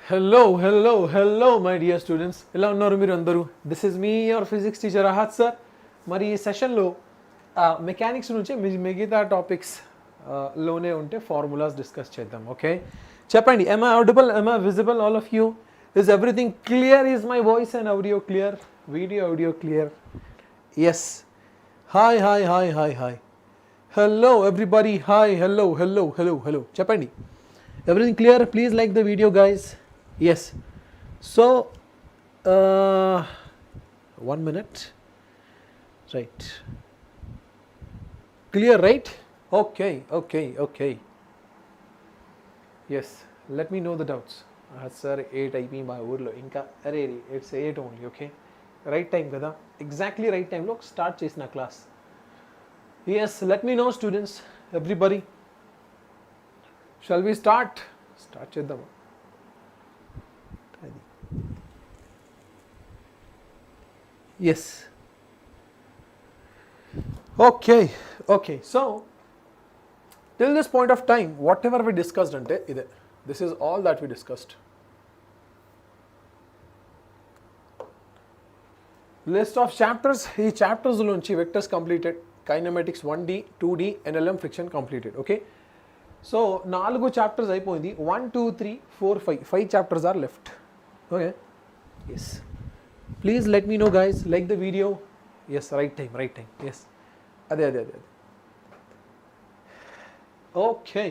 Hello my dear students. ఎలా ఉన్నారు మీరు అందరూ? This is me your physics teacher Ahat sir. మరి ఈ సెషన్లో మెకానిక్స్ నుంచి మిగతా టాపిక్స్ లోనే ఉంటే ఫార్ములాస్ డిస్కస్ చేద్దాం. ఓకే, చెప్పండి, am I audible, am I visible, all of you? Is everything clear? Is my voice and audio clear? Video audio clear? Yes. Hi. Hello everybody. Hi, hello. చెప్పండి, everything clear? Please like the video guys. Yes. So 1 minute. Right. Clear, right? Okay. Yes. Let me know the doubts. Sir, 8 అయిపోయి మా ఊర్లో ఇంకా అరే it's 8 only. Okay, right time కదా, exactly right టైంలో start చేసిన class. Yes, let me know students, everybody. Shall we start చేద్దాము. Yes. Okay. So till this point of time, whatever we discussed ante ide. This is all that we discussed. List of chapters. Ee chapters lonchi vectors completed, kinematics 1D, 2D, NLM friction completed. Okay. So 4 chapters అయిపోయింది. 1 2 3 4 5 chapters are left. Okay. Yes. Please let me know guys, like the video. Yes, right time. Yes, ade. Okay.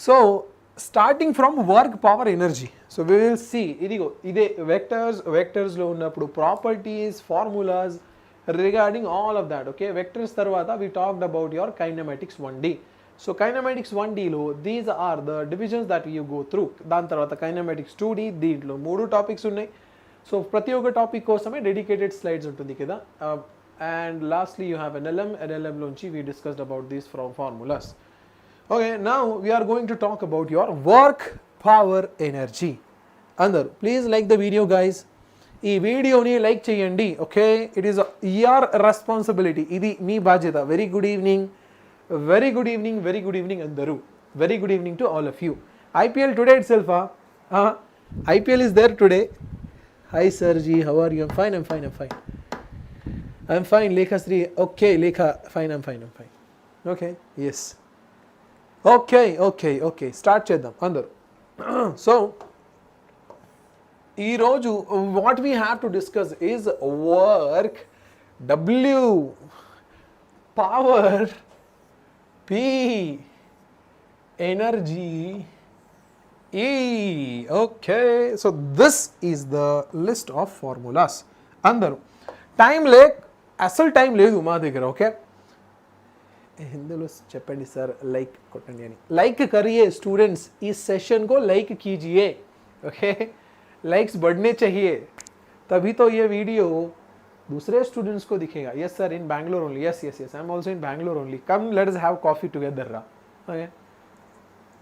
So starting from work, power, energy. So we will see idigo ide vectors lo unnappudu properties, formulas regarding all of that. Okay, vectors tarvata we talked about your kinematics 1D. So kinematics 1D lo these are the divisions that you go through. Dan tarvata kinematics 2D, deentlo 3 topics unnai. So ప్రతి ఒక్క topic కోసమే dedicated slides ఉంటుంది కదా. And lastly you have ఎన్ఎల్ఎంలోంచి we discussed about these formulas. Okay, now we are going to talk about your work, power, energy. అందరూ please like the video guys. ఈ వీడియోని like చేయండి. Okay, it is your responsibility, ఇది మీ బాధ్యత. Very good evening అందరూ. Very good evening to all of you. IPL today itself. IPL is there today. Hi Sarji, how are you? I'm fine. Lekha Sri. Okay, Lekha, fine. I'm fine. Okay, yes. Okay. Start చేద్దాం అందరూ. So ఈ రోజు what we have to discuss is work, W, power, P, energy, E. Okay, so this is the list of formulas. Andaru time asal time ledu ma దగ్గర. Okay, హిందీలో చెప్పండి sir, like కొట్టండి అని. Like करिए students, इस session को like कीजिए. Okay, likes बढ़ने चाहिए, तभी तो ये वीडियो दूसरे स्टूडेंट्स को दिखेगा. Yes sir, in Bangalore only. Yes I am also in Bangalore only. Come, let us have coffee together. Okay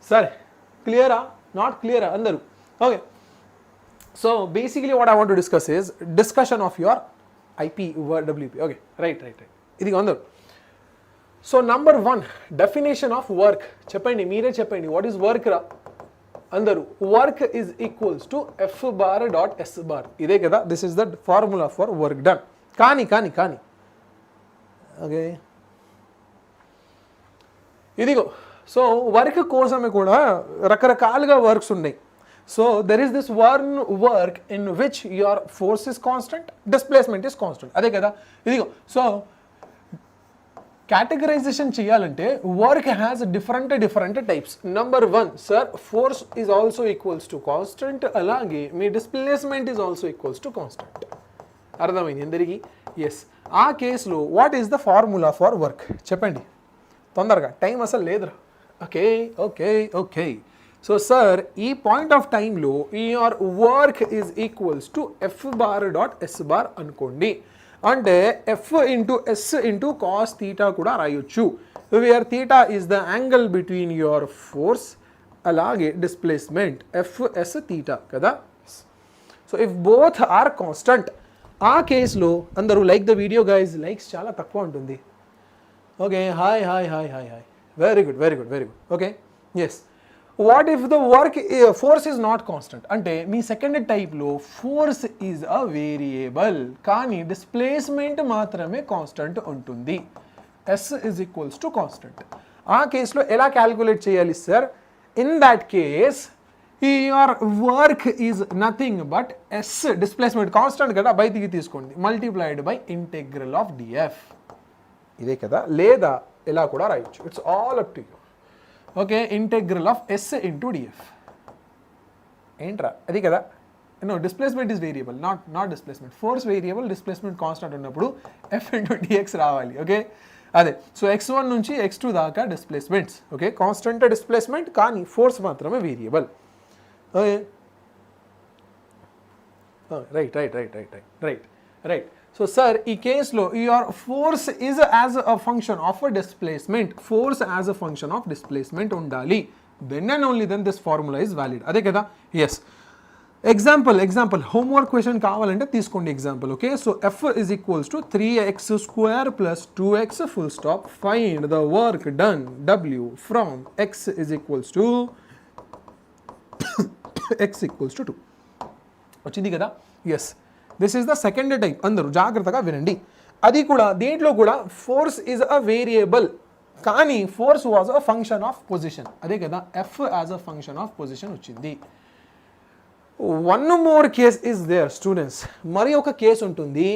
sir, clear? Not clear andaru. Okay, so basically what I want to discuss is discussion of your IP WP. Okay, right idi andaru. So number 1, definition of work. Cheppandi, meere cheppandi, what is work ra andaru? Work is equals to F bar dot S bar. Ide kada, this is the formula for work done. Kani okay, idigo. So work కోసమే కూడా రకరకాలుగా works ఉన్నాయి. So there is this one work in which your force is constant, displacement is constant. అదే కదా ఇదిగో. So categorization చేయాలంటే work has different types. Number 1, sir force is also equals to constant, అలాగే మీ displacement is also equals to constant. అర్థమైంది అందరికీ? Yes. ఆ కేసులో what is the formula for work చెప్పండి తొందరగా, టైం అసలు లేదురా. Okay. So sir, ఈ పాయింట్ ఆఫ్ టైంలో your work is equals to F bar dot S bar అనుకోండి. అంటే F into S into cos theta కూడా రాయొచ్చు. Where theta is the angle between your force అలాగే డిస్ప్లేస్మెంట్, FS థీటా కదా. So if both are constant, ఆ కేసులో అందరూ like the video guys. Likes చాలా తక్కువ ఉంటుంది. Okay, hi. Very good. Okay, yes. What if the force is not constant? అంటే మీ second టైప్లో ఫోర్స్ ఈజ్ అ వేరియబుల్ కానీ డిస్ప్లేస్మెంట్ మాత్రమే కాన్స్టెంట్ ఉంటుంది. S is equals to constant. ఆ కేసులో ఎలా క్యాల్కులేట్ చేయాలి sir? In that case your work is nothing but S displacement constant కదా, బయటికి తీసుకోండి, multiplied by integral of df. ఇదే కదా, లేదా ఎలా కూడా రాయొచ్చు. It's all up to you. Okay, integral of S into df. ఏంట్రా అది కదా? No, displacement is variable, not displacement. Force variable, displacement constant ఉన్నప్పుడు f ఇంటూ dx రావాలి. ఓకే, అదే. సో x1 నుంచి x2 దాకా డిస్ప్లేస్మెంట్స్. ఓకే, కాన్స్టెంట్ డిస్ప్లేస్మెంట్ కానీ force మాత్రమే variable. Okay, right. So sir ఈ కేసులో your force is as a function of a displacement, force as a function of displacement ఉండాలి. Then and only then this formula is valid. అదే కదా? Yes. Example homework question కావాలంటే తీసుకోండి example. Okay, so F is equals to 3x square plus 2x full stop. Find the work done W from x is equals to x equals to 2. వచ్చింది కదా? Yes. This is the second type. అందరూ జాగ్రత్తగా వినండి. అది కూడా దేంట్లో కూడా force is a variable కానీ force was a function of position. అదే కదా, F as a function of position వచ్చింది. One more case is there students. మరి ఒక కేసు ఉంటుంది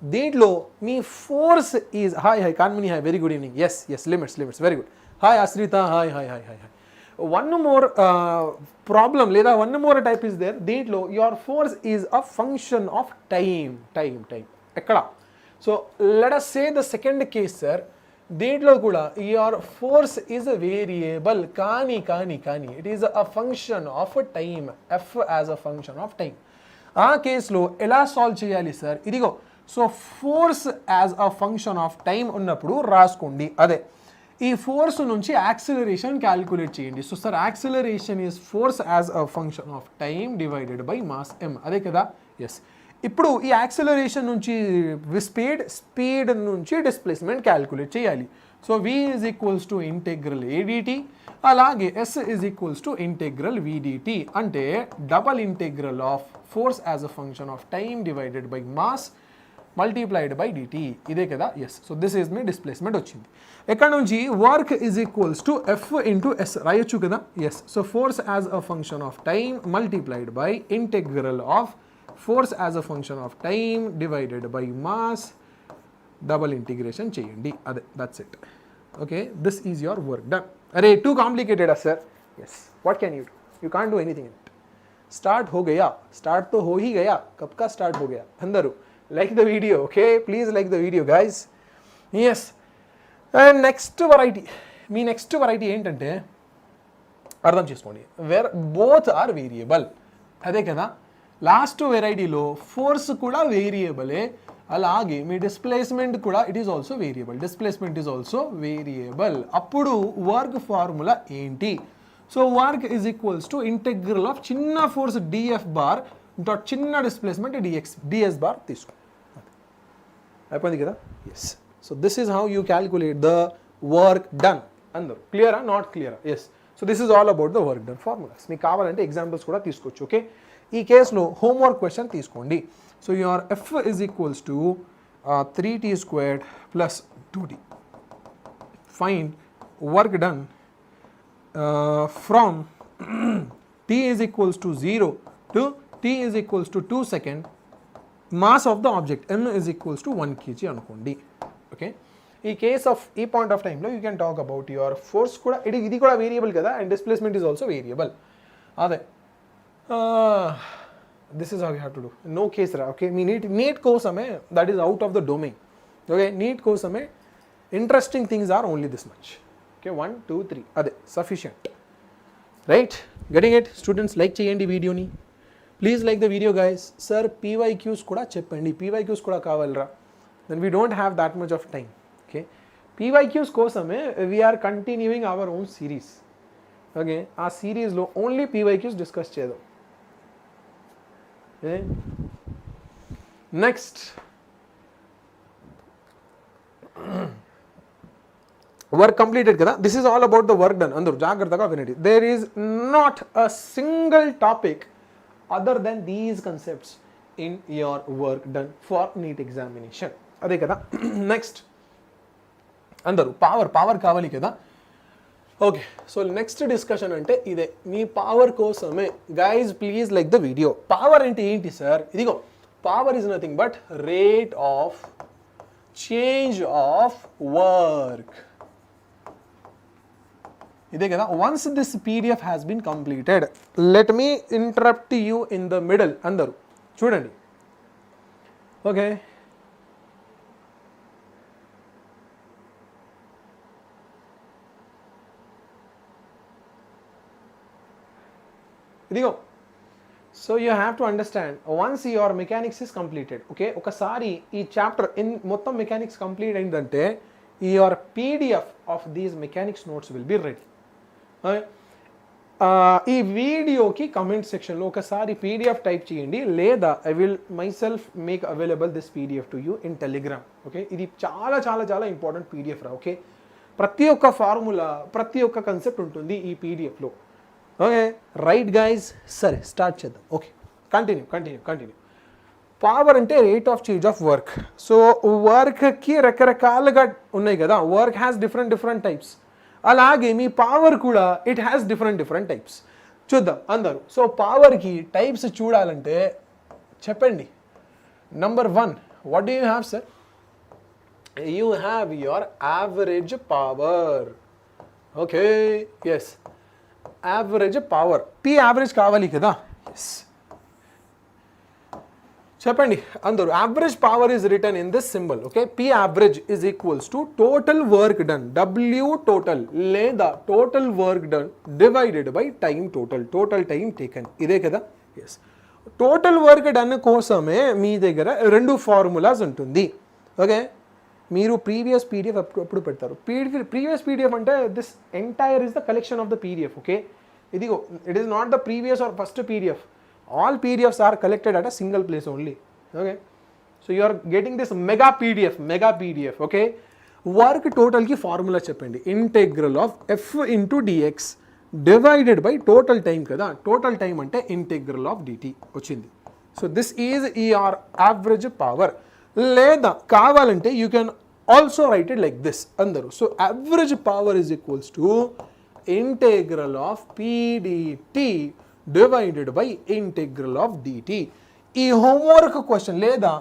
దీంట్లో మీ force is hi Kanmani hi, very good evening. Yes limits very good. Hi Ashritha, hi. One more problem లేదా one more type is there. దీంట్లో your force is a function of time. ఎక్కడ? So let us say the second case sir. దీంట్లో కూడా your force is a variable కానీ it is a function of time, F as a function of time. ఆ కేసులో ఎలా solve చేయాలి sir? ఇదిగో. So force as a function of time ఉన్నప్పుడు రాసుకోండి. అదే, ఈ ఫోర్స్ నుంచి యాక్సిలరేషన్ క్యాల్కులేట్ చేయండి. So sir acceleration is force as a function of time divided by mass m. అదే కదా? ఎస్. ఇప్పుడు ఈ యాక్సిలరేషన్ నుంచి స్పీడ్ నుంచి డిస్ప్లేస్మెంట్ క్యాల్కులేట్ చేయాలి. So v is equals to integral ADT, అలాగే S is equals to integral VDT. అంటే double integral of force as a function of time divided by mass multiplied by dt. ఇదే కదా? Yes. So this is మీ displacement వచ్చింది. ఎక్కడ నుంచి work is equals to F into S రాయొచ్చు కదా? Yes. So force as a function of time multiplied by integral of force as a function of time divided by mass, double integration చేయండి. అదే, that's it. Okay, this is your work done. అరే too complicated sir? Yes. What can you do? You can't do anything in it. Start हो गया, start तो हो ही गया, कब का स्टार्ट हो गया. अंदरू like the video, okay, please like the video guys. Yes. And next variety, me next variety ఏంటంటే అర్థం చేసుకోండి, వేర్ బోత్ ఆర్ వేరియబుల్. అదే కదా, లాస్ట్ వెరైటీలో ఫోర్స్ కూడా వేరియబులే, అలాగే మీ డిస్ప్లేస్మెంట్ కూడా it is also variable. Displacement is also variable. అప్పుడు వర్క్ ఫార్ములా ఏంటి? So work is equals to integral of చిన్న ఫోర్స్ dF బార్ డాట్ చిన్న డిస్ప్లేస్మెంట్ ds బార్ తీసుకో. అయిపోయింది కదా? Yes. So this is how you calculate the work done. అందరూ క్లియరా? Not క్లియరా? Yes. So this is all about the work done formulas. మీకు కావాలంటే ఎగ్జాంపుల్స్ కూడా తీసుకోవచ్చు. ఓకే, ఈ కేసులో హోంవర్క్ క్వశ్చన్ తీసుకోండి. So your F is equals to 3t squared plus 2t. Find work done from t is equals to 0 to t is equals to 2 second. Mass of the object m is equals to 1 kg అనుకోండి. Okay, ఈ case of ఈ point of టైంలో you can talk about your force కూడా. ఇది కూడా variable కదా, and displacement is also variable. అదే, this is how you have to do. No case రా. ఓకే, మీ నీట్ కోసమే that is out of the domain. Okay, NEET కోసమే interesting things are only this much. Okay, 1 2 3 అదే sufficient. Right, getting it? Students like చేయండి వీడియోని. Please like the video guys. Sir PYQs కూడా చెప్పండి, PYQs కూడా కావాలరా. Then we don't have that much of time. Okay, PYQs కోసమే we are continuing our own series. Okay, ఆ సిరీస్లో ఓన్లీ PYQs డిస్కస్ చేద్దాం. నెక్స్ట్ వర్క్ కంప్లీటెడ్ కదా. This is all about the work done. అందరూ జాగ్రత్తగా వినండి. There is not a single topic other than these concepts in your work done for NEET examination. అదే కదా. నెక్స్ట్ అందరూ పవర్ కావాలి కదా. ఓకే, సో నెక్స్ట్ డిస్కషన్ అంటే ఇదే, మీ పవర్ కోసమే. Guys please like the video. Power అంటే ఏంటి సార్? ఇదిగో, power is nothing but rate of change of work. ఇదే కదా. Once this PDF has been completed, let me interrupt you in the middle. అందరూ చూడండి. ఓకే, ఇదిగో. So you have to understand once your mechanics is completed. Okay, ఒకసారి ఈ chapter మొత్తం mechanics complete అయిందంటే your PDF of these mechanics notes will be ready. ఈ వీడియోకి comment సెక్షన్లో ఒకసారి పీడిఎఫ్ టైప్ చేయండి, లేదా I will my self make available this PDF to you in Telegram. Okay, ఇది చాలా చాలా చాలా ఇంపార్టెంట్ పీడిఎఫ్ రా. ఓకే, ప్రతి ఒక్క ఫార్ములా, ప్రతి ఒక్క కన్సెప్ట్ ఉంటుంది ఈ పీడిఎఫ్లో. ఓకే రైట్ గైజ్, సరే స్టార్ట్ చేద్దాం. Okay, continue. పవర్ అంటే rate of change of work. So వర్క్కి రకరకాలుగా ఉన్నాయి కదా. Work has different types. అలాగే మీ పవర్ కూడా ఇట్ హ్యాస్ డిఫరెంట్ టైప్స్. చూద్దాం అందరూ. సో పవర్కి టైప్స్ చూడాలంటే చెప్పండి. Number 1, what do you have sir? You have your average power. Okay, yes, average power. P average కావాలి కదా. ఎస్, చెప్పండి అందరూ. Average power is return in this symbol. Okay, P average is equals to total work done, W total, లేదా total work done divided by time total time taken. ఇదే కదా. Yes, total work done కోసమే మీ దగ్గర 2 formulas ఉంటుంది. Okay, మీరు previous PDF అప్పుడు పెడతారు. Previous PDF అంటే this entire is the collection of the PDF. Okay, ఇదిగో, it is not the previous or first PDF. All PDFs are collected at a single place only. Okay, so you are getting this mega PDF. Okay, work టోటల్కి formula చెప్పండి. Integral of F into DX divided by total time కదా. Total time అంటే integral of DT వచ్చింది. So this is your average power. లేదా కావాలంటే you can also write it like this అందరూ. So average power is equals to integral of PDT divided by integral of DT. ఈ homework question లేదా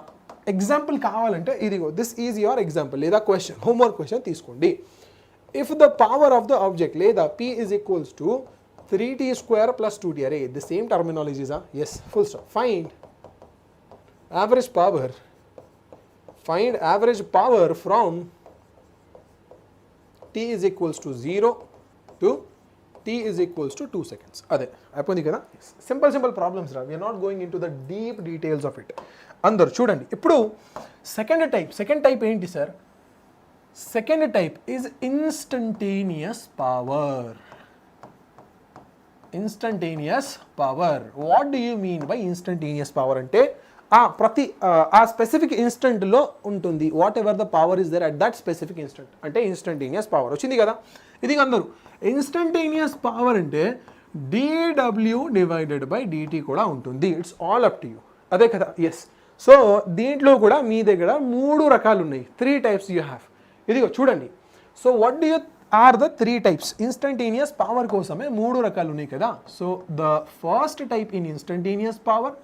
example కావాలంటే ఇదిగో, this is your example లేదా question, homework question తీసుకోండి. If the power of the object లేదా P is equals to 3t² + 2t. అరే the same టర్మినాలజీసా? Yes, full stop. Find average power. Find average power from t is equals to 0 to t is equals to 2 seconds. అదే అయిపోయింది కదా. Simple problems రా. We're not going in to the deep details of it. అందరు చూడండి. ఇప్పుడు second type ఏంటి సార్? Second type is instantaneous power. What do you mean by instantaneous power అంటే ఆ స్పెసిఫిక్ ఇన్స్టెంట్లో ఉంటుంది. Whatever the power is there at that specific instant అంటే ఇన్స్టంటేనియస్ పవర్ వచ్చింది కదా. ఇది అందరూ ఇన్స్టంటేనియస్ పవర్ అంటే dw డివైడెడ్ బై dt కూడా ఉంటుంది. It's all up to you. అదే కదా. ఎస్, సో దీంట్లో కూడా మీ దగ్గర 3 రకాలు ఉన్నాయి. 3 టైప్స్ యూ హ్యావ్. ఇదిగో చూడండి. So what do you are the 3 types? Instantaneous power కోసమే 3 రకాలు ఉన్నాయి కదా. So the first type in instantaneous power,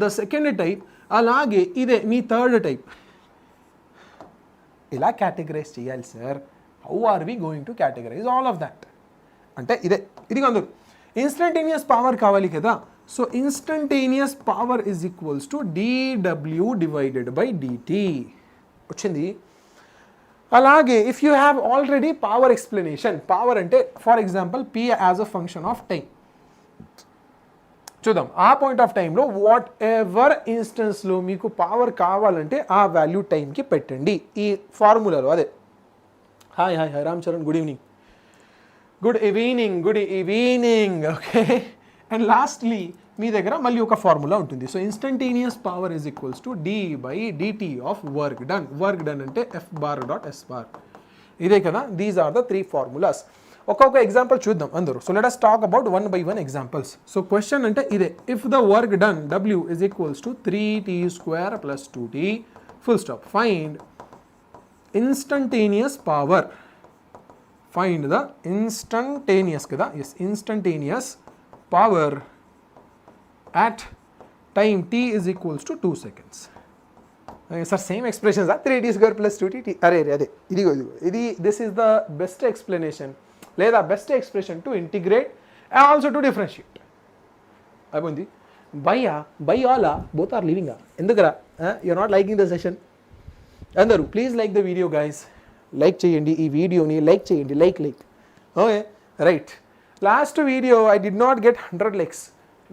the second type, అలాగే ఇదే మీ థర్డ్ టైప్. ఇలా కేటగరైజ్ చేయాలి sir. How are we going to categorize all of that అంటే ఇది అందరూ. ఇన్స్టంటేనియస్ పవర్ కావాలి కదా. So instantaneous power is equals to dw divided by dt వచ్చింది. అలాగే if you have already power explanation, power అంటే for example P as a function of time. చూద్దాం. ఆ పాయింట్ ఆఫ్ టైంలో వాట్ ఎవర్ ఇన్స్టెన్స్లో మీకు power కావాలంటే ఆ వాల్యూ టైంకి పెట్టండి ఈ ఫార్ములాలో. అదే hi Ram Charan, good evening. Okay, and lastly మీ దగ్గర మళ్ళీ ఒక ఫార్ములా ఉంటుంది. So instantaneous power is equals to d/dt of work done. Work done అంటే F⁻.S బార్. ఇదే కదా, దీస్ ఆర్ ద 3 ఫార్ములాస్. ఒక్కొక్క ఎగ్జాంపుల్ చూద్దాం అందరూ. So let us talk about 1 by 1 examples. So question అంటే ఇదే, if the work done W is equals to 3t² plus 2t full stop, find instantaneous power. Find the instantaneous కదా, yes, instantaneous power at time t is equals to 2 seconds. Sir same expressions 3t² plus 2t. అరే అదే ఇదిగో ఇది, this is the best explanation లేదా best expression to integrate and also to differentiate. అయిపోయింది. Bye ఆలా both are లివింగా ఎందుకురా, you're not liking the session. అందరూ please like the video guys, like చేయండి ఈ వీడియోని, లైక్ చేయండి, like okay right. Last video I did not get 100 likes,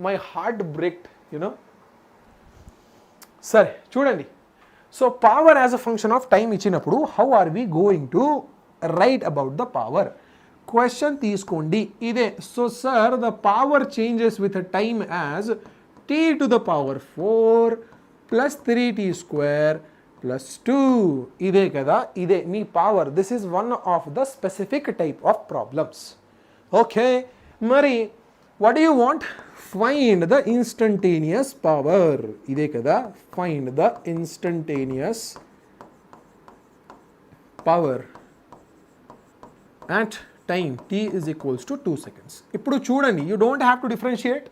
my heart breaked you know. సరే చూడండి, so power as a function of time ఇచ్చినప్పుడు how are we going to write about the power. Question తీసుకోండి ఇదే. So sir the power changes with time as t to the power 4 plus 3t² plus 2. ఇదే కదా, ఇదే మీ పవర్. This is one of the specific type of problems. Okay, మరి what do you want? Find the instantaneous power. ఇదే కదా, find the instantaneous power at time t is equals to 2 seconds. ఇప్పుడు చూడండి, you don't have to differentiate,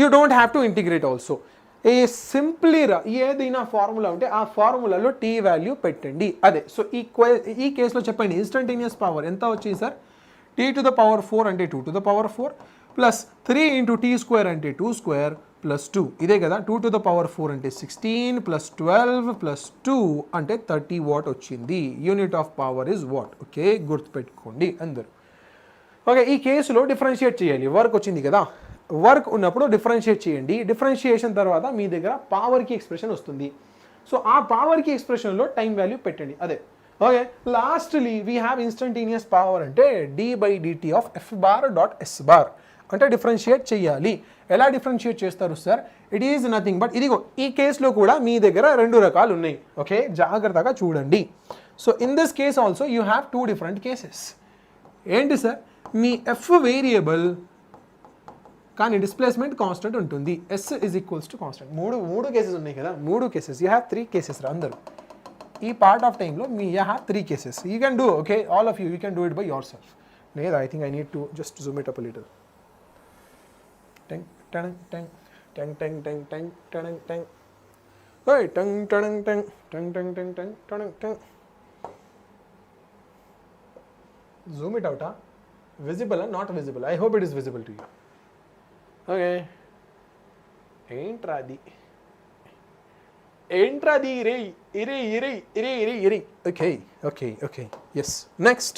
you don't have to integrate also. A simply ఏదైనా formula ఉంటే ఆ ఫార్ములాలో t value పెట్టండి. అదే, so ఈ కేసులో చెప్పండి ఇన్స్టంటేనియస్ పవర్ ఎంత వచ్చింది sir? t to the power 4 అంటే 2 to the power 4 plus 3 into t² అంటే 2² ప్లస్ 2. ఇదే కదా, 2 to the power 4 అంటే 16 ప్లస్ 12 ప్లస్ 2 అంటే 30 వాట్ వచ్చింది. Unit of power is what. Okay, గుర్తుపెట్టుకోండి అందరూ. ఓకే, ఈ కేసులో డిఫరెన్షియేట్ చేయాలి. వర్క్ వచ్చింది కదా, వర్క్ ఉన్నప్పుడు డిఫరెన్షియేట్ చేయండి. డిఫరెన్షియేషన్ తర్వాత మీ దగ్గర పవర్కి ఎక్స్ప్రెషన్ వస్తుంది. సో ఆ పవర్కి ఎక్స్ప్రెషన్లో టైం వాల్యూ పెట్టండి. అదే okay. Lastly we have instantaneous power అంటే d/dt ఆఫ్ f⁻.s⁻. అంటే డిఫరెన్షియేట్ చేయాలి. ఎలా డిఫరెన్షియేట్ చేస్తారు sir? It is nothing but ఇదిగో ఈ కేసులో కూడా మీ దగ్గర 2 రకాలు ఉన్నాయి. ఓకే, జాగ్రత్తగా చూడండి. So in this case also you have 2 different cases. ఏంటి సార్? మీ ఎఫ్ వేరియబుల్ కానీ డిస్ప్లేస్మెంట్ కాన్స్టెంట్ ఉంటుంది. S is equals to constant. మూడు కేసెస్ ఉన్నాయి కదా, 3 కేసెస్. యూ హ్యావ్ 3 కేసెస్ రా అందరూ. ఈ పార్ట్ ఆఫ్ టైంలో మీ you have 3 cases. You can do, okay, all of you can do it by your self. లేదా I think I need to just zoom it up little. Tang tang tang tang tang tang tang tang tang. Hey, tang tang tang tang tang tang tang tang tang. Zoom it out, huh? Visible or not visible? I hope it is visible to you. Okay. Ain't radi. Okay. Yes. Next.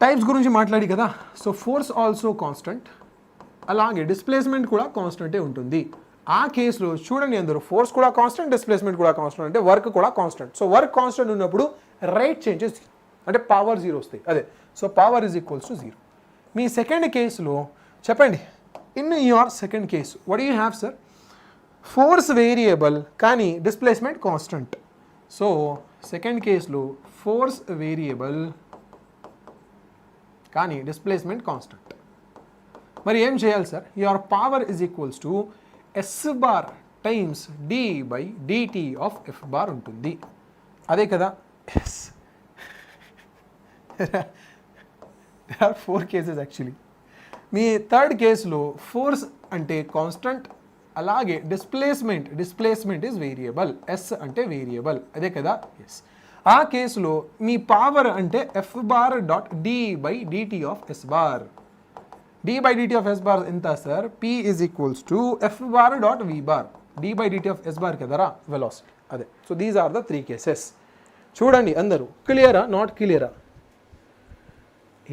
Types గురించి మాట్లాడి కదా. So force also constant, అలాగే displacement కూడా కాన్స్టెంటే ఉంటుంది. ఆ కేసులో చూడండి అందరూ, ఫోర్స్ కూడా కాన్స్టెంట్, డిస్ప్లేస్మెంట్ కూడా కాన్స్టెంట్, అంటే వర్క్ కూడా కాన్స్టెంట్. సో వర్క్ కాన్స్టెంట్ ఉన్నప్పుడు రేట్ చేంజెస్ అంటే పవర్ 0 వస్తాయి. అదే, so power is equals to 0. Me second కేసులో చెప్పండి, in your second case what you have sir? Force variable కానీ డిస్ప్లేస్మెంట్ కాన్స్టెంట్. సో సెకండ్ కేసులో ఫోర్స్ వేరియబుల్ కానీ డిస్ప్లేస్మెంట్ కాన్స్టెంట్. మరి ఏం చేయాలి sir? Your power is equals to s⁻ times d/dt of f⁻ ఉంటుంది. అదే కదా. Yes, there are 4 cases actually. మీ థర్డ్ కేసులో ఫోర్స్ అంటే కాన్స్టెంట్, అలాగే డిస్ప్లేస్మెంట్ ఈజ్ వేరియబుల్, ఎస్ అంటే వేరియబుల్. అదే కదా. ఎస్, ఆ కేసులో మీ పవర్ అంటే f⁻.d/dt of s⁻. d/dt of s⁻ ఎంత sir? p is equals to f⁻.v⁻. d/dt of s⁻ కదరా వెలాసిటీ. అదే, so these are the 3 cases. చూడండి అందరూ, క్లియరా నాట్ క్లియరా?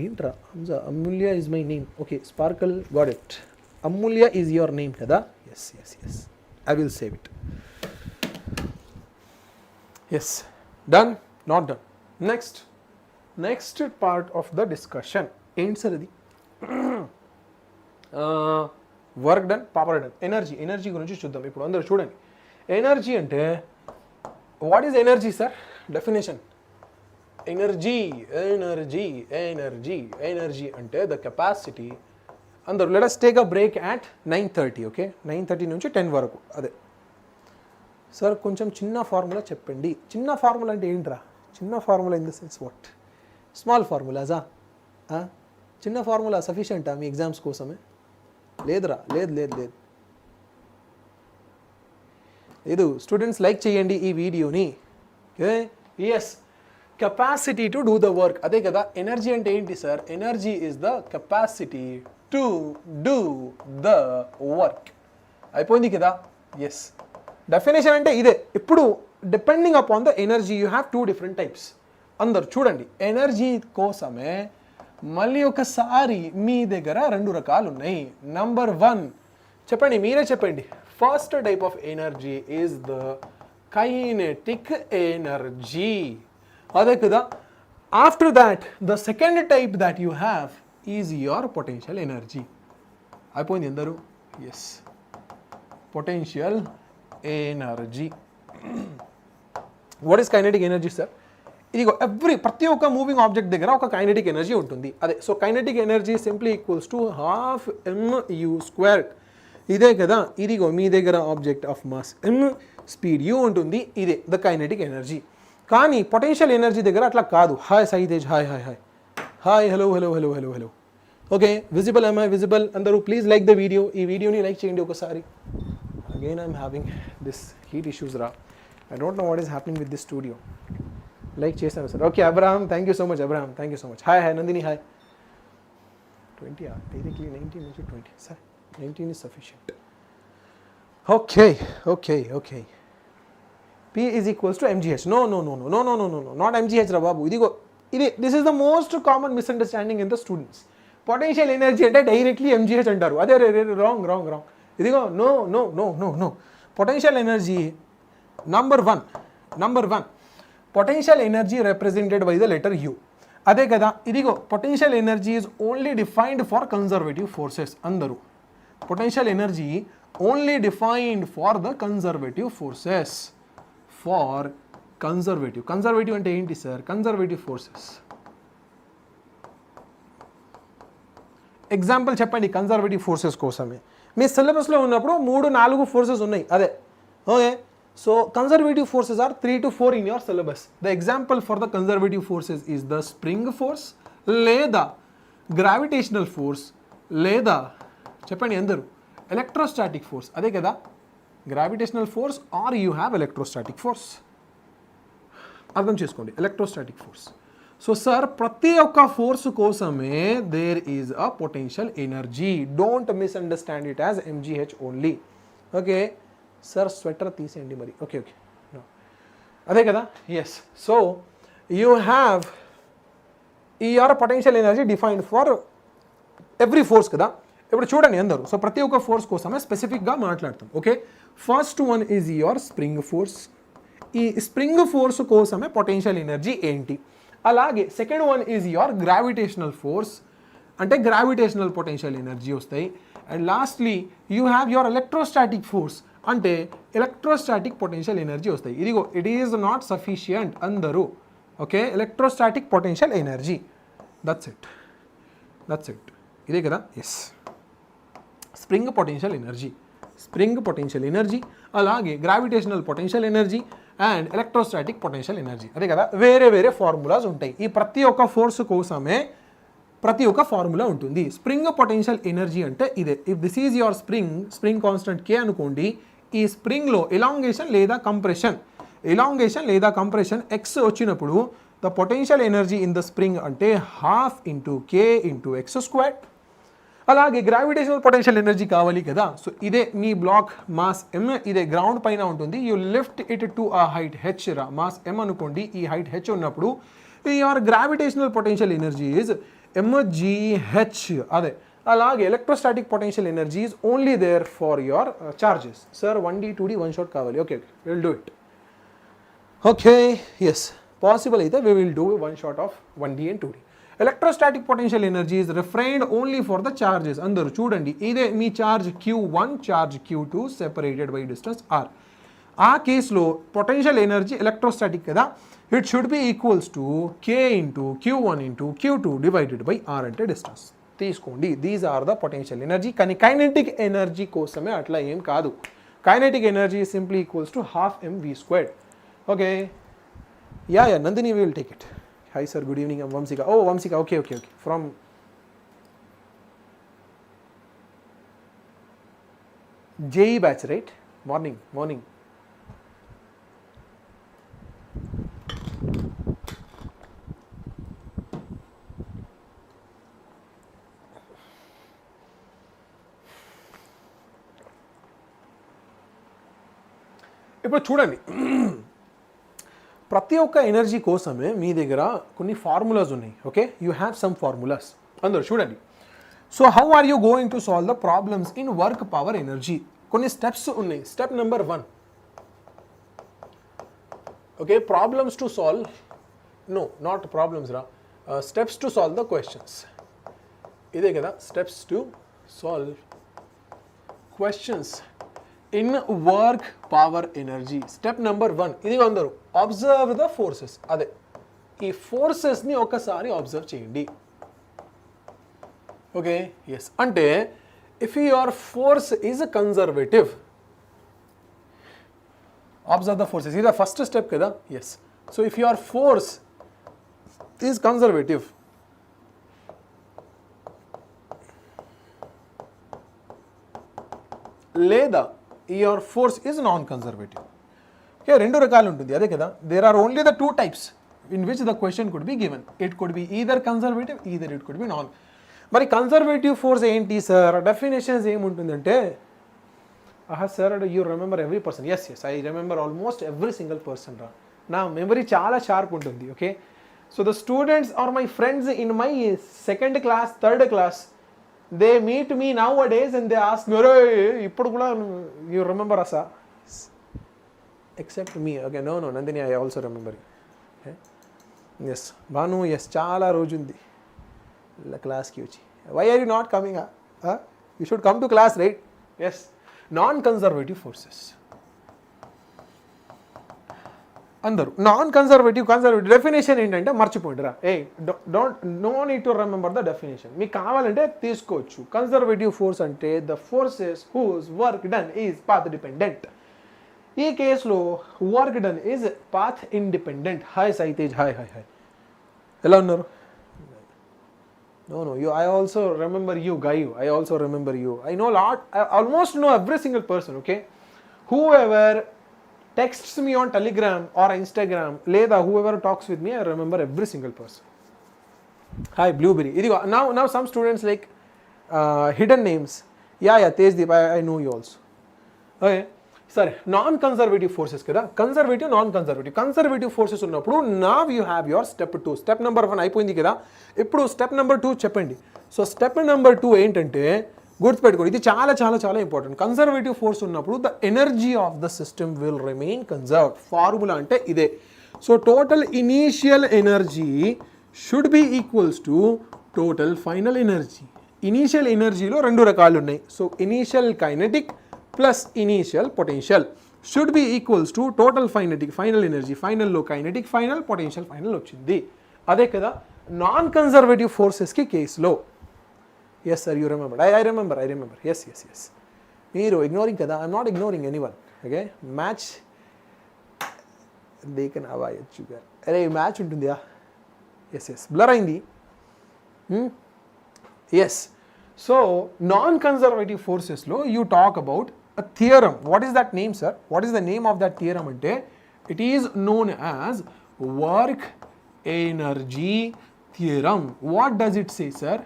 ఏంట్రా Hamza, Amulya is my name. Okay, sparkle got it. Amulya is your name కదా. Yes, I will save it. Yes, done, not done. Next part of the discussion ఏంటి sir? అది work done, power done. Energy గురించి చూద్దాం ఇప్పుడు. అందరూ చూడండి, ఎనర్జీ అంటే what is energy sir? Definition energy అంటే the capacity. అందరూ let us take a break at 9:30, okay? 9:30 నుంచి 10 వరకు. అదే సార్ కొంచెం చిన్న ఫార్ములా చెప్పండి. చిన్న ఫార్ములా అంటే ఏంట్రా? చిన్న formula in the sense what? Small ఫార్ములాజా? చిన్న ఫార్ములా సఫిషియంటా మీ ఎగ్జామ్స్ కోసమే? లేదురా, లేదు లేదు లేదు లేదు. స్టూడెంట్స్ లైక్ చేయండి ఈ వీడియోని. Okay, yes, capacity to do the work. అదే కదా ఎనర్జీ అంటే ఏంటి sir? Energy is the capacity to do the work. అయిపోయింది కదా? ఎస్, డెఫినేషన్ అంటే ఇదే. ఇప్పుడు depending upon the energy you have 2 different types. అందరు చూడండి, ఎనర్జీ కోసమే మళ్ళీ ఒకసారి మీ దగ్గర 2 రకాలు ఉన్నాయి. నంబర్ 1 చెప్పండి, మీరే చెప్పండి. First type of energy is the kinetic energy. అదే కదా. After that the second type that you have is your potential energy. అయిపోయింది అందరూ? Yes, potential energy. What is kinetic energy sir? ఇదిగో ప్రతి ఒక్క మూవింగ్ ఆబ్జెక్ట్ దగ్గర ఒక కైనెటిక్ ఎనర్జీ ఉంటుంది. అదే, so kinetic energy simply equals to ½ mU². ఇదే కదా. ఇదిగో మీ దగ్గర object of mass m, speed u ఉంటుంది. ఇదే ద కైనెటిక్ ఎనర్జీ. కానీ పొటెన్షియల్ ఎనర్జీ దగ్గర అట్లా కాదు. Hi Sai Tej, hi hi hi hi, hello hello hello hello hello. Okay, visible? I visible? అందరూ ప్లీజ్ లైక్ ద వీడియో. ఈ వీడియోని లైక్ చేయండి ఒకసారి. Again I'm having this heat issues రా. I don't know what is happening with this studio. Like చేశాను sir. Okay, Abraham, thank you so much. Abraham, thank you so much. Hi hi Nandini, hi. 20 directly 19 నుంచి 20 sir. 19 is sufficient. Okay. P is equals to mgh. No, not mgh ra babu. This is the most common misunderstanding in the students. Potential energy ante directly mgh antaru. Ade wrong. No. Potential energy, number one, potential energy represented by the letter U. అదే కదా. potential energy is only defined for conservative forces. అందరూ potential energy only defined for the conservative forces. For conservative అంటే ఏంటి sir? conservative forces. Example చెప్పండి conservative forces కోసమే. మీ సిలబస్లో ఉన్నప్పుడు 3-4 ఫోర్సెస్ ఉన్నాయి. అదే, okay. So conservative forces are 3 to 4 in your syllabus. The example for the conservative forces is the spring force, లేదా gravitational force, లేదా చెప్పండి అందరూ ఎలక్ట్రోస్టాటిక్ ఫోర్స్. అదే కదా, gravitational force or you have electrostatic force. అర్థం చేసుకోండి, ఎలక్ట్రోస్టాటిక్ ఫోర్స్. సో సార్ ప్రతి ఒక్క ఫోర్స్ కోసమే there is a potential energy. Don't misunderstand it as mgh only. Okay sir, sweater తీసేయండి మరి. ఓకే అదే కదా. Yes, so you have your potential energy defined for every force కదా. ఇప్పుడు చూడండి అందరూ, సో ప్రతి ఒక్క ఫోర్స్ కోసమే స్పెసిఫిక్గా మాట్లాడతాం. Okay, first one is your spring force. ఈ స్ప్రింగ్ ఫోర్స్ కోసమే పొటెన్షియల్ ఎనర్జీ ఏంటి? అలాగే second one is your gravitational force, అంటే గ్రావిటేషనల్ పొటెన్షియల్ ఎనర్జీ వస్తాయి. And lastly you have your electrostatic force, అంటే ఎలక్ట్రోస్టాటిక్ పొటెన్షియల్ ఎనర్జీ వస్తాయి. ఇదిగో ఇట్ ఈజ్ నాట్ సఫిషియంట్ అందరూ. Okay, electrostatic potential energy, that's it. ఇదే కదా. ఎస్, స్ప్రింగ్ పొటెన్షియల్ ఎనర్జీ, అలాగే gravitational potential energy and electrostatic potential energy. అదే కదా, వేరే ఫార్ములాస్ ఉంటాయి. ఈ ప్రతి ఒక్క ఫోర్స్ కోసమే ప్రతి ఒక్క ఫార్ములా ఉంటుంది. స్ప్రింగ్ పొటెన్షియల్ ఎనర్జీ అంటే ఇదే. If this is your spring constant K అనుకోండి. ఈ స్ప్రింగ్లో ఎలాంగేషన్ లేదా కంప్రెషన్ X వచ్చినప్పుడు the potential energy in the spring అంటే ½ K × x². అలాగే గ్రావిటేషనల్ పొటెన్షియల్ ఎనర్జీ కావాలి కదా. సో ఇదే మీ బ్లాక్ మాస్ m, ఇదే గ్రౌండ్ పైన ఉంటుంది. యూ లిఫ్ట్ ఇట్ టు ఆ హైట్ h రా, మాస్ m అనుకోండి. ఈ హైట్ h ఉన్నప్పుడు your gravitational potential energy is mgh. అదే, అలాగే electrostatic potential energy is only there for your charges. Sir 1D 2D one shot కావాలి. Okay, will do it. Okay, yes, possible అయితే we will do one shot of 1D and 2D. Electrostatic potential energy is refrained only for the charges. అందరూ చూడండి, ఇదే మీ charge Q1, charge Q2 separated by distance R. ఆ కేసులో potential energy electrostatic కదా, it should be equals to K into Q1 into Q2 divided by R అంటే distance తీసుకోండి. These are the potential energy. కానీ కైనెటిక్ ఎనర్జీ కోసమే అట్లా ఏం కాదు. Kinetic energy simply equals to ½ mv². Okay, yeah Nandini will take it. Hi sir, good evening. Vanshika, ఓ Vanshika, okay okay okay, from JE batch right? Morning morning. ఇప్పుడు చూడండి, ప్రతి ఒక్క ఎనర్జీ కోసమే మీ దగ్గర కొన్ని ఫార్ములాస్ ఉన్నాయి. Okay, you have some formulas. అందరూ చూడండి. So how are you going to solve the problems in work power energy? కొన్ని స్టెప్స్ ఉన్నాయి. Step number 1, okay, problems to solve, no not problems రా, steps to solve the questions. ఇదే కదా, steps to solve questions in work power energy. Step number 1 ఇది అందరూ observe the forces. అదే, ఈ ఫోర్సెస్ని ఒకసారి అబ్జర్వ్ చేయండి. ఓకే, ఎస్, అంటే if your force is conservative, observe the forces, ఇది ఫస్ట్ స్టెప్ కదా. Yes, so if your force is conservative, లేదా your force is non-conservative. Okay, రెండు రకాలు ఉంటుంది, అదే కదా. There are only the two types in which the question could be given. It could be either conservative, either it could be non. మరి conservative force ఏంటి sir? Definitions ఏముంటుందంటే, sir you remember every person? Yes yes, I remember almost every single person రా. నా memory చాలా sharp ఉంటుంది. Okay, so the students are my friends in my second class, third class, they meet me nowadays and they ask me, ఇప్పుడు కూడా you remember asa? Except me. Okay, no Nandini, I also remember you. Okay? Yes, Banu, yes, చాలా రోజు ఉంది క్లాస్కి వచ్చి. Why are you not coming? You should come to class, right? Yes, non-conservative forces. అందరూ non conservative, conservative definition ఏంటంటే మర్చిపోండిరా. No need to remember the definition. మీకు కావాలంటే తీసుకోవచ్చు. కన్జర్వేటివ్ ఫోర్స్ అంటే the forces whose work done is path dependent. ఈ కేసులో work done is path independent. Hi Saitej, hi hi hi, ఎలా ఉన్నారు? No, I also remember you, Gayu. I also remember you. I know a lot. I almost know every single person. Okay, whoever texts me on Telegram or Instagram, లేదా whoever talks with me, I remember every single person. Hi Blueberry. Now some students like hidden names. Yeah, Tejdeep, I know you also. Okay, సరే, non conservative forces కదా. Conservative, non conservative. Conservative forces ఉన్నప్పుడు now you have your step 2. Step number 1 అయిపోయింది కదా. ఇప్పుడు step number 2 చెప్పండి. So step number 2 ఏంటంటే, గుర్తుపెట్టుకోండి, ఇది చాలా చాలా చాలా ఇంపార్టెంట్. కన్జర్వేటివ్ ఫోర్స్ ఉన్నప్పుడు the energy of the system will remain conserved. Formula అంటే ఇదే. So total initial energy should be equals to total final energy. Initial ఎనర్జీలో రెండు రకాలు ఉన్నాయి. So initial kinetic plus initial potential should be equals to total kinetic final energy. ఫైనల్లో kinetic final, potential final వచ్చింది. అదే కదా నాన్ కన్జర్వేటివ్ ఫోర్సెస్కి కేసులో. Yes sir, you remember. I remember. Yes. మీరు ignoring kada. I'm not ignoring anyone. Okay, match they can avoid sugar. అరే match ఉంటుందా? yes blur అయింది. yes, so non conservative forces లో you talk about a theorem. What is that name, sir? What is the name of that theorem అంటే, it is known as work energy theorem. What does it say, sir?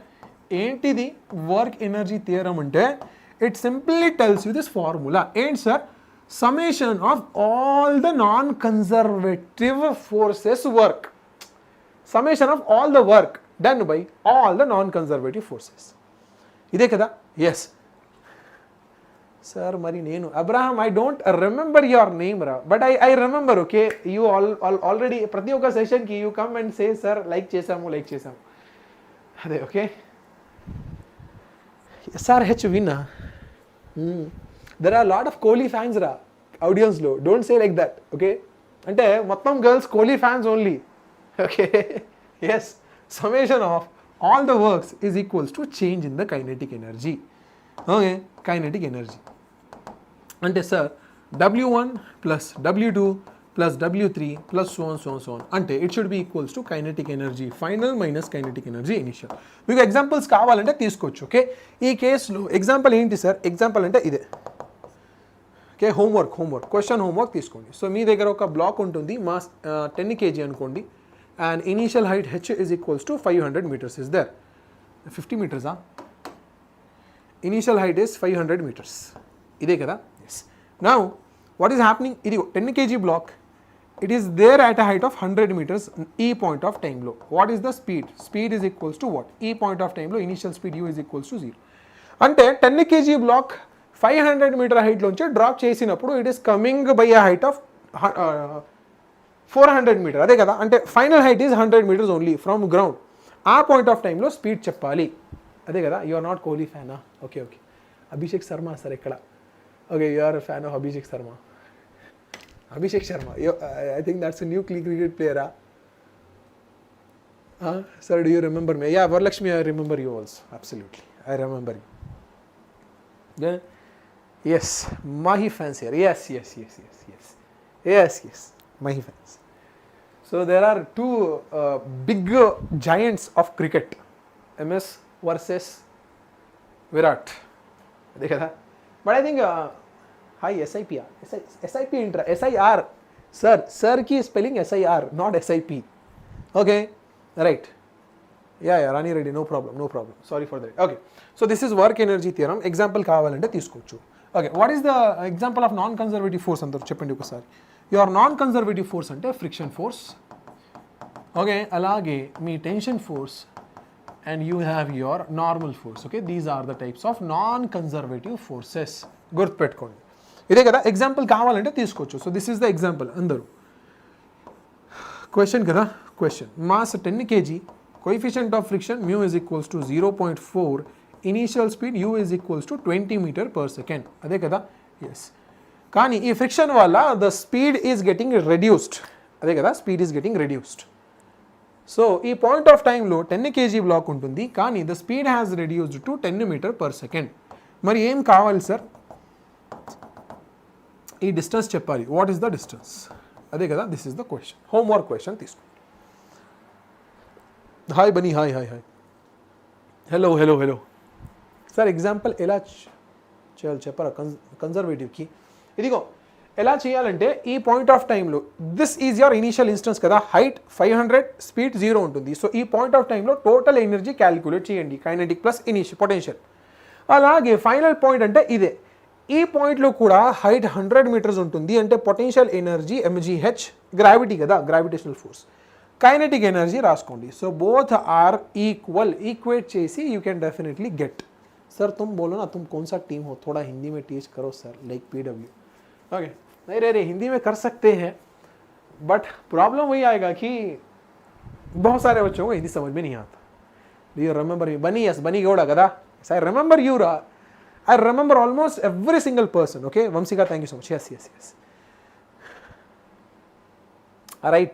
ఏంటిది work energy theorem అంటే? It simply tells you this formula. ఏంటి sir? Summation of all the non conservative forces work. Summation of all the work done by all the non conservative forces. ఇదే కదా? Yes sir. మరి నేను Abraham, I don't remember your name రా, but I remember. Okay, you already ప్రతి ఒక్క సెషన్కి you come and say sir like చేసాము. అదే okay. SRH win. There are a lot of Kohli fans ra. ఆడియన్స్లో don't say like that, okay? అంటే మొత్తం girls Kohli fans only, okay? Yes, summation of all the works is equals to change in the kinetic energy, okay? Kinetic energy అంటే sir W1 plus W2 plus W3 plus so on అంటే it should be equals to kinetic energy final minus kinetic energy initial. మీకు examples కావాలంటే తీసుకోవచ్చు, okay? ఈ కేసులో example ఏంటి sir? Example అంటే ఇదే, ఓకే? హోంవర్క్ క్వశ్చన్ హోంవర్క్ తీసుకోండి. సో మీ దగ్గర ఒక బ్లాక్ ఉంటుంది, మాస్ 10 kg అనుకోండి, and initial height h is equals to 500 meters is there. 50 meters, initial height is 500 meters, ఇదే కదా? Yes. Now what is happening? ఇది 10 kg block, it is there at a height of 100 meters e point of time లో. What is the speed? Speed is equals to what? E point of time లో initial speed u is equals to 0. అంటే 10 kg block 500 meter height లోంచి drop చేసినప్పుడు it is coming by a height of 400 meter, అదే కదా? అంటే final height is 100 meters only from ground. ఆ point of టైంలో speed చెప్పాలి, అదే కదా? యు ఆర్ నాట్ కోహ్లీ ఫ్యానా? ఓకే, అభిషేక్ శర్మ సార్ ఇక్కడ, okay? You are fan of Abhishek Sharma. I think that's new cricket ప్లేయరా? Sir do you remember me? Yeah, Varalakshmi, I remember you also, absolutely I remember you. Yes, Mahi fans here. Yes, Mahi fans. So there are two big giants of cricket, MS versus Virat. Dekha tha? But I think SIP intra SIR. Sir ki spelling SIR, not SIP. Okay, right. Yeah, Rani Reddy, no problem. Sorry for that. Okay, so this is work energy theorem. Example kavalante తీసుకోవచ్చు. Okay, what is the example of non-conservative force అంటారు చెప్పండి ఒకసారి. your non-conservative force అంటే friction force, okay? అలాగే మీ tension force and you have your normal force, okay? These are the types of non-conservative forces. గుర్తుపెట్టుకోండి, ఇదే కదా? Example కావాలంటే తీసుకోవచ్చు. So this is the example. అందరూ క్వశ్చన్ కదా? Question mass 10 kg, coefficient of friction mu is equals to 0.4, initial speed u is equals to 20 meter per second, అదే కదా? Yes. కానీ ఈ ఫ్రిక్షన్ వల్ల the speed is getting reduced, అదే కదా? Speed is getting reduced. So ఈ point of టైంలో 10 kg black ఉంటుంది, కానీ the speed has reduced to 10 meter per second. మరి ఏం కావాలి సార్? ఈ డిస్టెన్స్ చెప్పాలి. What is the distance? అదే కదా? This is the question. Homework question తీసుకో. Hi Bunny, hi. Hello sir. Example ఎలా చేయాలి చెప్పరా? కన్జర్వేటివ్కి ఇదిగో ఎలా చేయాలంటే, ఈ పాయింట్ ఆఫ్ టైంలో this is your initial instance కదా? హైట్ 500, స్పీడ్ 0 ఉంటుంది. సో ఈ పాయింట్ ఆఫ్ టైంలో టోటల్ ఎనర్జీ క్యాలిక్యులేట్ చేయండి, కైనెటిక్ ప్లస్ పొటెన్షియల్. అలాగే ఫైనల్ పాయింట్ అంటే ఇదే. ఈ పాయింట్లో కూడా హైట్ 100 meters ఉంటుంది, అంటే పొటెన్షియల్ ఎనర్జీ mgh, గ్రావిటీ కదా? Gravitational force. కైనెటిక్ ఎనర్జీ రాసుకోండి. So both are equal, equate చేసి you can definitely get. Sir तुम बोलो ना, तुम कौन सा टीम हो? थोड़ा हिंदी में टीच करो सर, लाइक PW. ओके, नहीं रे हिंदी में कर सकते हैं, बट प्रॉब्लम वही आएगा कि बहुत सारे बच्चों को हिंदी समझ में नहीं आता. Do you remember me? Bani Gowda kada? Yes, I remember you, Ra. I remember almost every single person. Okay, Vamsika, thank you so much. Yes. Right.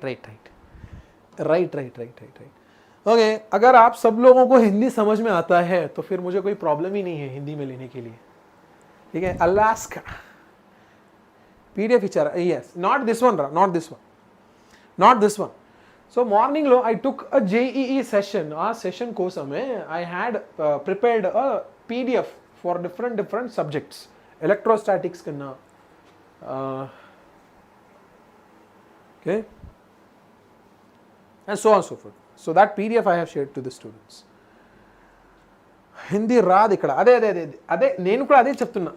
Okay, अगर आप सब लोगों को हिंदी समझ में आता है तो फिर मुझे कोई प्रॉब्लम ही नहीं है हिंदी में लेने के लिए, ठीक है? Alaska PDF इचारा, yes, not this one. So morning lo I took a JEE session. आ session కోసం I had prepared a PDF for different subjects, electrostatics కన్నా, okay, and so on and so forth. So that PDF I have shared to the students. Hindi రాదు ఇక్కడ, అదే నేను కూడా అదే చెప్తున్నా.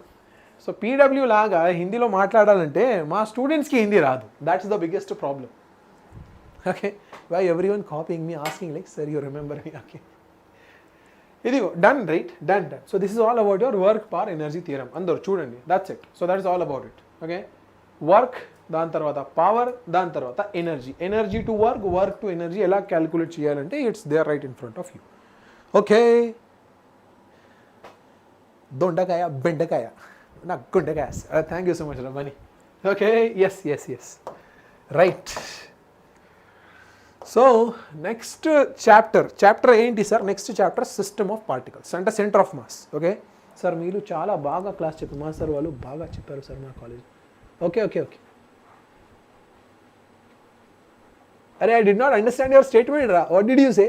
సో PW లాగా హిందీలో మాట్లాడాలంటే మా స్టూడెంట్స్కి హిందీ రాదు. That's the biggest problem. Okay, why everyone copying me, asking like sir you remember me? Okay, ఇదిగో done, right, done. So this is all about your work power energy theorem. అందరూ చూడండి, that's it. So that is all about it. Okay, work, దాని తర్వాత power, దాని తర్వాత energy to work to energy ఎలా calculate చేయాలంటే it's there right in front of you. Okay, దొండకాయ, బెండకాయ, నాకు గుండకాయ. Thank you so much Ramani. Okay, yes. Right. So next chapter ఏంటి sir? Next chapter system of particles అంటే centre of mass. Okay sir, మీరు చాలా బాగా క్లాస్ చెప్పారు మా సార్, వాళ్ళు బాగా చెప్పారు సార్ మా కాలేజ్. ఓకే. అరే, I did not understand your statement ra. What did you say?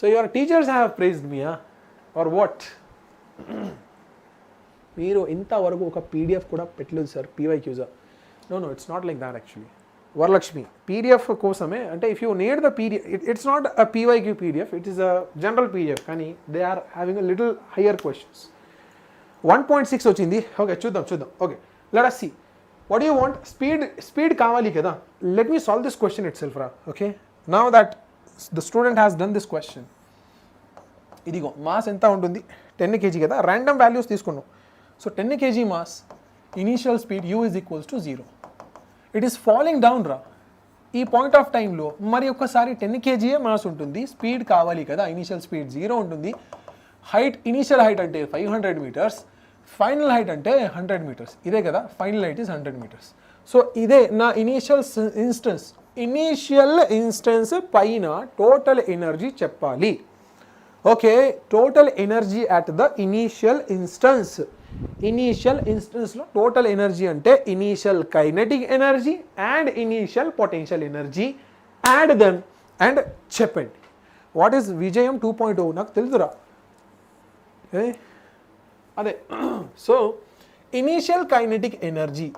So your teachers have praised me, or what? మీరు ఇంతవరకు ఒక పీడిఎఫ్ కూడా పెట్టలేదు sir పీవైక్యూజా. No, it's not like that actually. Varalakshmi, PDF kosame, ante if you need the PDF, it's not a PYQ PDF, it is a general PDF, kani they are having a little higher questions. 1.6 ochindi. Okay, chuddam. Okay, let us see. What do you want? Speed kavali kada. Let me solve this question itself ra. Okay, now that the student has done this question, idigo mass enta untundi 10 kg kada, random values తీసుకున్నాం. So 10 kg mass, initial speed u is equals to 0. It is falling down రా. ఈ point of టైంలో మరి ఒక్కసారి 10 kg mass ఉంటుంది, speed కావాలి కదా, initial speed 0 ఉంటుంది, హైట్ ఇనిషియల్ హైట్ అంటే 500 మీటర్స్, ఫైనల్ హైట్ అంటే 100 మీటర్స్, ఇదే కదా, final height is 100 metres. So ఇదే నా ఇనిషియల్ ఇన్స్టెన్స్ పైన టోటల్ ఎనర్జీ చెప్పాలి. ఓకే, total energy at the initial instance లో టోటల్ ఎనర్జీ అంటే initial kinetic energy and initial potential energy add them and చెప్పండి. వాట్ ఈస్ విజయం 2.0 నాకు తెలుసురా. అదే, సో ఇనీషియల్ కైనెటిక్ ఎనర్జీ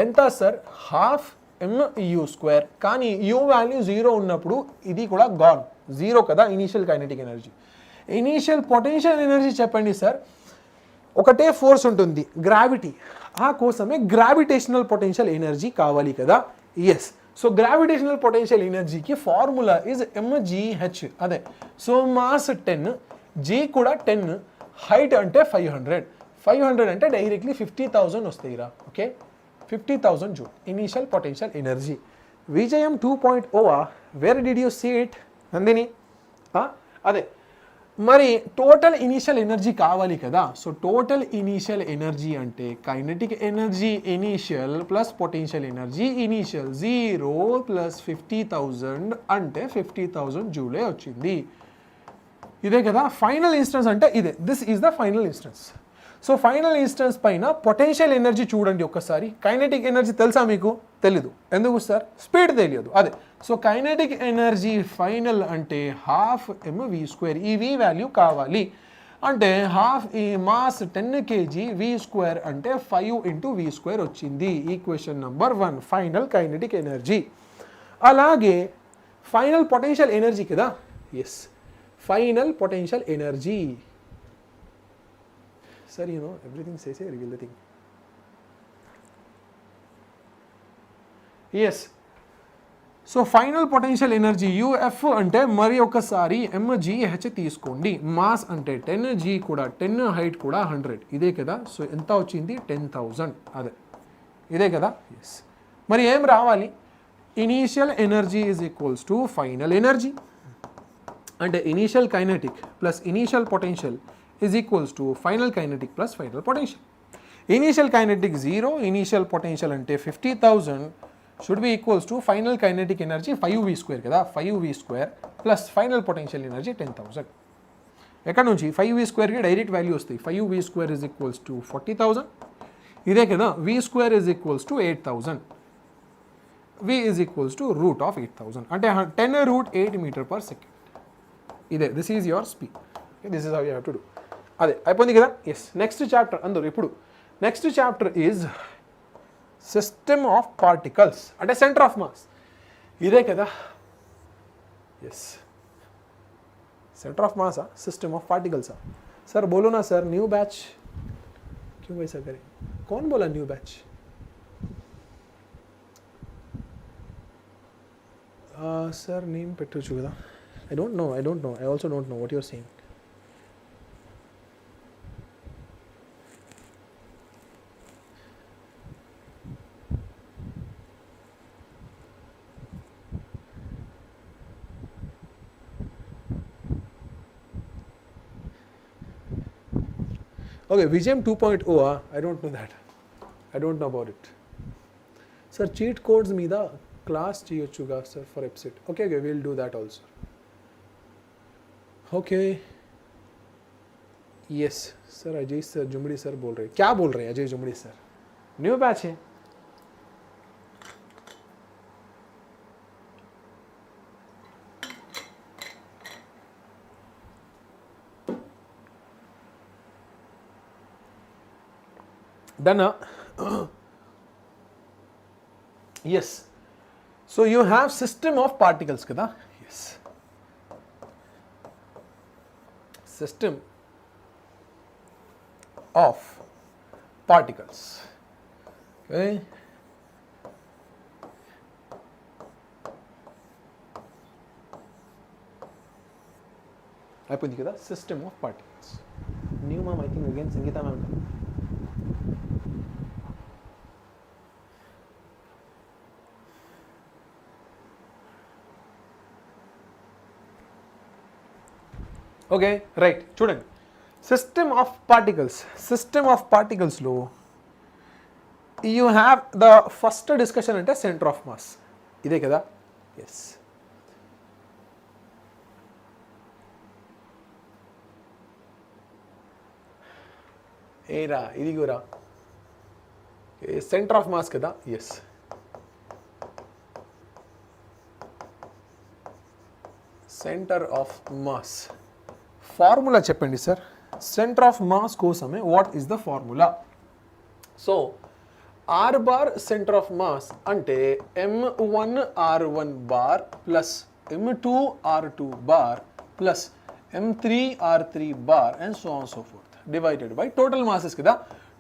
ఎంత సార్? Half mu². కానీ u వాల్యూ 0 ఉన్నప్పుడు ఇది కూడా గాన్, 0 కదా initial kinetic energy. Initial potential energy చెప్పండి సార్. ఒకటే ఫోర్స్ ఉంటుంది, గ్రావిటీ, ఆ కోసమే గ్రావిటేషనల్ పొటెన్షియల్ ఎనర్జీ కావాలి కదా. ఎస్, సో గ్రావిటేషనల్ పొటెన్షియల్ ఎనర్జీకి ఫార్ములా ఇస్ mgh. అదే, సో మాస్ 10, g కూడా 10, హైట్ అంటే 500 అంటే డైరెక్ట్లీ 50,000 వస్తాయిరా. Okay, 50,000 joule initial potential energy. Vijayam 2.0, where did you see it Nandini? అదే, మరి టోటల్ ఇనీషియల్ ఎనర్జీ కావాలి కదా. సో టోటల్ ఇనీషియల్ ఎనర్జీ అంటే kinetic energy initial plus potential energy initial, 0 plus 50,000 అంటే 50,000 జూలే వచ్చింది. ఇదే కదా ఫైనల్ ఇన్స్టెన్స్ అంటే ఇదే, this is the final instance. So final instance పైన పొటెన్షియల్ ఎనర్జీ చూడండి ఒక్కసారి. కైనెటిక్ ఎనర్జీ తెలుసా మీకు? తెలీదు. ఎందుకు సార్? స్పీడ్ తెలియదు. అదే, సో కైనెటిక్ ఎనర్జీ ఫైనల్ అంటే హాఫ్ mv². ఈ v వాల్యూ కావాలి అంటే హాఫ్ ఈ మాస్ 10 kg v² అంటే 5 × v² వచ్చింది. Equation number 1 final kinetic energy. అలాగే ఫైనల్ పొటెన్షియల్ ఎనర్జీ కదా. Yes, final potential energy. Sir, you know, everything says a reveal the thing. Yes. So final potential energy UF అంటే మరి ఒకసారి mgh తీసుకోండి. Mass అంటే 10, g కూడా 10, height కూడా 100, ఇదే కదా. సో ఎంత వచ్చింది? 10,000. అదే, ఇదే కదా. ఎస్, మరి ఏం రావాలి? Initial energy is equals to final energy అంటే initial kinetic plus initial potential is equals to final kinetic plus final potential. Initial kinetic 0, initial potential ante 50,000 should be equals to final kinetic energy 5v² kada, 5v² plus final potential energy 10,000. ఎక్కడ నుంచి 5v² కి direct value వస్తాయి. 5v² is equals to 40,000, ఇదే కదా. v² is equals to 8,000, v is equals to root of 8,000 అంటే 10√8 meter per second. ఇదే, this is your speed. Okay, this is how you have to do. అదే అయిపోయింది కదా. Yes, next chapter అందరూ ఇప్పుడు next chapter is system of particles అంటే centre of mass. ఇదే కదా. Yes, centre of mass system of particles sir बोलो ना सर न्यू बैच क्यों वैसा करें कौन बोला न्यू बैच सर नेम పెట్టు చూడా I don't know I also don't know what you're saying Okay, Vijayam 2.0, I don't know that. I don't know about it. Sir, cheat codes మీద class చేయొచ్చుగా sir for EPSIT. Okay, we'll do that also. Okay. Yes, sir, Ajay sir, जुमड़ी sir बोल रहे. क्या बोल रहे हैं Ajay जुमड़ी sir? New batch है. Done. Yes. So you have system of particles kada? Yes. System of particles. Okay. అయిపోయింది కదా system of particles. New ma'am, I think again Sangeeta ma'am. Okay right చూడండి సిస్టమ్ ఆఫ్ పార్టికల్స్లో you have the first discussion అంటే centre of mass ఇదే కదా yes ఏరా ఇది కూడా సెంటర్ ఆఫ్ మాస్ కదా yes centre of mass formula చెప్పండి సార్ సెంటర్ ఆఫ్ మాస్ కోసమే what is the formula so r bar centre of mass అంటే m1r1 bar plus m2r2 bar plus m3r3 bar and so on so forth divided by total masses కదా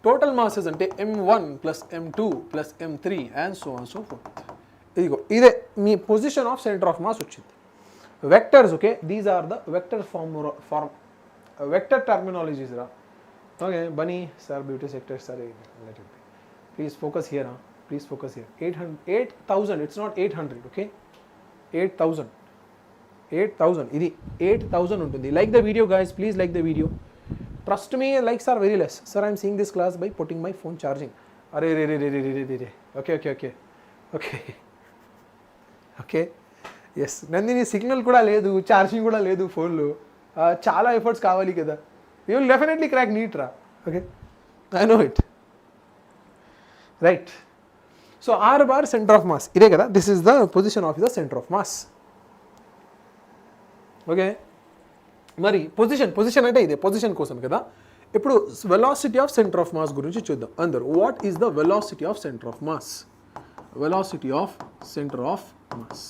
total masses అంటే m1 plus m2 plus m3 and so on so forth ఇదిగో ఇదే మీ position of centre of mass వచ్చింది vectors, okay, these are the vector vector terminologies ra. Okay, bunny sir, beauty sector sir, let it be. Please focus here, please focus here. 8000, it's not 800, okay, 8000 idi 8000 untundi. Like the video guys, please like the video. Trust me, likes are very less. Sir, I am seeing this class by putting my phone charging. Are okay. Yes Nandini signal కూడా లేదు charging కూడా లేదు ఫోన్లో చాలా efforts కావాలి కదా you will definitely crack NEET రా okay I know it right so r bar centre of mass ఇదే కదా this is the position of the centre of mass okay మరి పొజిషన్ అంటే ఇదే పొజిషన్ కోసం కదా ఇప్పుడు velocity of centre of mass గురించి చూద్దాం అందరూ what is the velocity of centre of mass velocity of centre of mass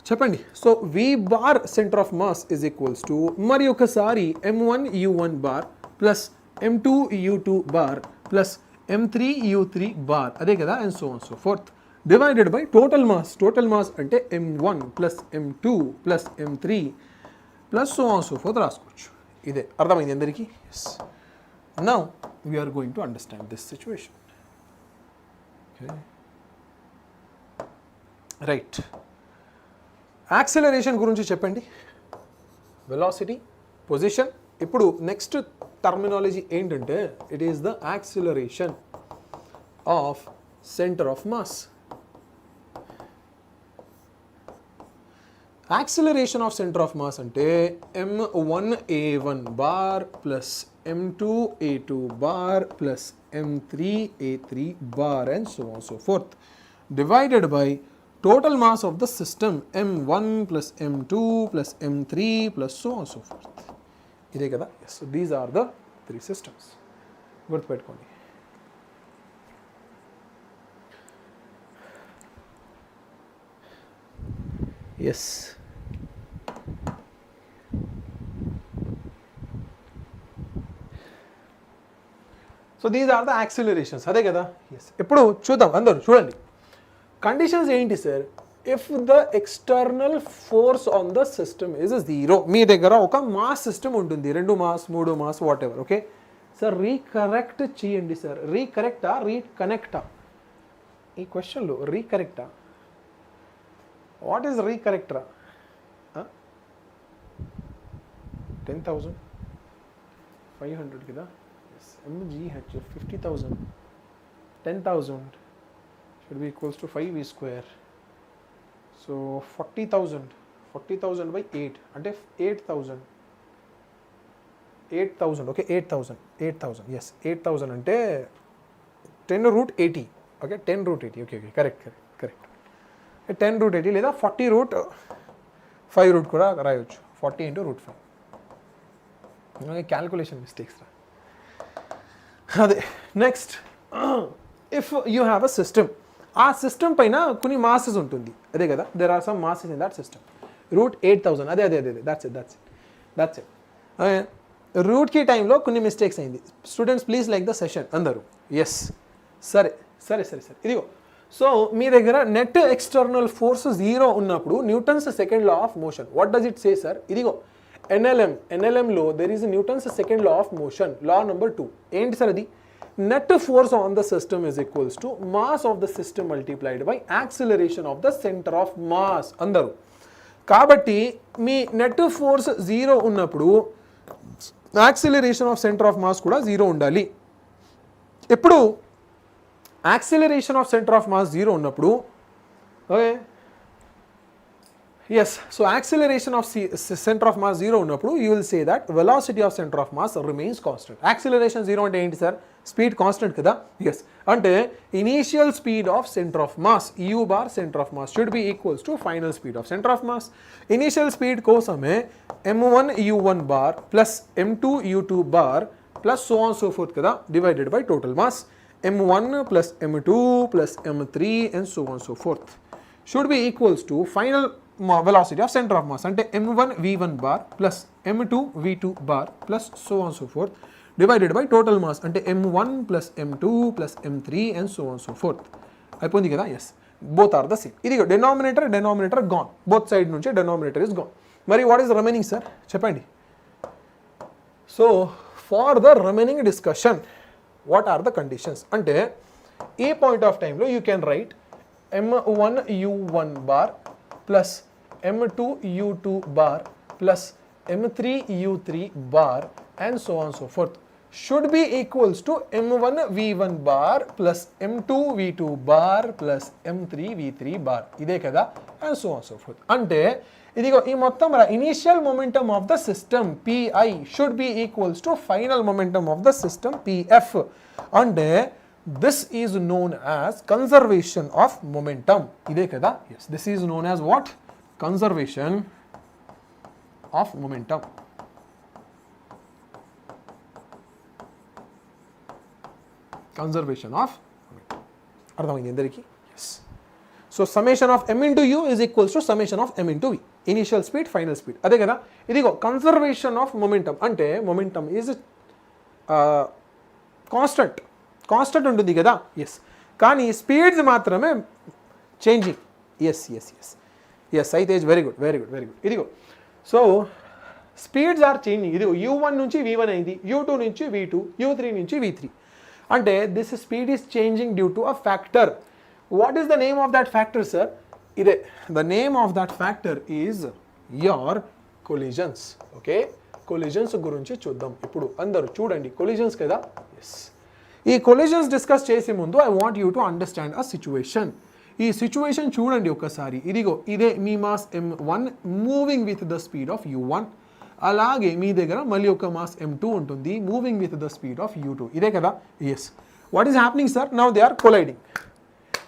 చెప్పండి so v bar centre of mass is equals to మరి ఒకసారి m1 u1 bar plus m2 u2 bar plus m3 u3 bar అదే కదా and so on so forth divided by total mass అంటే m1 plus m2 plus m3 plus so on so forth రాసుకోవచ్చు ఇదే అర్థమైంది అందరికీ yes now we are going to understand this situation right acceleration గురించి చెప్పండి velocity position ఇప్పుడు next terminology ఏంటంటే it is the acceleration of centre of mass acceleration of centre of mass అంటే m1a1 bar plus m2a2 bar plus m3a3 bar and so on so forth divided by total mass of the system m1 plus m2 plus m3 plus so on so forth ఇదే కదా yes so these are the three systems గుర్తుపెట్టుకోండి yes so these are the accelerations అదే కదా yes ఇప్పుడు చూద్దాం అందరూ చూడండి conditions ఏంటి sir if the external force on the system is 0 మీ దగ్గర ఒక మాస్ సిస్టమ్ ఉంటుంది 2 mass 3 mass what ever okay sir రీకరెక్ట్ చేయండి సార్ రీకనెక్టా ఈ క్వశ్చన్లో రీకరెక్టా వాట్ ఈస్ రీకరెక్టరా 10,000 500 కదా, mgh 50,000 10,000 should be equals to 5v square. So 40,000 by 8 అంటే 8,000 okay, 8,000 yes, 8,000 అంటే 10 root 80 okay, 10 root 80 okay, correct 10 root 80 లేదా 40 root 5 root కూడా రాయొచ్చు, 40 into root 5 క్యాల్కులేషన్ మిస్టేక్స్ రా అదే. Next if you have a system, ఆ system పైన కొన్ని మాసెస్ ఉంటుంది, అదే కదా, there are some masses in that system. Root 8,000 అదే దట్స్ ఇట్. రూట్కి టైంలో కొన్ని మిస్టేక్స్ అయింది. Students please like the session అందరూ. ఎస్, సరే. ఇదిగో, సో మీ దగ్గర నెట్ ఎక్స్టర్నల్ ఫోర్స్ 0 ఉన్నప్పుడు Newton's second law of motion, what does it say sir? ఇదిగో ఎన్ఎల్ఎంలో there is Newton's second law of motion, law number 2. ఏంటి సార్ అది? Net force on the system is equals to mass of the system multiplied by acceleration of the centre of mass అందరూ. కాబట్టి మీ net force 0 ఉన్నప్పుడు acceleration of centre of mass కూడా 0 ఉండాలి. ఎప్పుడు acceleration of centre of mass 0 ఉన్నప్పుడు, okay, yes, so acceleration of center of mass 0 ఉన్నప్పుడు you will say that velocity of center of mass remains constant. Acceleration 0 అంటే ఏంటి sir? Speed constant కదా. yes, అంటే initial speed of centre of mass u bar center of mass should be equals to final speed of center of mass. Initial speed కోసమే m1 u1 bar plus m2 u2 bar plus so on so forth కదా, divided by total mass m1 plus m2 plus m3 and so on so forth should be equals to final velocity of center of mass అంటే m1 v1 bar plus m2 v2 bar plus so on so forth divided by total mass అంటే m1 plus m2 plus m3 and so on so forth. అయిపోయింది కదా. Yes, both are the same. ఇది denominator gone, both side నుంచి denominator is gone. మరి what is remaining sir చెప్పండి. So far the remaining discussion what are the conditions అంటే, ఈ point of టైంలో you can write m1 u1 bar plus m2 u2 bar plus m3 u3 bar and so on so forth should be equals to m1 v1 bar plus m2 v2 bar plus m3 v3 bar ఇదే కదా, and so on so forth. అంటే ఇదిగో ఈ మొత్తం initial momentum of the system pi should be equals to final momentum of the system pf. అంటే this is known as conservation of momentum. ఇదే కదా. yes, this is known as what? Conservation of momentum. Conservation of momentum. అర్థమైంది అందరికీ? yes. So summation of m into u is equals to summation of m into v. Initial speed, final speed. అదే కదా. ఇదిగో conservation of momentum అంటే momentum is constant ఉంటుంది కదా. Yes, కానీ speeds మాత్రమే చేంజింగ్. ఎస్ అయితే వెరీ గుడ్. ఇదిగో, సో స్పీడ్స్ ఆర్ చేంజింగ్. ఇదిగో u1 నుంచి v1 అయింది, u2 నుంచి v2, u3 నుంచి v3. అంటే this speed is changing due to a factor. What is the name of that factor sir? ఇదే, the name of that factor is your collisions. Okay, collisions గురించి చూద్దాం ఇప్పుడు. అందరూ చూడండి, కొలిజన్స్ కదా. ఎస్, ఈ కొలిజన్స్ డిస్కస్ చేసే ముందు I want you to understand a situation. ఈ సిచ్యువేషన్ చూడండి ఒకసారి. ఇదిగో ఇదే మీ mass m1 moving with the speed of u1. అలాగే మీ దగ్గర మళ్ళీ ఒక మాస్ m2 ఉంటుంది moving with the speed of u2. ఇదే కదా. Yes, what is happening sir? Now they are colliding.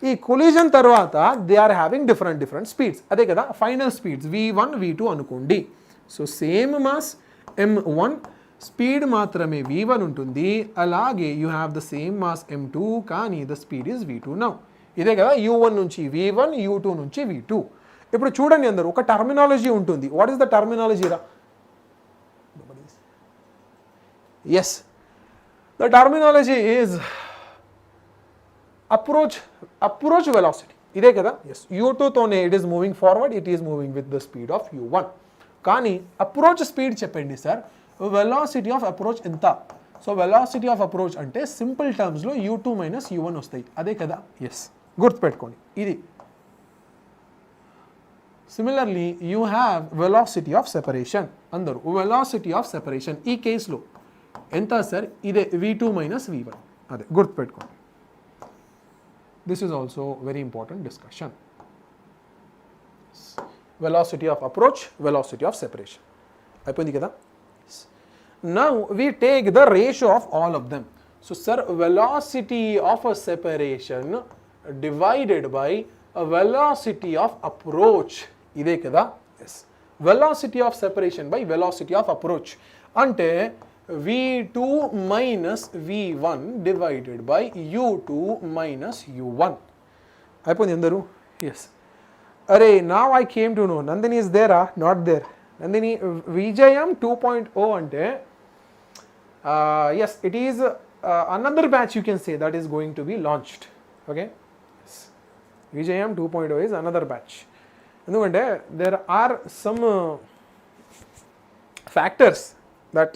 ఈ కొలిజన్ తర్వాత they are having different speeds. అదే కదా, ఫైనల్ స్పీడ్స్ v1 v2 అనుకోండి. So same mass m1, speed మాత్రమే v1 ఉంటుంది. అలాగే you have the same mass m2 కానీ the speed is v2 now. ఇదే కదా, u1 నుంచి v1, u2 నుంచి v2. ఇప్పుడు చూడండి అందరూ, ఒక టర్మినాలజీ ఉంటుంది. వాట్ ఈస్ ద టర్మినాలజీ రా? Yes, the terminology is approach velocity. ఇదే కదా. ఎస్, u2తోనే it is moving forward, it is moving with the speed of u1. కానీ అప్రోచ్ స్పీడ్ చెప్పండి సార్. వెలాసిటీ ఆఫ్ అప్రోచ్ ఎంత? సో వెలాసిటీ ఆఫ్ అప్రోచ్ అంటే simple టర్మ్స్లో u2 minus u1 వస్తాయి. అదే కదా. ఎస్, గుర్తుపెట్టుకోండి ఇది. Similarly you have velocity of separation. అందరూ వెలాసిటీ ఆఫ్ సెపరేషన్. ఈ కేసులో ఎంత సార్ ఇదే v2 మైనస్ v1 అదే గుర్తుపెట్టుకోండి. This is also very important discussion. Velocity of approach, velocity of separation అయిపోయింది కదా. Now we take the ratio of all of them. So sir, velocity of a separation divided by a velocity of approach ఇదే కదా. yes, velocity of separation by velocity of approach అంటే v2 minus v1 divided by u2 minus u1 అయిపోయింది అందరూ. yes, అరే now I came to know Nandini is there not there. Nandini, Vijayam 2.0 అంటే yes, it is another batch you can say that is going to be launched. Okay, yes. Vijayam 2.0 is another batch. ఎందుకంటే there are some factors that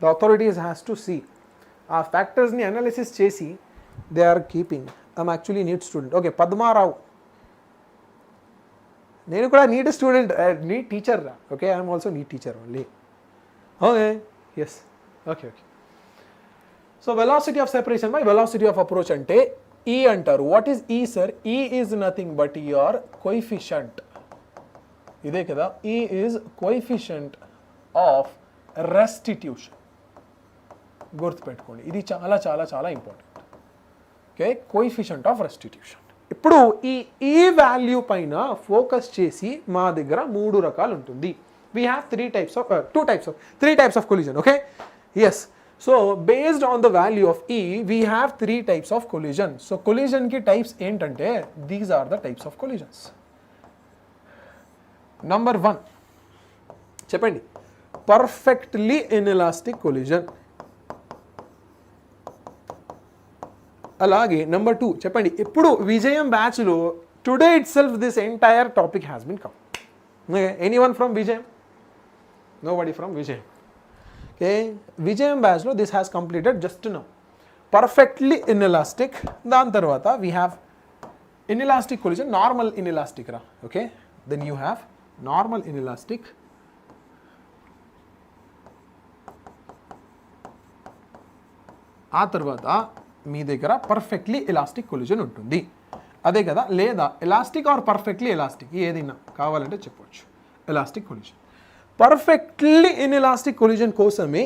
the authorities has to see. ఆ ఫ్యాక్టర్స్ని analysis చేసి they are keeping. I'm actually NEET student. Okay, Padmarao, నేను కూడా NEET student, NEET teacher రా. Okay, I'm also NEET teacher only. Okay, yes, okay okay. So velocity of separation by velocity of approach అంటే e అంటారు. What is e sir? E is nothing but your coefficient. ఇదే కదా, ఈ is coefficient of restitution. గుర్తుపెట్టుకోండి, ఇది చాలా చాలా చాలా important. Okay, coefficient of restitution. ఇప్పుడు ఈ వాల్యూ పైన ఫోకస్ చేసి మా దగ్గర మూడు రకాలు ఉంటుంది. We have three types of collision. Okay, yes. So based on the value of e we have three types of collision. So కొలిజన్కి టైప్స్ ఏంటంటే these are the types of collisions. Number 1 చెప్పండి, perfectly inelastic collision. అలాగే number 2 చెప్పండి, ఇప్పుడు విజయం బ్యాచ్లో today itself this entire topic has been come. Anyone from Vijayam? Nobody from Vijayam. Okay, Vijayam బ్యాచ్లో this has completed just now. Perfectly inelastic, దాని తర్వాత we have inelastic collision, normal inelastic రా. Okay, then you have normal inelastic, ఆ తర్వాత మీ దగ్గర perfectly elastic collision ఉంటుంది. అదే కదా, లేదా ఎలాస్టిక్ ఆర్ పర్ఫెక్ట్లీ ఎలాస్టిక్ ఏదైనా కావాలంటే చెప్పవచ్చు. Elastic collision. Perfectly inelastic collision కోసమే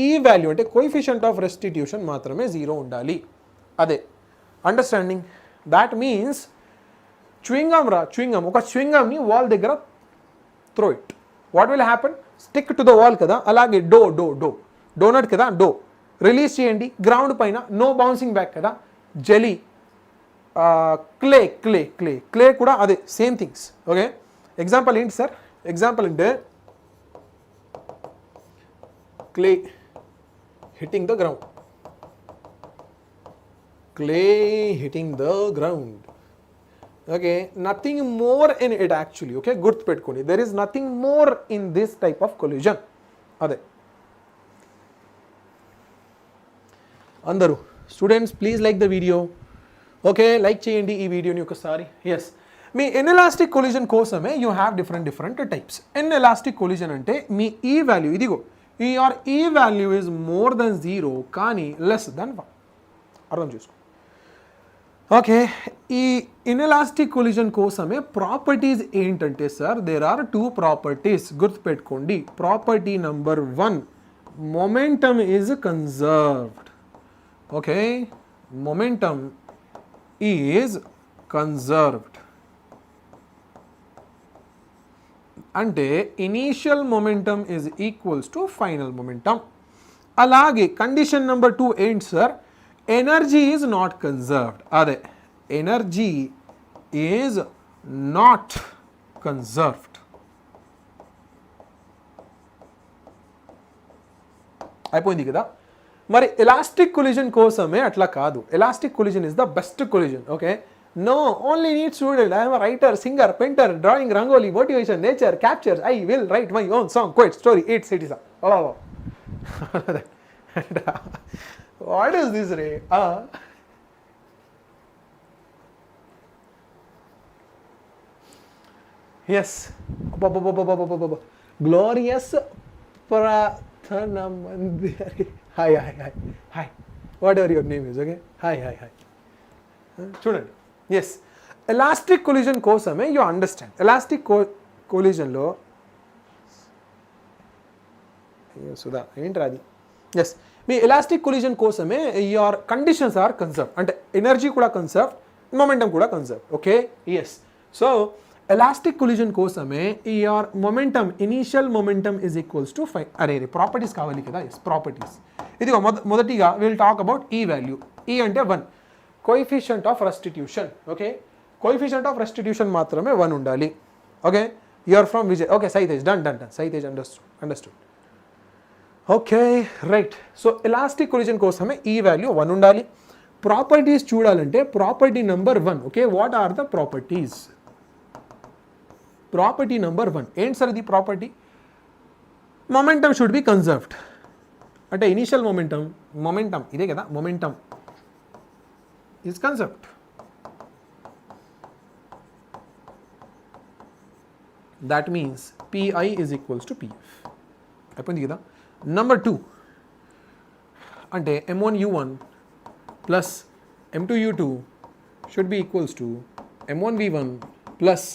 ఈ వాల్యూ అంటే కోఎఫిషియంట్ ఆఫ్ రెస్టిట్యూషన్ మాత్రమే 0 ఉండాలి. అదే అండర్స్టాండింగ్. దాట్ మీన్స్ చ్యూయింగమ్ రా, చ్యూయింగమ్, ఒక చ్యూయింగమ్ని వాల్ దగ్గర throw it, what will happen? Stick to the wall కదా. అలాగే డోనట్ కదా, రిలీజ్ చేయండి గ్రౌండ్ పైన, నో బౌన్సింగ్ బ్యాక్ కదా. జెలీ, క్లే కూడా అదే సేమ్ థింగ్స్. ఓకే, ఎగ్జాంపుల్ ఏంటి సార్? ఎగ్జాంపుల్ అంటే clay hitting the ground, okay, nothing more in it actually. Okay, గుర్తుపెట్టుకోండి, there is nothing more in this type of collision. అదే అందరూ students please like the video. Okay, like చేయండి ఈ వీడియోని ఒకసారి. Yes, మీ inelastic collision కోసమే you have different types. Inelastic collision అంటే మీ ఈ వాల్యూ, ఇదిగో ఈ వాల్యూ ఈజ్ మోర్ దెన్ 0 కానీ లెస్ దెన్ 1. అర్థం చేసుకో. ఓకే, ఈ ఇన్ఎలాస్టిక్ కొలిజన్ కోసమే ప్రాపర్టీస్ ఏంటంటే సార్, దేర్ ఆర్ 2 ప్రాపర్టీస్. గుర్తుపెట్టుకోండి. Property number 1, momentum is conserved. Okay, momentum is conserved. అంటే initial momentum is equals to final momentum. అలాగే కండిషన్ నెంబర్ 2 ఏంటి sir? Energy is not conserved. అదే energy is not conserved. అయిపోయింది కదా. మరి elastic collision కోసమే అట్లా కాదు. Elastic collision is the best collision. Okay, no only NEET student, I'm writer, singer, painter, drawing, rangoli, motivation, nature, captures, I will write my own song, quiet, story, 8 cities. What is this ray? Yes, glorious Hi. Whatever your name is, okay? Hi. చూడండి, yes elastic collision కోసమే you understand. Elastic కొలిజన్లో సుధా ఏంట్రా అది, yes మీ elastic collision కోసమే your conditions are conserve, అంటే energy కూడా conserve, momentum కూడా conserve, okay. Yes, so elastic collision కోసమే your momentum, initial momentum is equals to 5. అరే ప్రాపర్టీస్ కావాలి కదా, ఎస్ ప్రాపర్టీస్. ఇది మొదటిగా విల్ టాక్ అబౌట్ ఈ వాల్యూ. ఈ అంటే 1, coefficient of restitution, okay. Coefficient of restitution మాత్రమే 1 ఉండాలి, okay. You're from Vijay, okay. Saitej done. Saitej understood, okay right. So elastic collision కోసమే ఈ వాల్యూ 1 ఉండాలి. ప్రాపర్టీస్ చూడాలంటే property number 1, okay. What are the properties? Property number 1 ఏంటి సార్ ఇది property? Momentum should be conserved, అంటే initial momentum ఇదే కదా, momentum is conserved. That means pi is equals to PF. అయిపోయింది కదా. నెంబర్ 2 అంటే m1u1 plus m2u2 should be equals to m1v1 plus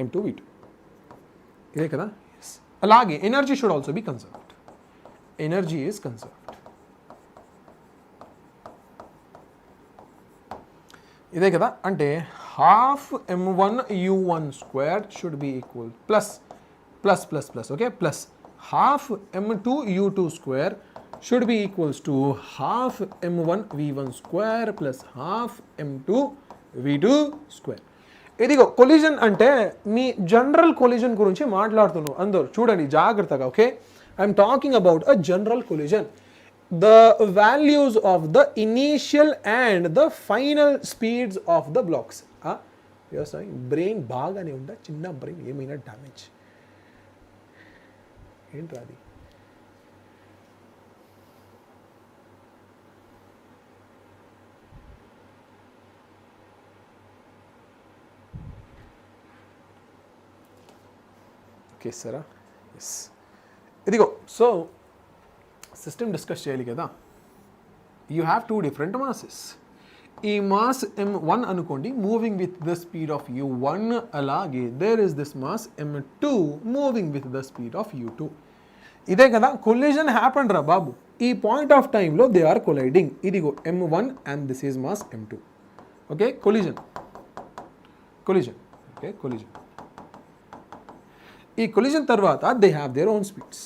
m2v2. ఇదే కదా. అలాగే energy should also be conserved. Energy is conserved. ఇదే కదా. అంటే half m1u1 squared should be equal plus okay, plus half m2u2 square should be equals to half m1v1 square plus half m2v2 square. ఇదిగో collision అంటే మీ general collision గురించి మాట్లాడుతున్నాను అందరూ చూడండి జాగ్రత్తగా, okay. I'm talking about a general collision. The values of the initial and the final speeds of the blocks. Brain బాగానే ఉందా? చిన్న బ్రెయిన్ ఏమైనా డ్యామేజ్ ఏంట్రా అది? ఓకే సరా, ఎస్. ఇదిగో సో సిస్టమ్ డిస్కస్ చేయాలి కదా. You have 2 different masses. ఈ మాస్ m1 అనుకోండి, moving with the speed of u1. అలాగే there is this mass m2 moving with the speed of u2. ఇదే కదా కొలిజన్ హ్యాపెండ్ రా బాబు. ఈ పాయింట్ ఆఫ్ టైంలో దే ఆర్ కొలైడింగ్. ఇదిగో m1 and this is mass m2, okay. Collision, okay. Collision, ఈ collision తర్వాత they have their own speeds.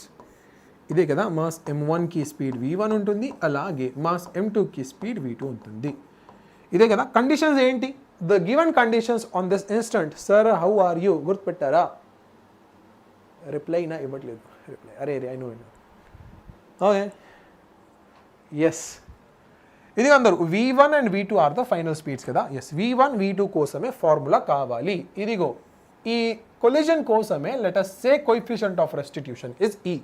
ఇదే కదా, మాస్ m1కి స్పీడ్ v1 ఉంటుంది, అలాగే మాస్ m2కి స్పీడ్ v2 ఉంటుంది. ఇదే కదా కండిషన్స్ ఏంటి? The given conditions on this instant. Sir how are you గుర్తుపెట్టారా? రిప్లై నా ఇవ్వట్లేదు. రిప్లై అరే ఐ నో. Okay yes. ఇది అందరూ v1 and v2 are the final speeds కదా. ఎస్, v1 v2 కోసమే ఫార్ములా కావాలి. ఇదిగో ఈ కొలిజన్ కోసమే let us say coefficient of restitution is e.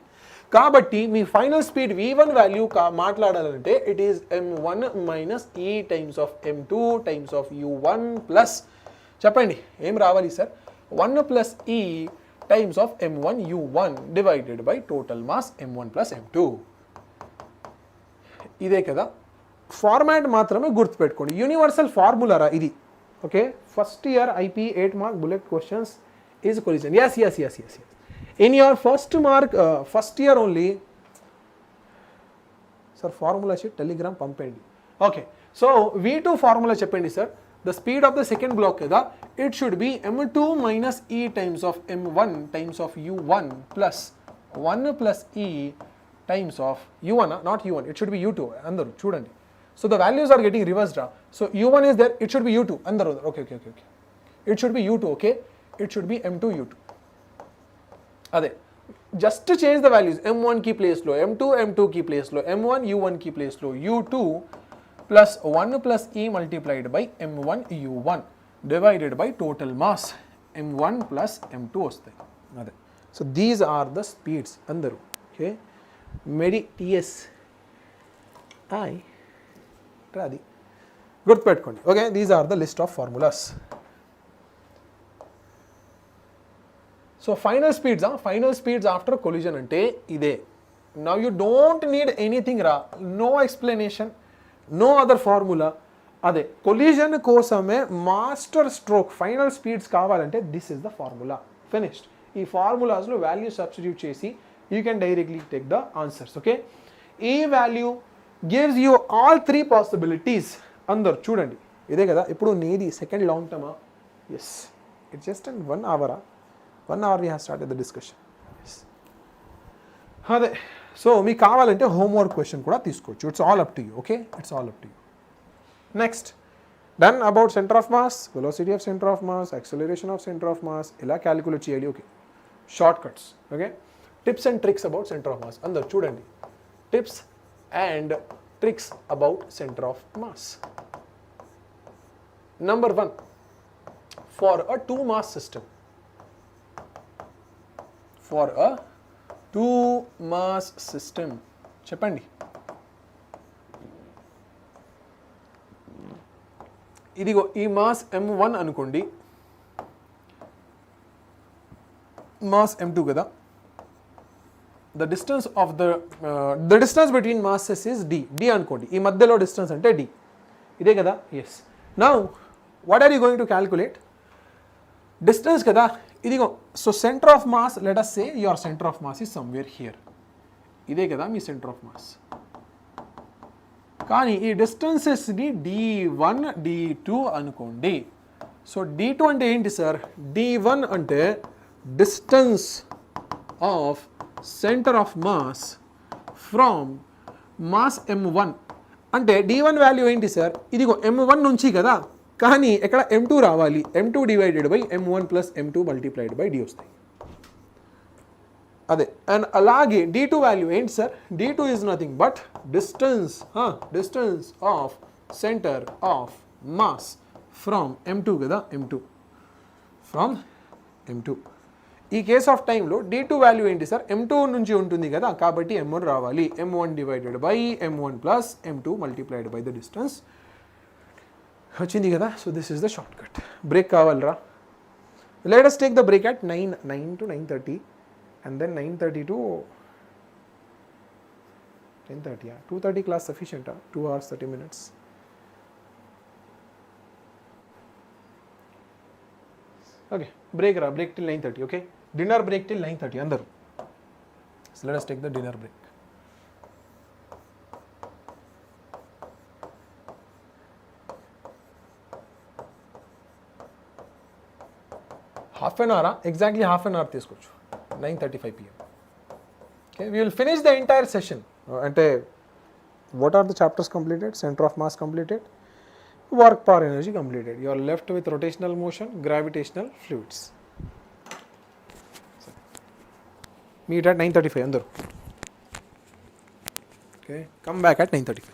కాబట్టి మీ ఫైనల్ స్పీడ్ v1 వాల్యూ మాట్లాడాలంటే it is m1 minus e times of m2 times of u1 plus చెప్పండి ఏం రావాలి sir? 1 plus e times of m1 u1 divided by total mass m1 plus m2. ఇదే కదా format మాత్రమే గుర్తుపెట్టుకోండి. Universal ఫార్ములారా ఇది, okay. First year IP 8 mark bullet questions is collision. yes. In your first year only, sir, formula sheet telegram పంపండి. Okay, so v2 formula చెప్పండి sir. The speed of the second block కదా, it should be m2 minus e times of m1 times of u1 plus 1 plus e times of u1, not u1, it should be u2. అందరూ చూడండి. So the values are getting reversed. So u1 is there, it should be u2. అందరూ okay. It should be u2, okay. It should be m2 u2. అదే just change the values. m1 కి ప్లేస్లో m2 కి ప్లేస్లో m1 u1 కి ప్లేస్లో u2 plus 1 plus e multiplied by m1 u1 divided by total mass m1 plus m2 వస్తాయి. అదే so these are the speeds అందరూ, ఓకే. మెడి టిఎస్ అది గుర్తుపెట్టుకోండి, okay. These are the list of formulas. So final speeds after collision అంటే ఇదే. Now you don't need anything ra, no explanation, no other formula. అదే కొలిజన్ కోసమే మాస్టర్ స్ట్రోక్ ఫైనల్ స్పీడ్స్ కావాలంటే this is the formula. Finished. ఈ ఫార్ములాస్లో value substitute చేసి you can directly take the answers. Okay, ఈ value gives you all three possibilities. అందరు చూడండి, ఇదే కదా ఇప్పుడు నీది సెకండ్ లాంగ్ టర్మా? Yes, it's just and 1 hour. 1 hour we have started the discussion. అదే, సో మీకు కావాలంటే హోంవర్క్ క్వశ్చన్ కూడా తీసుకోవచ్చు. It's all up to you. Okay, it's all up to you. Next, done about center of mass, velocity of center of mass, acceleration of center of mass, ఇలా calculate చేయాలి. Okay, shortcuts. Okay, tips and tricks about centre of mass. అందరు చూడండి, tips and tricks about centre of mass. Number 1, for a 2 mass system, for a 2 mass system, చెప్పండి. ఇదిగో ఈ mass m1 అనుకోండి, mass m2 కదా. The distance of the distance between masses is d అనుకోండి. ఈ మధ్యలో డిస్టెన్స్ అంటే d, ఇదే కదా. Yes, now what are you going to calculate? Distance కదా. ఇదిగో, so centre of mass, let us say your center of mass is somewhere here. ఇదే కదా మీ సెంటర్ ఆఫ్ మాస్. కానీ ఈ డిస్టెన్సెస్ని d1 d2 అనుకోండి. సో d2 అంటే ఏంటి సార్? d1 అంటే distance of centre of mass from mass m1. అంటే d1 value ఏంటి సార్? ఇదిగో m1 నుంచి కదా, కానీ ఇక్కడ m2 రావాలి. m2 divided by m1 plus m2 multiplied by d వస్తాయి. అదే, అండ్ అలాగే d2 వాల్యూ ఏంటి sir? d2 is nothing but distance of centre of mass from m2 కదా, m2 ఫ్రమ్ m2. ఈ కేస్ ఆఫ్ టైంలో d2 వాల్యూ ఏంటి sir? m2 నుంచి ఉంటుంది కదా, కాబట్టి m1 రావాలి. m1 divided by m1 plus m2 multiplied by the distance వచ్చింది కదా. So this is the shortcut. Break కావాలరా? Let us take the break at 9 to 9:30. And then 9:30 to 10:30. 2:30 class sufficient. 2 hours 30 minutes. Okay, break till 9:30. Okay, dinner break till 9:30. Andaru. So let us take the dinner break. Half an hour, exactly half an hour తీసుకోవచ్చు. 9:35 p.m. Okay, we will finish the entire session. Ante what are the chapters completed? Center of mass completed, work power energy completed. You are left with rotational motion, gravitational fluids. Meet at 9:35 andaru. Okay, come back at 9:35.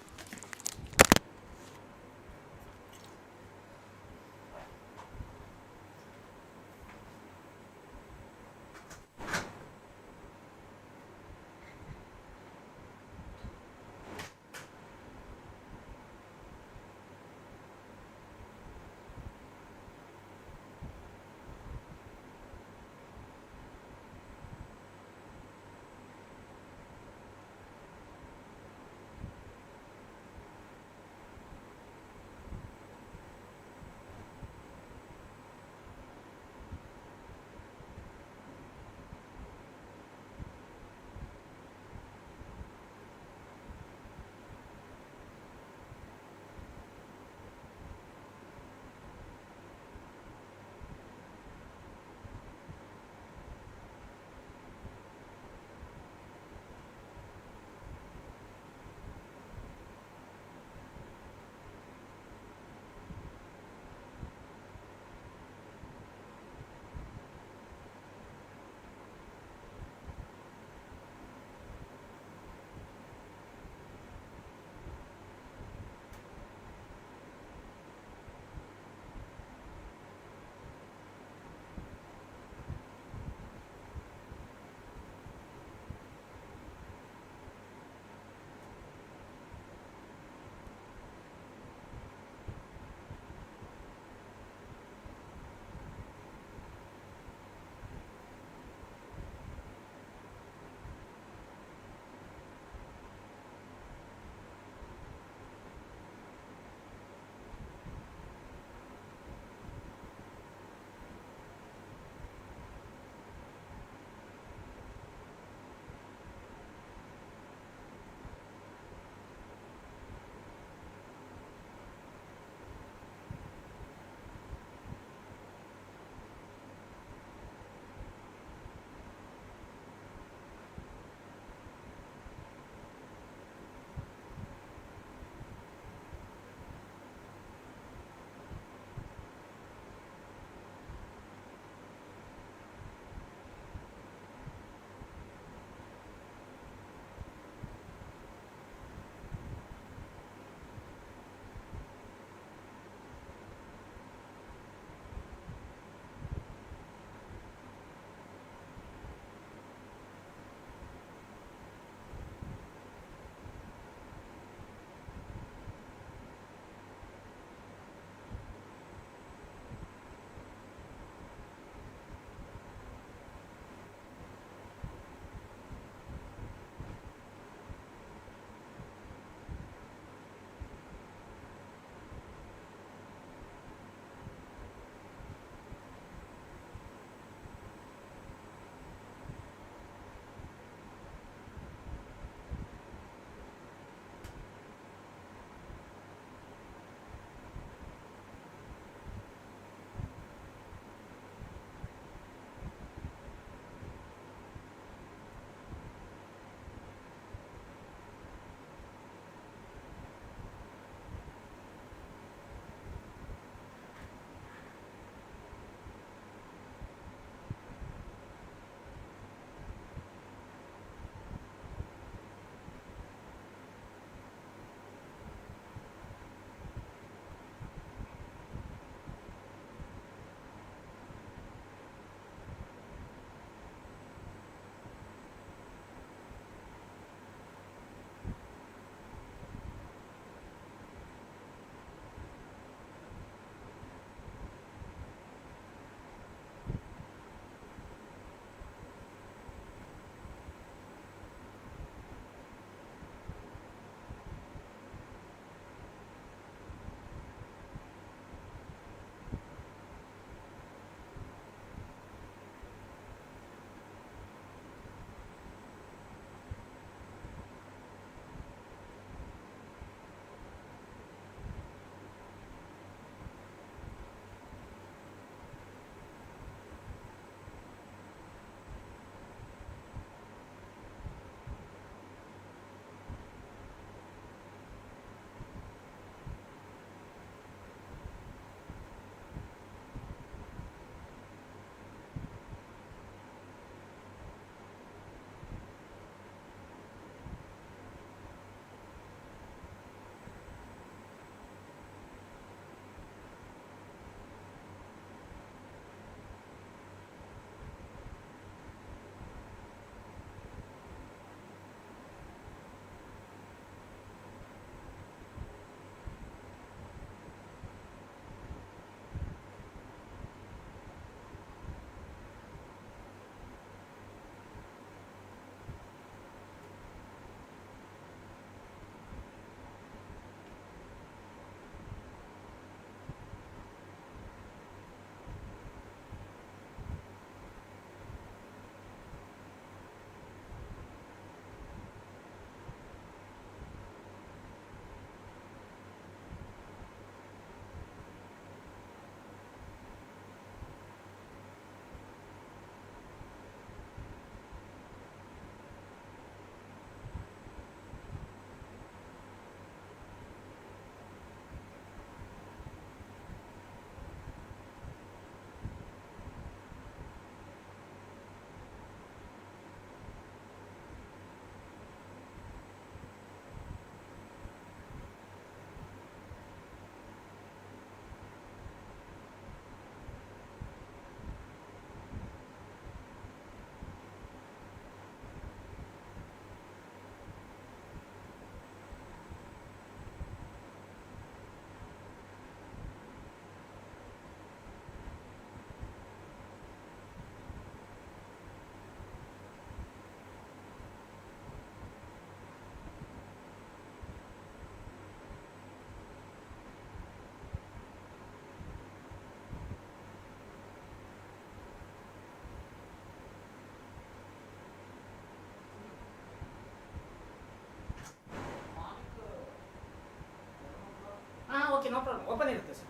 Open इರುತ್ತೆ sir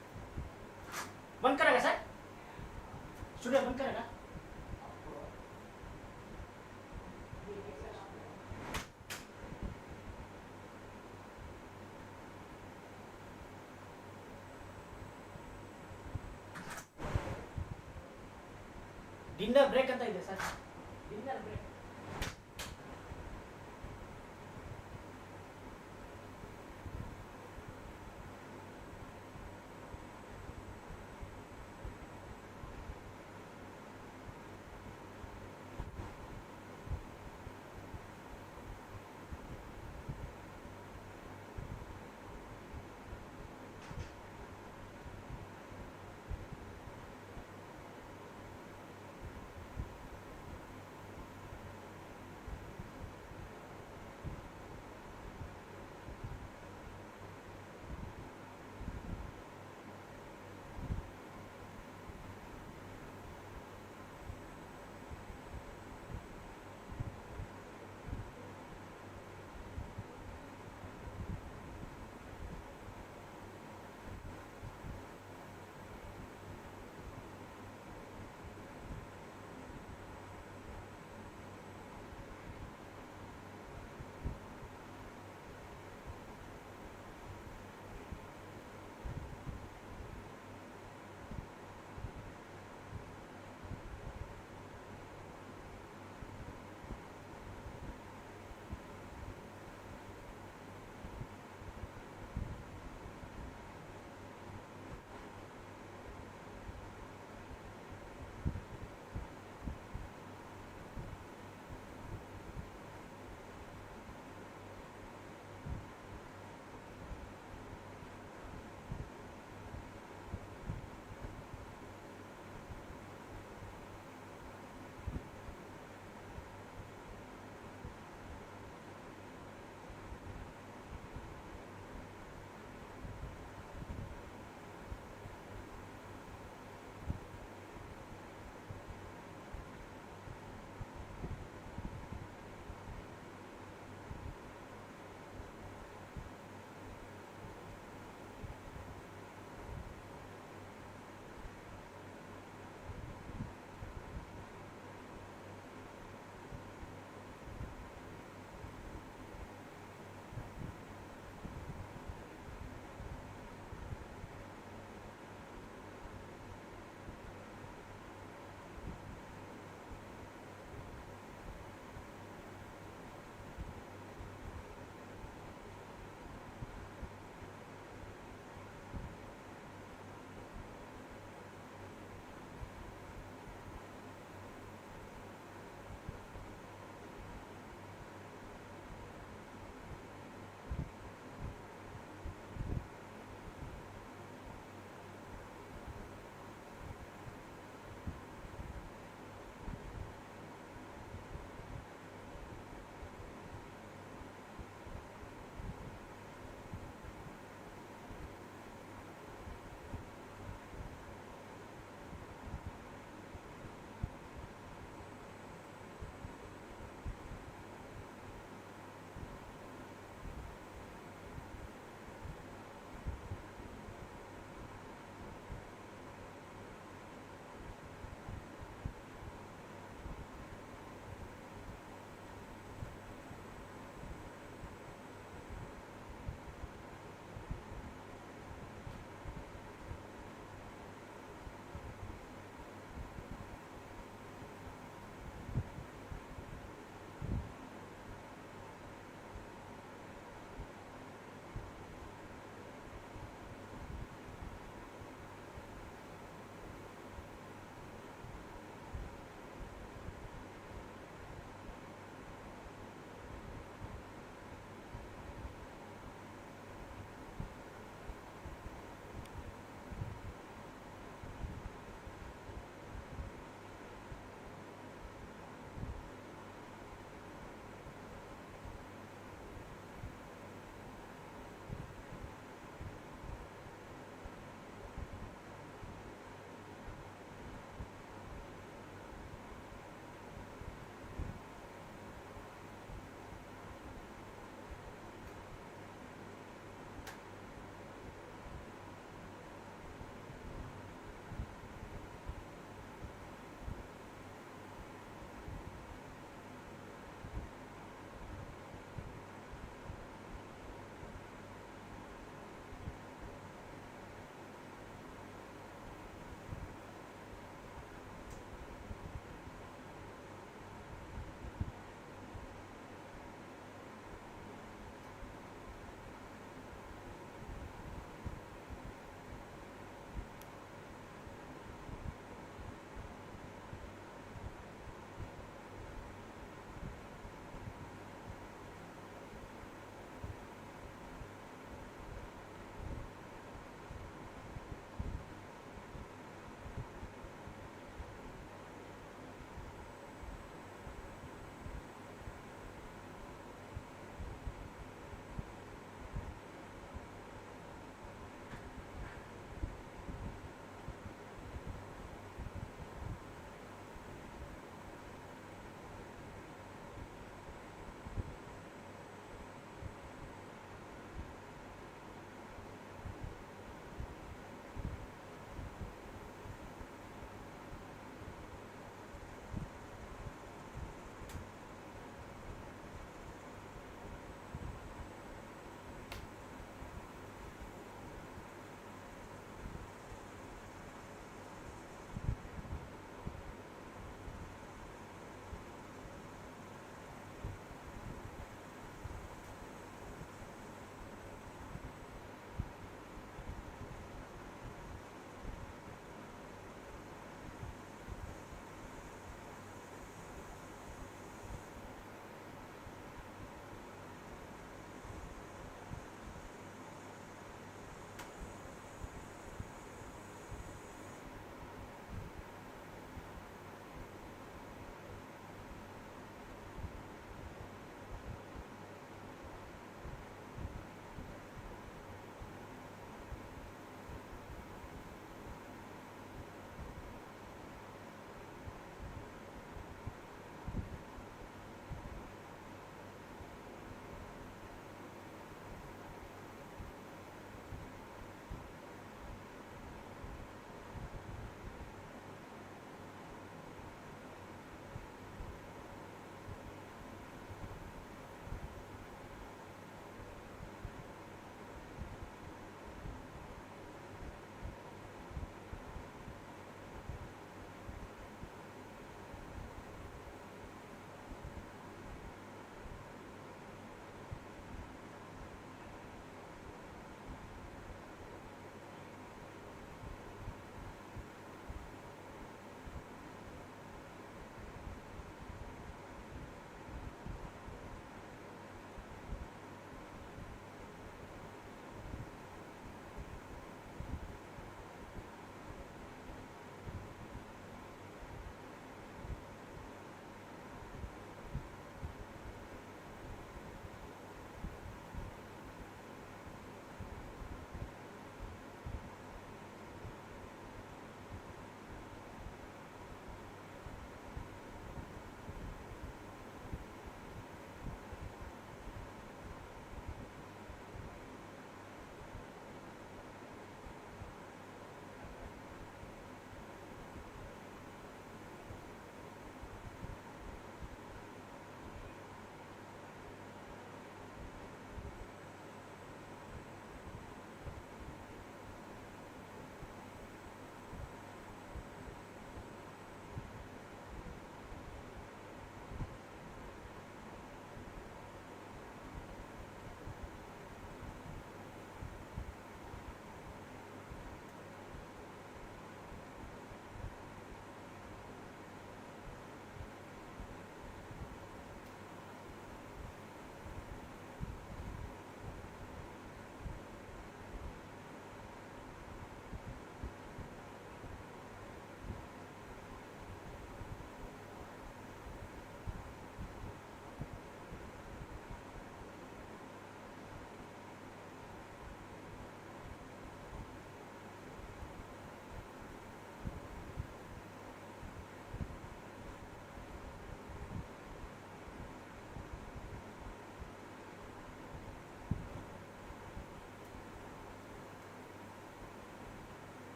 बंद करेगा sir studio बंद करेगा dinner break ಅಂತ ಇದೆ sir dinner break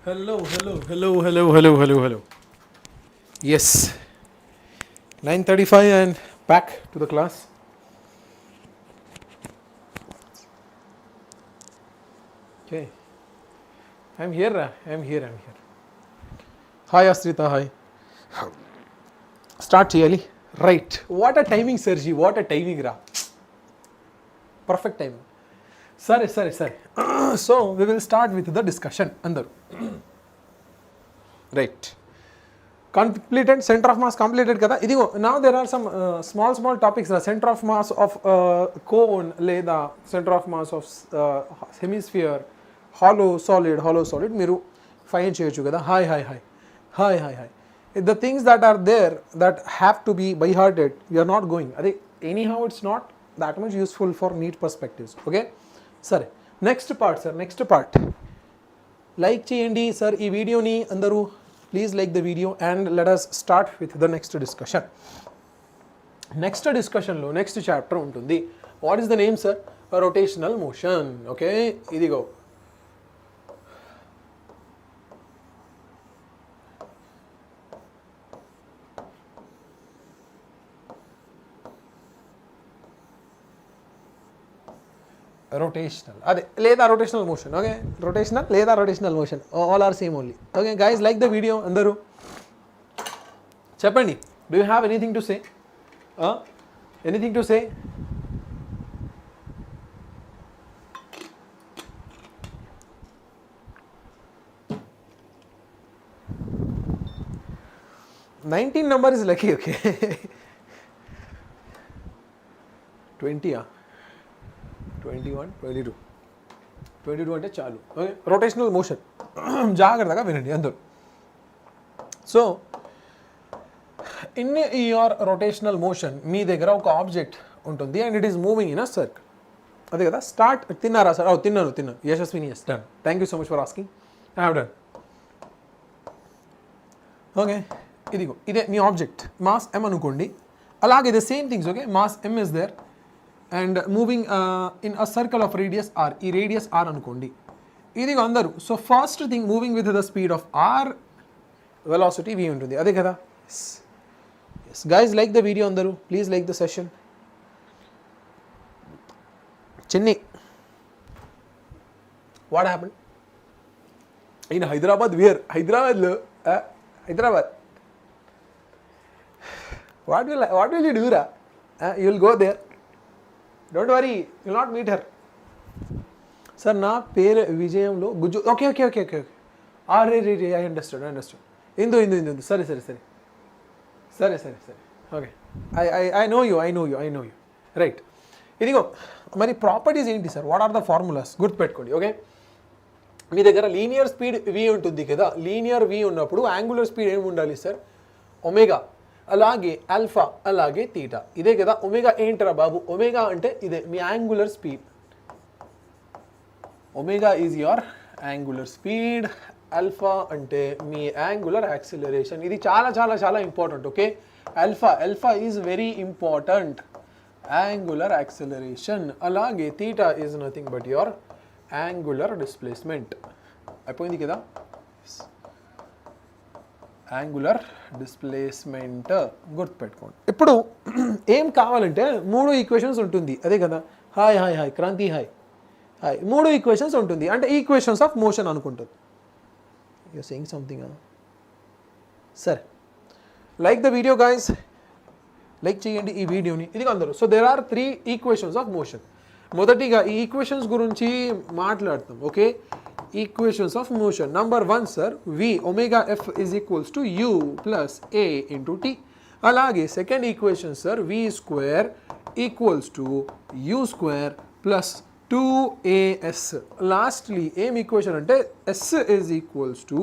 Hello. Yes, 9:35 and back to the class. Okay, I'm here. Hi Astrita, hi. Start cheyali. Right. What a timing, Sergi. What a timing, ra. Perfect timing. Sorry. So we will start with the discussion. Andaru. Right. Completed, center of mass completed kada. Idigo, now there are some small topics. The center of mass of cone, leda, center of mass of hemisphere, hollow solid. Miru find cheyochu kada. Hi. The things that are there that have to be by hearted, we are not going. Anyhow, it's not that much useful for NEET perspectives. Okay? Sorry. Next part, sir. Like cheyandi, sir. Ee video ni andaru. Please like the video and let us start with the next discussion. Next discussion lo, next chapter untundi. What is the name, sir? A rotational motion. Okay, idigo. Rotational. Leda rotational motion. Okay, rotational, leda rotational motion. All are same only. Okay, guys, like the video. Andaru. Cheppandi. Do you have anything to say? Anything to say? "19 number is lucky." Okay. 20. 21, 22. 22 అంటే చాలు. Okay, rotational motion జాగ్రత్తగా వినండి అందరూ. So in your rotational motion మీ దగ్గర ఒక object ఉంటుంది and it is moving in a circle. అదే కదా. స్టార్ట్. తిన్నారా సార్? తిన్నాను. Yashaswini, yes, done. Thank you so much for asking. I have done. Okay, ఇదే మీ ఆబ్జెక్ట్. మాస్ m అనుకోండి. అలాగే the same things. Okay, mass m is there and moving in a circle of radius r. ఈ radius r అనుకోండి. ఇది అందరూ. So first thing, moving with the speed of r, velocity v ఉంటుంది. అదే కదా. yes guys, like the video అందరూ. Please like the session. Chennai, what happened in Hyderabad? Where? హైదరాబాద్లో. Hyderabad. What will you do రా? You will go there. Don't worry, will not meet her. Sir నా పేరు విజయంలో గుజ్జు. ఓకే. I understand. ఇందు. సరే. Okay, I know you. Right. ఇదిగో మరి ప్రాపర్టీస్ ఏంటి sir? What are the formulas? గుర్తుపెట్టుకోండి. ఓకే, మీ దగ్గర లీనియర్ స్పీడ్ v ఉంటుంది కదా. లీనియర్ v ఉన్నప్పుడు యాంగులర్ స్పీడ్ ఏమి ఉండాలి సార్? ఒమేగా, అలాగే ఆల్ఫా, అలాగే తీటా. ఇదే కదా. ఒమేగా ఏంటరా బాబు? ఒమేగా అంటే ఇదే మీ angular speed. Omega is your angular speed. Alpha అంటే మీ యాంగులర్ యాక్సిలరేషన్. ఇది చాలా important. Okay, alpha is very important. Angular acceleration. అలాగే theta is nothing but your angular displacement. అయిపోయింది కదా. యాంగులర్ డిస్ప్లేస్మెంట్ గుర్తుపెట్టుకోండి. ఇప్పుడు ఏం కావాలంటే 3 ఈక్వేషన్స్ ఉంటుంది. అదే కదా. Hi Kranti, hi. 3 ఈక్వేషన్స్ ఉంటుంది. అంటే ఈక్వేషన్స్ ఆఫ్ మోషన్ అనుకుంటుంది. You saying something. సరే, like the video guys. Like చేయండి ఈ వీడియోని. ఇది అందరూ. So there are 3 equations of motion. మొదటిగా ఈ ఈక్వేషన్స్ గురించి మాట్లాడతాం. Okay, equations of motion. Number 1 sir, v ఒమేగా f is equals to u plus a into t. అలాగే second equation sir, v square equals to u square plus 2as. Lastly ఏం equation అంటే s is equals to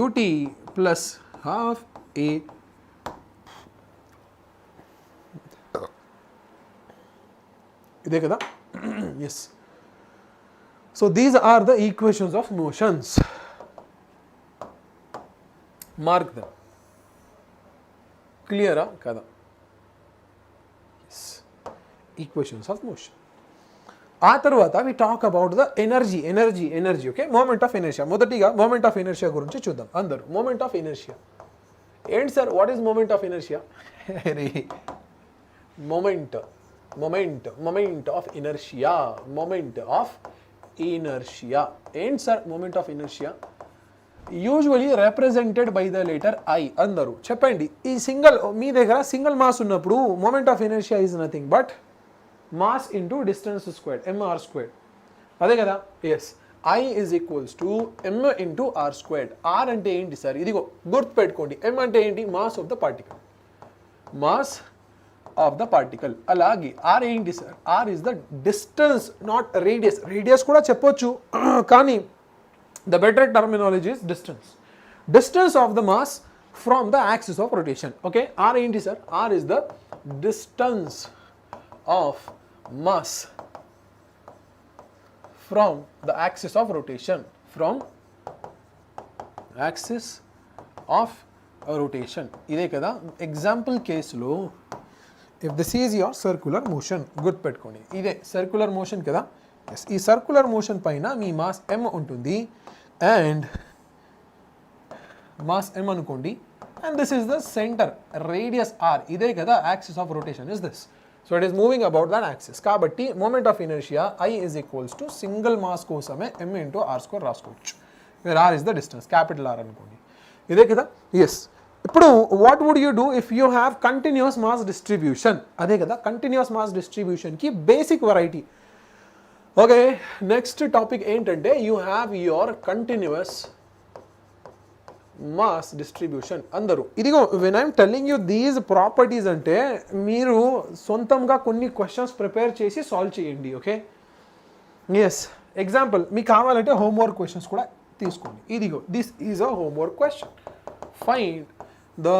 ut plus half a. ఇదే కదా. Yes. So these are the equations of motions. Mark them. Clear? Kada. Yes. Equations of motion. ఆ తర్వాత we talk about the energy. Okay, moment of inertia. మొదటిగా moment of inertia గురించి చూద్దాం అందరూ. Moment of inertia ఏంటి sir? What is moment of inertia? Moment of inertia. ఏంటి sir moment of inertia? Usually represented by the letter I. అందరూ చెప్పండి. ఈ single మీ దగ్గర సింగిల్ మాస్ ఉన్నప్పుడు moment of inertia is nothing but mass into distance squared, mr squared. అదే కదా? Yes, I is equals to m into r squared. R అంటే ఏంటి సార్? ఇదిగో గుర్తుపెట్టుకోండి. m అంటే ఏంటి? Mass of the particle. అలాగే ఆర్ ఏంటి sir? R is the distance, not radius. Radius కూడా చెప్పొచ్చు కానీ the better terminology is distance of the mass from the axis of rotation. Okay, r ఏంటి sir? r is the distance of mass from the axis of rotation. ఇదే కదా example కేసులో if this is your circular motion, గుర్తుపెట్టుకోండి ఇదే circular motion కదా. Yes, ఈ circular motion పైన మీ మాస్ m ఉంటుంది అండ్ మాస్ m అనుకోండి and this is the centre, radius r. ఇదే కదా axis of rotation is this. So it is moving about that axis. కాబట్టి moment of inertia I is equals to single mass కోసమే m into R square రాసుకోవచ్చు. Where r is the distance, capital R అనుకోండి. ఇదే కదా? Yes. ఇప్పుడు what would you do if you have continuous mass distribution? అదే కదా continuous mass డిస్ట్రిబ్యూషన్కి basic variety. Okay, next topic ఏంటంటే you have your continuous mass distribution. అందరూ ఇదిగో when I'm telling you these properties అంటే మీరు సొంతంగా కొన్ని క్వశ్చన్స్ ప్రిపేర్ చేసి సాల్వ్ చేయండి. Okay, yes. ఎగ్జాంపుల్ మీకు కావాలంటే హోంవర్క్ క్వశ్చన్స్ కూడా తీసుకోండి. ఇదిగో this is a homework question. Find the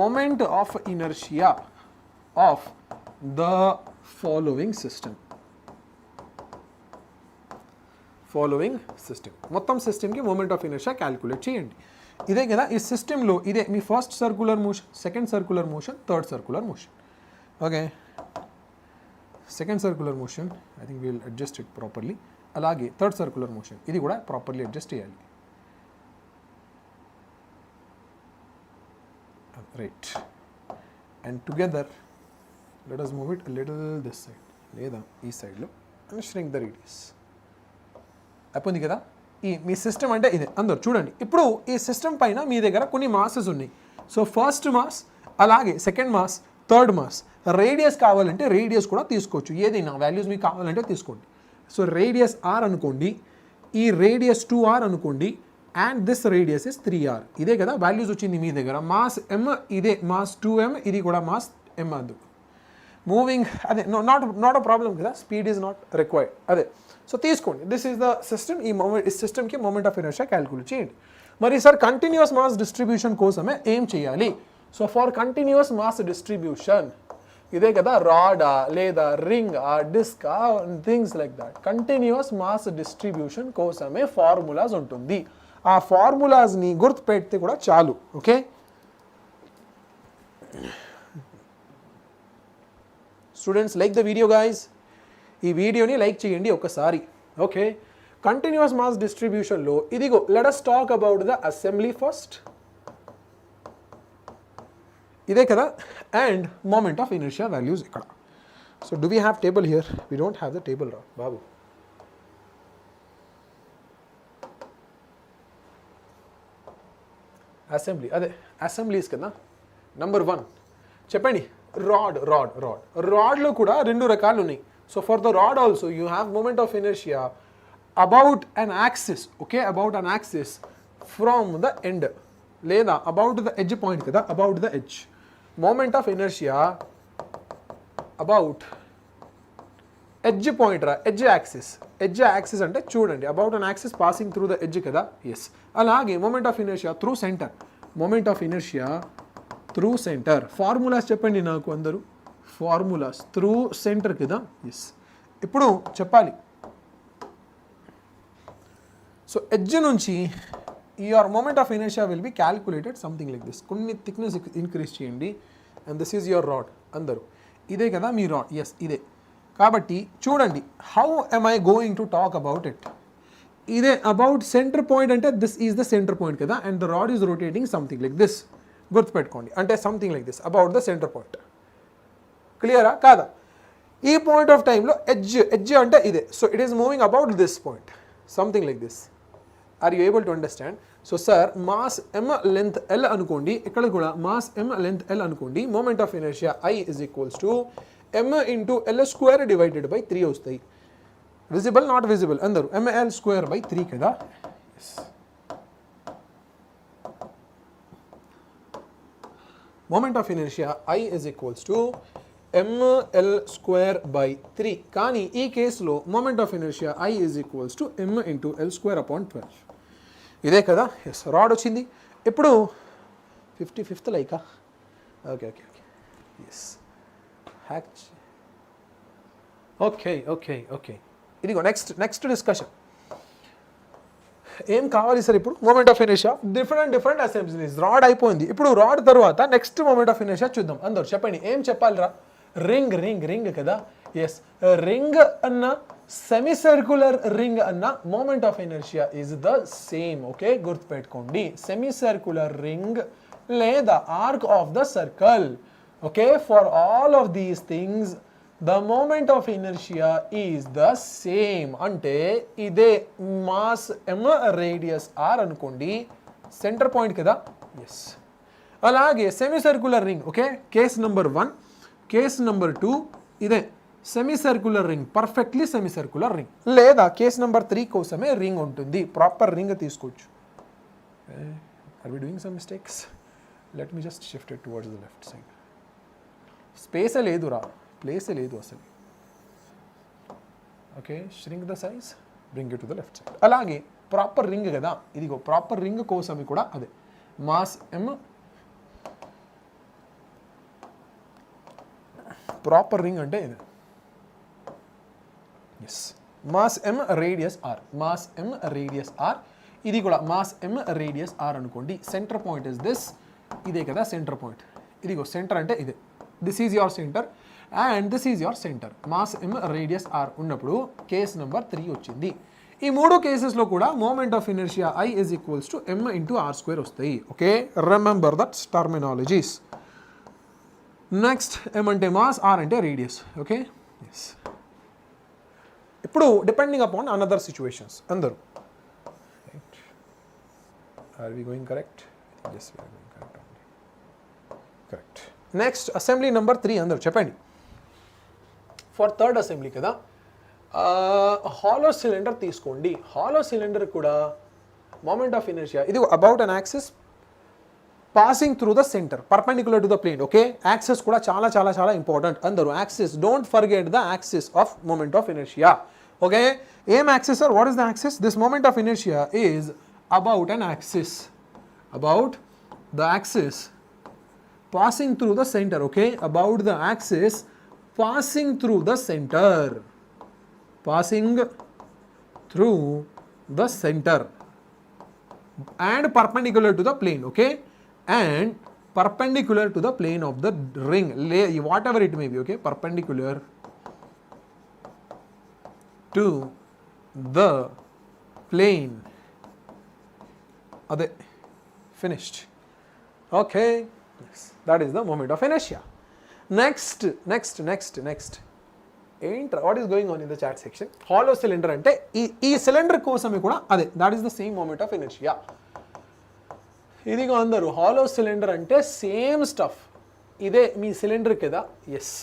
moment of inertia of the following system. మొత్తం సిస్టమ్కి మూమెంట్ ఆఫ్ ఇనర్షియా క్యాలిక్యులేట్ చేయండి. ఇదే కదా ఈ సిస్టంలో ఇదే మీ first circular motion, second circular motion, third circular motion. Okay, second circular motion I think will adjust it properly. అలాగే థర్డ్ సర్క్యులర్ మోషన్ ఇది కూడా ప్రాపర్లీ అడ్జస్ట్ చేయాలి. Right, and together let us move it little this side లేదా ఈ సైడ్లో and shrink the radius. అయిపోయింది కదా? ఈ మీ సిస్టమ్ అంటే ఇదే. అందరూ చూడండి. ఇప్పుడు ఈ సిస్టమ్ పైన మీ దగ్గర కొన్ని మాసెస్ ఉన్నాయి. సో ఫస్ట్ మాస్, అలాగే second mass, third mass. Radius కావాలంటే రేడియస్ కూడా తీసుకోవచ్చు. ఏదైనా వాల్యూస్ మీకు కావాలంటే తీసుకోండి. సో రేడియస్ r అనుకోండి, ఈ రేడియస్ 2r అనుకోండి and this radius is 3r. ఇదే కదా వాల్యూస్ వచ్చింది మీ దగ్గర. మాస్ m ఇదే, మాస్ 2m, ఇది కూడా మాస్ m. అందుకు మూవింగ్ అదే నాట్ అ ప్రాబ్లం కదా, స్పీడ్ ఈజ్ నాట్ రిక్వైర్డ్. అదే సో తీసుకోండి. This is the system. ఈ సిస్టమ్కి మూమెంట్ ఆఫ్ ఇనర్షియా క్యాలిక్యులేట్ చేయండి. మరి సార్ కంటిన్యూస్ మాస్ డిస్ట్రిబ్యూషన్ కోసమే ఏం చేయాలి? So for continuous mass distribution ఇదే కదా రాడా లేదా రింగా డిస్కా things like that. Continuous mass distribution కోసమే ఫార్ములాస్ ఉంటుంది. ఆ ఫార్ములాస్ని గుర్తుపెడితే కూడా చాలు. Okay, students like the video guys. ఈ వీడియోని లైక్ చేయండి ఒకసారి. ఓకే, కంటిన్యూస్ మాస్ డిస్ట్రిబ్యూషన్లో ఇదిగో let us talk about the assembly first. ఇదే కదా and moment of inertia values ఇక్కడ. So do we have table here? We don't have the table రా బాబు. అసెంబ్లీ అదే అసెంబ్లీస్ కదా. నంబర్ 1 చెప్పండి. రాడ్లో కూడా రెండు రకాలు ఉన్నాయి. So for the rod also you have moment of inertia about an axis. Okay, about an axis from the end లేదా అబౌట్ ద ఎడ్జ్ పాయింట్ కదా, about the edge. Moment of inertia about edge point రా, edge axis అంటే చూడండి about an axis passing through the edge కదా. Yes, అలాగే moment of inertia through centre. Moment of inertia through centre. Formulas చెప్పండి నాకు అందరూ. Formulas through centre కదా. Yes, ఇప్పుడు చెప్పాలి. సో ఎడ్జ్ నుంచి your moment of inertia will be calculated something like this. కొన్ని థిక్నెస్ ఇంక్రీజ్ చేయండి and this is your rod. అందరూ ఇదే కదా మీ రాడ్. ఎస్, ఇదే కాబట్టి చూడండి, how am I going to talk about it? ఇదే అబౌట్ సెంటర్ పాయింట్ అంటే this is the centre point కదా, and the rod is rotating something like this. గుర్తుపెట్టుకోండి, అంటే something like this about the centre point. క్లియరా కాదా? ఈ point of టైంలో edge అంటే ఇదే. So it is moving about this point, something like this. Are you able to understand? So sir mass m length l అనుకోండి, ఇక్కడ కూడా mass m length l అనుకోండి, moment of inertia I is equals to m into l square divided by 3 వస్తాయి. Visible not visible అందరూ ml square by 3 కదా. Moment of inertia I is equals to ml square by 3. కానీ ఈ కేసులో moment of inertia I is equals to m into l square upon 12. ఇదే కదా. Yes, rod వచ్చింది. ఇప్పుడు 55th లైకా? Okay okay okay yes hack. Okay okay okay ఇదిగో next discussion. ఏం కావాలి సార్ ఇప్పుడు? Moment of inertia different assemblies. Rod అయిపోయింది. ఇప్పుడు రాడ్ తర్వాత నెక్స్ట్ మూమెంట్ ఆఫ్ ఇనర్షియా చూద్దాం. అందరూ చెప్పండి, ఏం చెప్పాలిరా? రింగ్ కదా. ఎస్, రింగ్ అన్న సెమీ సర్క్యులర్ రింగ్ అన్న moment of inertia is the same. Okay, గుర్తుపెట్టుకోండి, సెమీ సర్క్యులర్ రింగ్ లేదా arc of the circle. Okay, for all of these things the moment of inertia is the same. అంటే ఇదే mass m radius r అనుకోండి, centre point కదా. Yes, అలాగే semi circular ring. Okay, case number 1, case number 2 ఇదే semi circular ring, perfectly semi circular ring. లేదా case number 3 కోసమే ring ఉంటుంది, proper ring తీసుకోవచ్చు. Are we doing some mistakes? Let me just shift it towards the left side. స్పేసే లేదురా, ప్లేసే లేదు అసలు. Okay, shrink the size, bring it to the left side. అలాగే ప్రాపర్ రింగ్ కదా, ఇదిగో ప్రాపర్ రింగ్ కోసమే కూడా అదే మాస్ m, ప్రాపర్ రింగ్ అంటే ఇది. Yes, mass m radius r, mass m radius r. ఇది కూడా మాస్ m రేడియస్ r అనుకోండి. సెంటర్ పాయింట్ ఇస్ దిస్, ఇదే కదా సెంటర్ పాయింట్. ఇదిగో సెంటర్ అంటే ఇదే, this is your centre and this is your centre. Mass m radius r ఉన్నప్పుడు case number 3 వచ్చింది. ఈ 3 కేసెస్లో కూడా moment of inertia I is equals to m into r square వస్తాయి. Okay, remember that terminologies. Next m అంటే mass, r అంటే radius. Okay, yes. ఇప్పుడు depending upon another situations. అందరూ are we going correct? yes we are going correct only. Correct. Next assembly number 3 అందరూ చెప్పండి. For third assembly కదా, hollow cylinder తీసుకోండి. Hollow cylinder కూడా moment of inertia ఇది about an axis passing through the centre perpendicular to the plane. Okay, axis కూడా చాలా important. అందరూ axis, don't forget the axis of moment of inertia. Okay, ఏం axis sir? What is the axis? This moment of inertia is about an axis, about the axis passing through the center. Okay, about the axis passing through the center, passing through the center and perpendicular to the plane. Okay, and perpendicular to the plane of the ring, whatever it may be. Okay, perpendicular to the plane. Ade finished. Okay, yes, that is the moment of inertia. Next ఏంట్రా, what is going on in the chat section? Hollow cylinder అంటే ఈ cylinder కోసమే కూడా అదే, that is the same moment of inertia. ఇదిగో అందరూ hollow cylinder అంటే same stuff, ఇదే మీ సిలిండర్ కదా. ఎస్,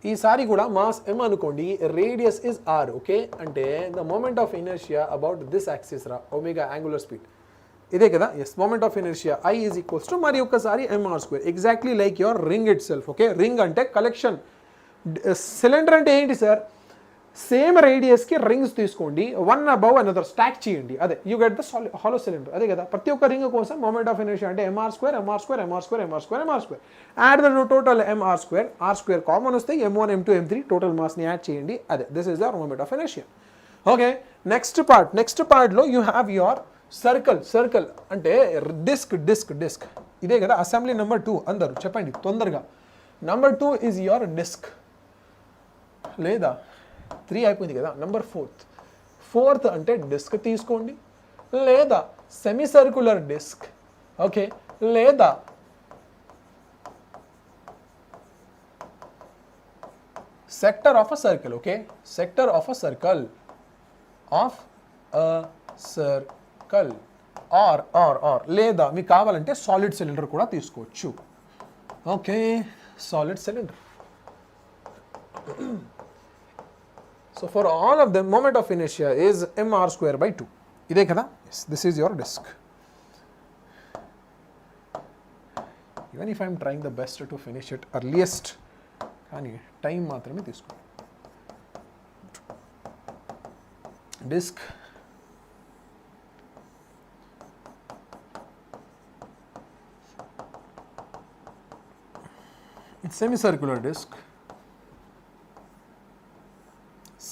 ఈసారి కూడా మాస్ m అనుకోండి, రేడియస్ ఇస్ r. ఓకే, అంటే the moment of inertia about this axis రా, ఒమేగా యాంగులర్ స్పీడ్ ఇదే కదా. Yes, moment of inertia I is equals to మరి ఒక్కసారి mr square, exactly like your ring itself. Okay, ring అంటే collection. Cylinder అంటే ఏంటి sir? Same రేడియస్కి rings తీసుకోండి, వన్ అబౌవ్ అనదర్ స్టాక్ చేయండి, అదే you get the hollow cylinder. అదే కదా, ప్రతి ఒక్క రింగ్ కోసం మూమెంట్ ఆఫ్ ఇనర్షియా అంటే mr square add the total mr square common వస్తే m1 m2 m3 టోటల్ మాస్ని యాడ్ చేయండి, అదే this is the moment of inertia. Okay, next పార్ట్లో యూ హ్యావ్ యువర్ సర్కిల్ అంటే డిస్క్ ఇదే కదా అసెంబ్లీ నెంబర్ 2. అందరూ చెప్పండి తొందరగా. Number 2 is your disk. లేదా 3 అయిపోయింది కదా. నంబర్ 4th అంటే డిస్క్ తీసుకోండి, లేదా సెమీ సర్క్యులర్ డిస్క్, ఓకే, లేదా sector of a circle, okay, sector of a circle, or లేదా మీకు కావాలంటే సాలిడ్ సిలిండర్ కూడా తీసుకోవచ్చు. Okay, solid cylinder. So for all of them, moment of inertia is mr square by 2. ఇదే కదా. Yes, this is your disk. Even if I am trying the best to finish it earliest, కానీ time మాత్రమే తీసుకో. Disk, it's semicircular disk,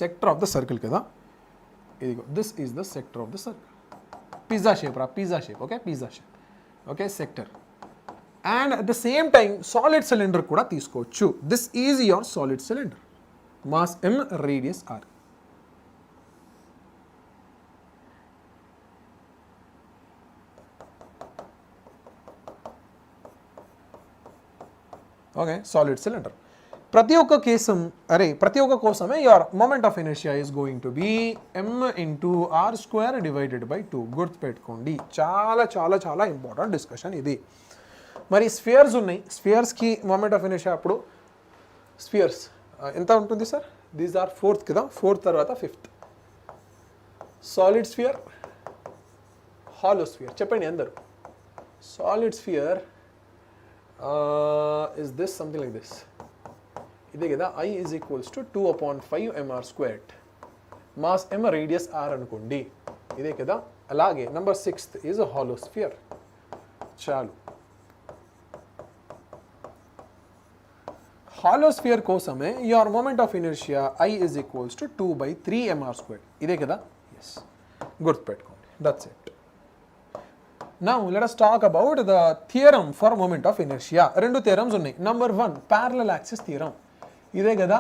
sector of the circle కదా. ఇదిగో this is the sector of the circle. Pizza shape, okay, pizza shape, okay, sector. And at the same time solid cylinder కూడా తీసుకోవచ్చు. This is your solid cylinder, mass m, radius r. Okay, solid cylinder. ప్రతి ఒక్క కోసమే your moment of inertia is going to be m into r square divided by 2. గుర్తుపెట్టుకోండి, చాలా చాలా చాలా important discussion ఇది. మరి స్ఫియర్స్ ఉన్నాయి, స్ఫియర్స్కి moment of inertia అప్పుడు స్ఫియర్స్ ఎంత ఉంటుంది సార్? దీస్ ఆర్ 4th కదా, 4th తర్వాత 5th. Solid sphere, hollow sphere, చెప్పండి అందరు. Solid sphere is this something like this. ఇదే కదా, I is equals to 2/5 mr squared, mass m, radius r అనుకోండి. ఇదే కదా. అలాగే number 6th is a hollow sphere. చాలు, హాలో స్ఫియర్ కోసమే your moment of inertia I is equals to 2/3 mr squared. ఇదే కదా. ఎస్, గుర్తుపెట్టుకోండి. That's it. Now let us talk about the theorem for moment of inertia. రెండు theorems ఉన్నాయి. Number 1, parallel axis theorem. ఇదే కదా.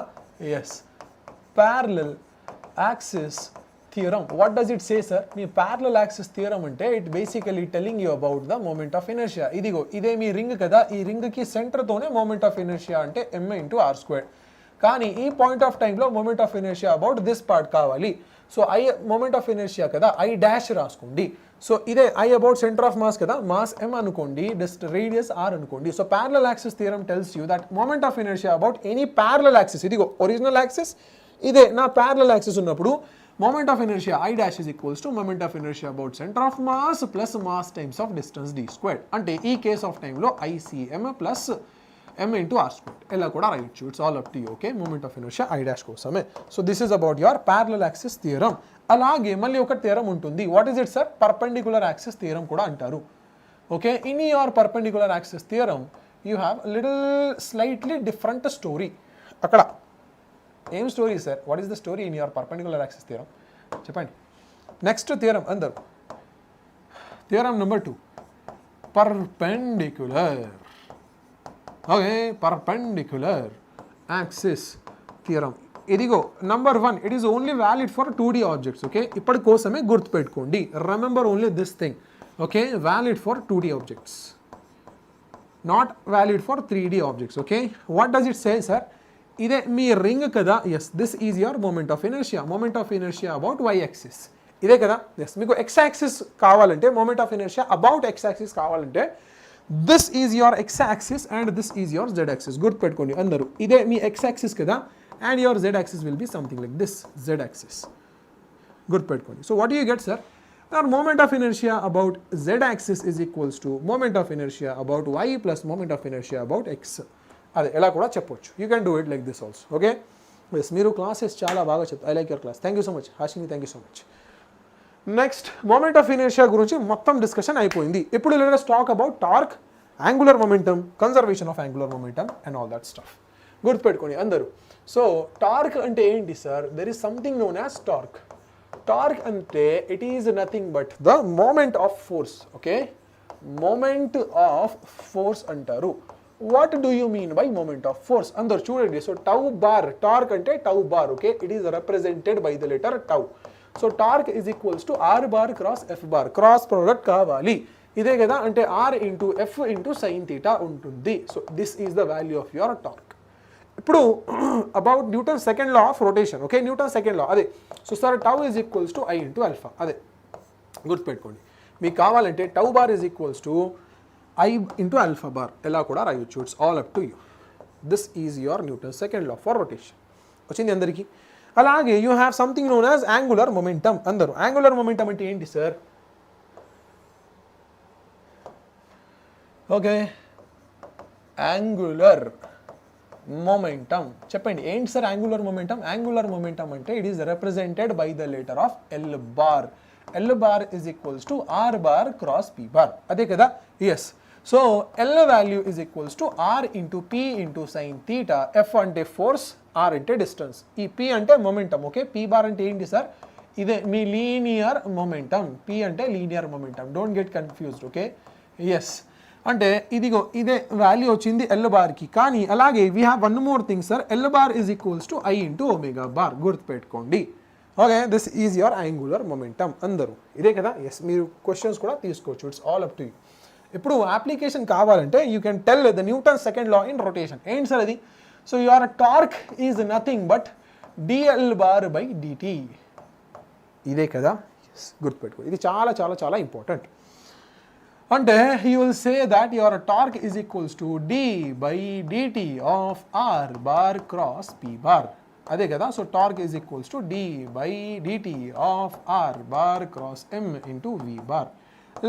Yes, parallel axis theorem. What does it say, sir? మీ parallel axis theorem అంటే it basically telling you about the moment of inertia. ఇదిగో ఇదే మీ ring కదా, ఈ రింగ్కి సెంటర్తోనే moment of inertia అంటే m into r squared. కానీ ఈ పాయింట్ ఆఫ్ టైంలో moment of inertia about this part కావాలి. So I moment of inertia కదా, I డాష్ రాసుకోండి. సో ఇదే I about center of mass కదా, mass m అనుకోండి, radius r అనుకోండి. So parallel axis theorem tells you that moment of inertia about any parallel axis, ఇదిగో original axis, ఇదే నా parallel axis ఉన్నప్పుడు moment of inertia I dash is equals to moment of inertia about center of mass plus mass times of distance d squared. అంటే ఈ case of టైంలో ICM plus m into r squared. ఇలా కూడా రాయొచ్చు. It's all up to you. Okay, moment of inertia I dash కోసమే. So this is about your parallel axis theorem. అలాగే మళ్ళీ ఒక థియరం ఉంటుంది. What is it sir? Perpendicular axis theorem కూడా అంటారు. Okay, in your perpendicular axis theorem you have little slightly different story. అక్కడ ఏం story sir? What is the story in your perpendicular axis theorem? చెప్పండి. Next theorem అందరు. Theorem number 2, perpendicular. Okay, perpendicular axis theorem. ఇదిగో number 1, it is only valid for 2D objects. Okay, ఇప్పటి కోసమే గుర్తుపెట్టుకోండి. Remember only this thing. Okay, valid for 2D objects, not valid for 3D objects. Okay, what does it say sir? ఇదే మీ ring కదా. Yes, this is your moment of inertia. Moment of inertia about y axis. ఇదే కదా. Yes, మీకు x axis కావాలంటే, moment of inertia about x axis కావాలంటే this is your x axis and this is your z axis. గుర్తుపెట్టుకోండి అందరూ. ఇదే మీ x axis కదా, and your z axis will be something like this, z axis. గుర్తుపెట్టుకోండి. So what you get sir? Moment of inertia about z axis is equals to moment of inertia about y plus moment of inertia about x. అదే ఎలా కూడా చెప్పొచ్చు. You can do it like this also. Okay, yes, మీరు classes చాలా బాగా చెప్తారు. I like your class. Thank you so much Hashini, thank you so much. Next, moment of inertia గురించి మొత్తం డిస్కషన్ అయిపోయింది. ఇప్పుడు let us talk about torque, angular momentum, conservation of angular momentum and all that stuff. గుర్తుపెట్టుకోండి అందరూ. So torque అంటే ఏంటి sir? There is something known as torque. Torque అంటే it is nothing but the moment of force. Okay, moment of force అంటారు. what do you mean by moment of force? Andaru chudandi. So tau bar, torque ante tau bar, okay, it is represented by the letter tau. So torque is equals to r bar cross f bar, cross product kavali ide kada, ante r into f into sin theta untundi. So this is the value of your torque. ఇప్పుడు about Newton second law of rotation, okay, Newton second law అదే. So sir tau is equals to I into alpha, అదే గుర్తుపెట్టుకోండి. మీకు కావాలంటే tau bar is equals to I into alpha bar ఎలా కూడా రాయొచ్చు. It's all up to you. This is your Newton second law for rotation. వచ్చింది అందరికీ? అలాగే you have something known as angular momentum. అందరూ యాంగులర్ మొమెంటమ్ అంటే ఏంటి sir? Okay, angular momentum చెప్పండి. ఏంటి sir angular momentum? Angular momentum అంటే it is represented by the letter of L bar. L bar is equals to R bar cross P bar, అదే కదా? Yes. So L value is equals to R into P into sine theta. F అంటే force, R అంటే distance, ఈ P అంటే momentum, okay. P bar అంటే ఏంటి sir? ఇదే మీ లీనియర్ మొమెంటమ్. పి అంటే linear momentum, don't get confused, okay. Yes, అంటే ఇదిగో ఇదే వాల్యూ వచ్చింది ఎల్ బార్కి. కానీ అలాగే we have one more thing sir, L bar is equals to I into omega bar, గుర్తుపెట్టుకోండి. Okay, this is your angular momentum. అందరూ ఇదే కదా? ఎస్, మీరు క్వశ్చన్స్ కూడా తీసుకోవచ్చు. It's all up to you. ఇప్పుడు అప్లికేషన్ కావాలంటే you can tell the Newton second law in rotation. ఏంటి సార్ అది? So your torque is nothing but d L bar by dt. ఇదే కదా? ఎస్, గుర్తుపెట్టుకోండి. ఇది చాలా చాలా చాలా ఇంపార్టెంట్. అంటే you will say that your torque is equals to d by dt of r bar cross p bar, అదే కదా? So torque is equals to d by dt of r bar cross m into v bar,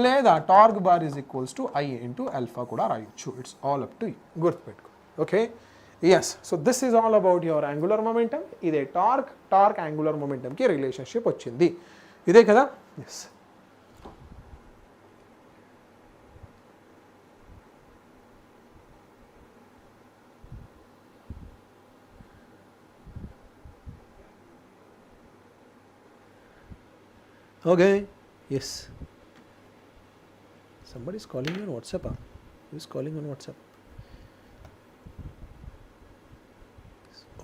లేదా torque bar is equals to I into alpha కూడా రాయొచ్చు. It's all up to you, గుర్తుపెట్టుకో. Okay, yes. So this is all about your angular momentum. ఇదే torque angular మొమెంటమ్కి relationship వచ్చింది, ఇదే కదా? Yes. Okay, yes. Somebody is calling me on WhatsApp. Who is calling on WhatsApp?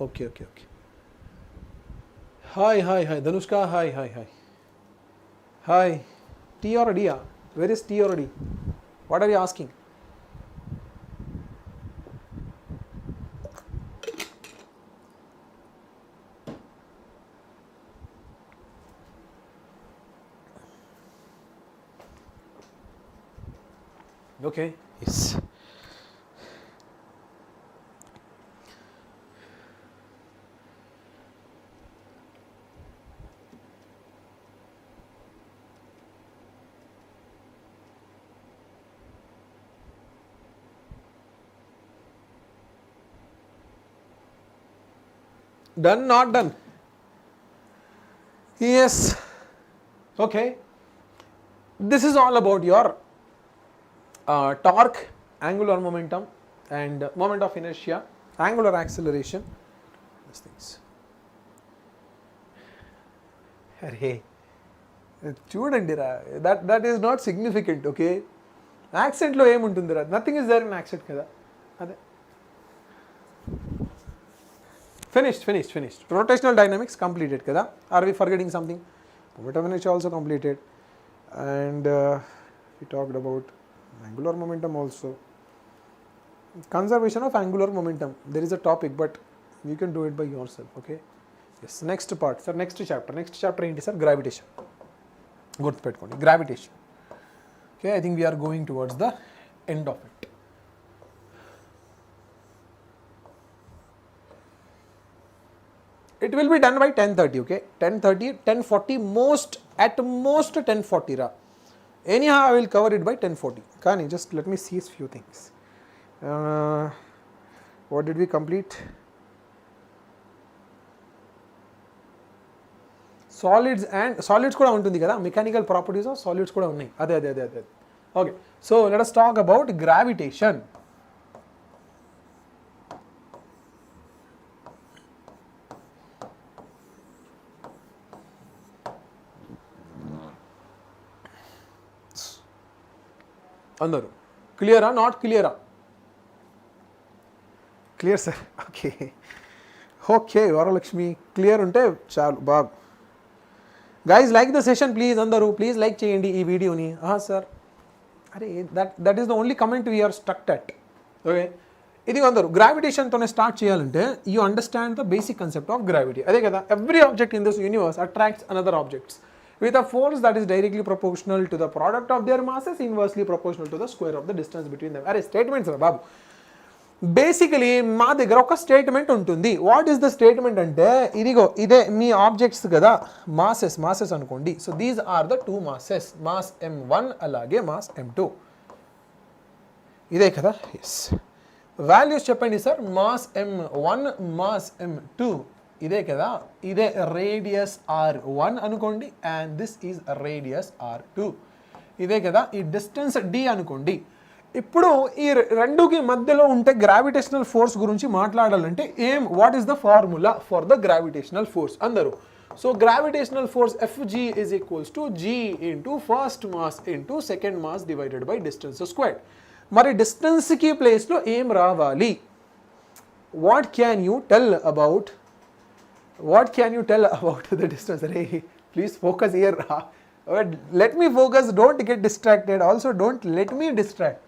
Okay. Hi. Danushka, hi. Hi. T or D? Where is T or D? What are you asking? Okay, yes. Done, not done? Yes. Okay. This is all about your torque, angular momentum, and moment of inertia, angular acceleration, these things. Hey, చూడండిరా, that is not significant, okay. యాక్సెంట్లో ఏముంటుందిరా? Nothing is there in accent కదా, అదే. Finished. Rotational dynamics completed kada. Are we forgetting something? Moment of inertia also completed, and we talked about angular momentum also. Conservation of angular momentum, there is a topic, but you can do it by yourself, okay. Yes, next part sir, next chapter ఏంటి sir? Gravitation. గుర్తుపెట్టుకోండి, gravitation. Okay, I think we are going towards the end of it. It will be done by 10:30, okay. 10:30, 10:40, at most 10:40 ra. Anyhow, I will cover it by 10:40. Kani, just let me see a few things. What did we complete? Solids kuda untundi kada, mechanical properties of solids kuda unnai. Ade. Okay, so let us talk about gravitation. అందరూ క్లియరా? Not క్లియరా? Clear sir. Okay okay Varalakshmi clear ఉంటే చాలు బాగు. Guys like the session please, అందరూ please like చేయండి ఈ వీడియోని. సార్ అరే that is the only comment we are struck at. Okay ఇది అందరూ గ్రావిటేషన్తోనే స్టార్ట్ చేయాలంటే you understand the basic concept of gravity. అదే కదా, every object in this universe attracts another objects with a force that is directly proportional to the product of their masses, inversely proportional to the square of the distance between them. అరే statements రా బాబు. Basically మా దగ్గర ఒక statement ఉంటుంది. What is the statement అంటే ఇదిగో ఇదే మీ ఆబ్జెక్ట్స్ కదా, మాసెస్ అనుకోండి. So these are the two masses, mass m1 అలాగే మాస్ m2. ఇదే కదా, ఎస్. వాల్యూస్ చెప్పండి sir. Mass m1 mass m2 ఇదే కదా, ఇదే రేడియస్ r1 అనుకోండి and this is radius r2. ఇదే కదా, ఈ డిస్టెన్స్ d అనుకోండి. ఇప్పుడు ఈ రెండుకి మధ్యలో ఉంటే గ్రావిటేషనల్ ఫోర్స్ గురించి మాట్లాడాలంటే what is the formula for the gravitational force అందరూ? So gravitational force Fg is equals to g into first mass into second mass divided by distance squared. మరి డిస్టెన్స్కి ప్లేస్లో ఏం రావాలి? What can you tell about the distance? Please focus here. Let me focus, don't get distracted. Also don't let me distract.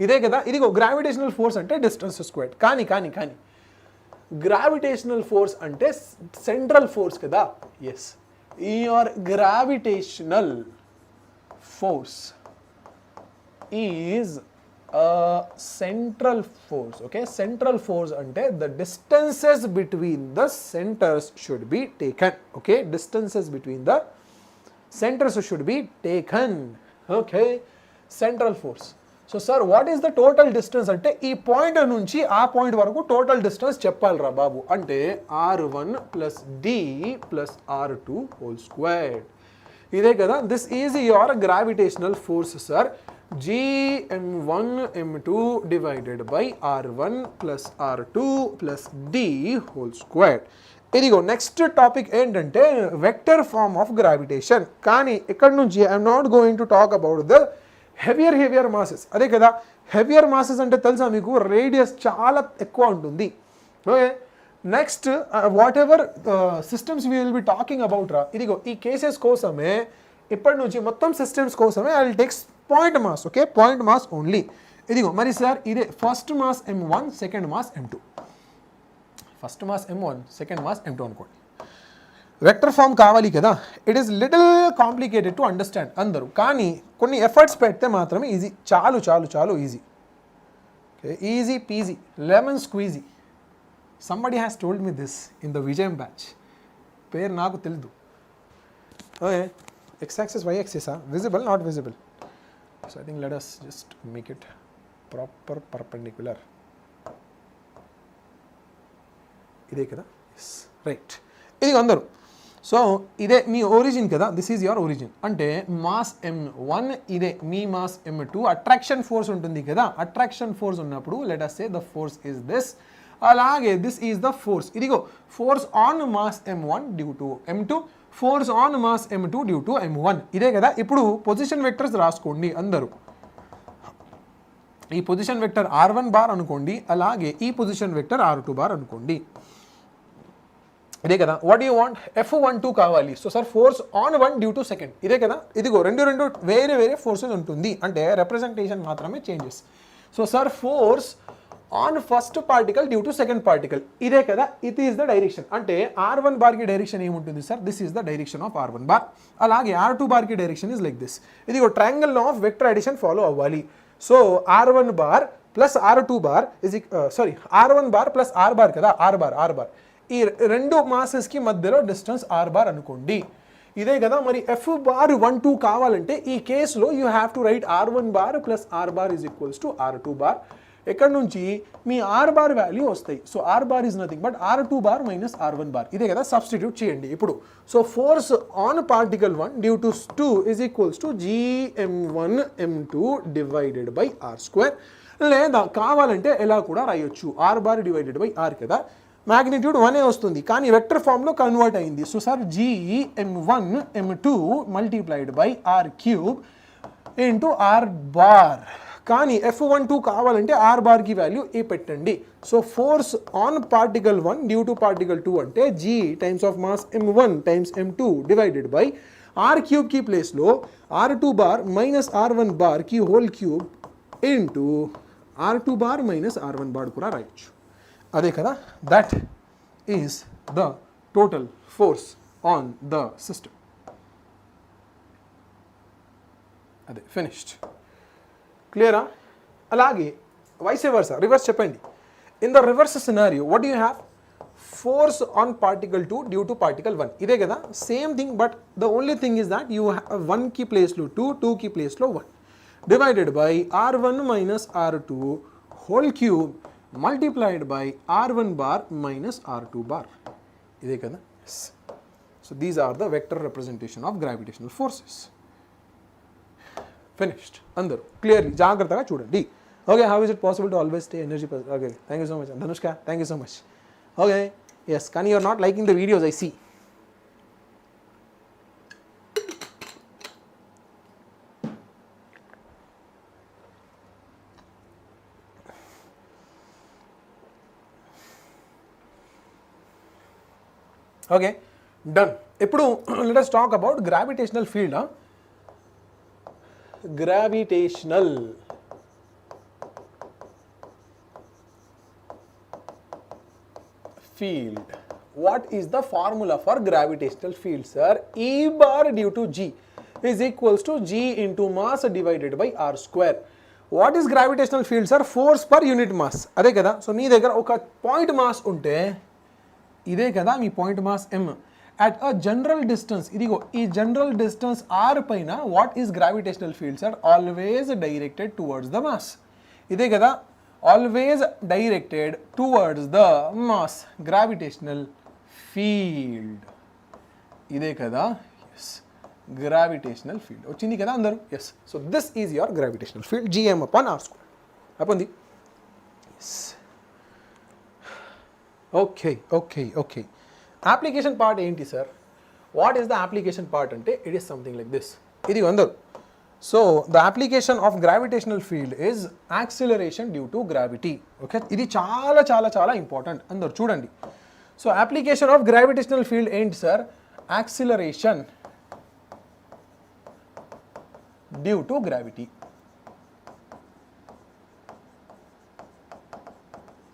ఇదే కదా, ఇదిగో gravitational force అంటే distance squared. కానీ గ్రావిటేషనల్ ఫోర్స్ అంటే సెంట్రల్ ఫోర్స్ కదా. Yes, your gravitational force is central force. Okay, central force ante the distances between the centers should be taken. Okay, distances between the centers should be taken. Okay, central force. So sir, what is the total distance ante ee point nunchi aa point varaku total distance cheppalra babu. Ante r1 plus d plus r2 whole squared. Ide kada, this is your gravitational force sir. G m1 m2 divided by r1 plus r2 plus d whole squared. ఇదిగో next topic ఏంటంటే vector form of gravitation. కానీ ఇక్కడ నుంచి I'm not going to talk about the heavier masses. అదే కదా, heavier masses అంటే తెలుసా మీకు, రేడియస్ చాలా ఎక్కువ ఉంటుంది. Okay, next what ever systems we will be talking about రా. ఇదిగో ఈ కేసెస్ కోసమే ఇప్పటి నుంచి మొత్తం సిస్టమ్స్ కోసమే I will take point mass. Okay, point mass only. ఇదిగో మరి సార్ ఇదే first mass m1 second mass m2. First mass m1 second mass m2 అనుకోండి. వెక్టర్ ఫామ్ కావాలి కదా. It is little complicated to understand అందరూ, కానీ కొన్ని ఎఫర్ట్స్ పెడితే మాత్రమే ఈజీ. చాలు easy. Okay, easy PG lemon squeezy. Somebody has told me this in the విజయం బ్యాచ్. పేరు నాకు తెలియదు. Okay, x-axis y-axis visible, not visible. So I think let us just make it proper perpendicular. ఇదే కదా, yes right. ఇది అందరూ. So ఇదే మీ origin కదా, దిస్ ఈజ్ యువర్ ఒరిజిన్. అంటే మాస్ m1 ఇదే మీ మాస్ m2. అట్రాక్షన్ ఫోర్స్ ఉంటుంది కదా, అట్రాక్షన్ ఫోర్స్ ఉన్నప్పుడు let us say the force is this. అలాగే దిస్ ఈజ్ ద ఫోర్స్. ఇదిగో force on mass m1 due to m2, force on mass m2 due to m1. ఇదే కదా. ఇప్పుడు position vectors రాసుకోండి అందరూ. ఈ పొజిషన్ వెక్టర్ r1 బార్ అనుకోండి, అలాగే ఈ పొజిషన్ వెక్టర్ r2 బార్ అనుకోండి. ఇదే కదా. What you want? F12 కావాలి. So sir force on 1 due to second. ఇదే కదా. ఇదిగో రెండు వేరే ఫోర్సెస్ ఉంటుంది, అంటే రిప్రజెంటేషన్ మాత్రమే changes. So sir force on first particle due to second particle. ఇదే కదా, ఇది ఈస్ ద డైరెక్షన్. అంటే r1 బార్కి డైరెక్షన్ ఏముంటుంది sir? This is the direction of r1 bar. అలాగే r2 బార్కి డైరెక్షన్ ఇస్ లైక్ దిస్. ఇదిగో triangle law of vector addition follow అవ్వాలి. So r1 bar plus r2 bar is r1 bar plus r bar కదా, r bar. ఈ రెండు మాసెస్కి మధ్యలో distance r bar అనుకోండి. ఇదే కదా. మరి f బార్ 1 2 కావాలంటే ఈ కేసులో you have to right r1 bar plus r bar is equals to r2 bar. ఎక్కడ నుంచి మీ r బార్ వాల్యూ వస్తాయి. So r bar is nothing but r2 bar minus r1 bar. ఇదే కదా, సబ్స్టిట్యూట్ చేయండి ఇప్పుడు. So force on particle 1 due to 2 is equals to gm1 m2 divided by r square. లేదా కావాలంటే ఎలా కూడా రాయొచ్చు, r bar divided by r కదా. మ్యాగ్నిట్యూడ్ 1 వస్తుంది, కానీ వెక్టర్ ఫామ్లో కన్వర్ట్ అయింది. So sir gm1 m2 multiplied by r cube into r bar. కానీ F12 కావాలంటే r బార్ కి వాల్యూ ఏ పెట్టండి. So force on particle 1 due to particle 2 అంటే g times of mass m1 times m2 divided by r cube కి place లో r2 bar minus r1 bar కి whole cube into r2 bar minus r1 bar కూడా రాయొచ్చు. అదే కదా, that is the total force on the system. అదే finished. క్లియరా? అలాగే వైస్ వర్సా, రివర్స్ చెప్పండి. In the reverse scenario what you have? Force on particle 2 due to particle 1. ఇదే కదా, same thing, but the only thing is that you have 1 కి ప్లేస్లో 2, 2 కి ప్లేస్లో 1 divided by r1 minus r2 whole cube multiplied by r1 bar minus r2 bar. ఇదే కదా. So these are the vector representation of gravitational forces. Finished. అందరూ clearly జాగ్రత్తగా చూడండి. Okay, how is it possible to always stay energy? Okay, thank you so much Dhanushka, thank you so much. Okay, yes, కానీ you are not liking the videos, I see. Okay, done. ఇప్పుడు let us talk about gravitational field. Gravitational field. What is the formula for gravitational field, sir? E bar due to G is equals to G into mass divided by R square. What is gravitational field, sir? Force per unit mass. అదే కదా. So మీ దగ్గర ఒక point mass ఉంటే ఇదే కదా మీ point mass m. At a general distance, ఇదిగో ఈ general distance r పైన what is gravitational fields are always directed towards the mass. ఇదే కదా, always directed towards the mass, gravitational field. ఇదే కదా, yes, gravitational field. వచ్చింది కదా అందరూ? yes. So this is your gravitational field, gm upon r square. అప్పుంది. yes. okay. Application part ఏంటి sir? What is the application part అంటే it is something like this. ఇది అందరూ. So the application of gravitational field is acceleration due to gravity. Okay, ఇది చాలా చాలా చాలా important. అందరూ చూడండి. So application of gravitational field ఏంటి sir? Acceleration due to gravity.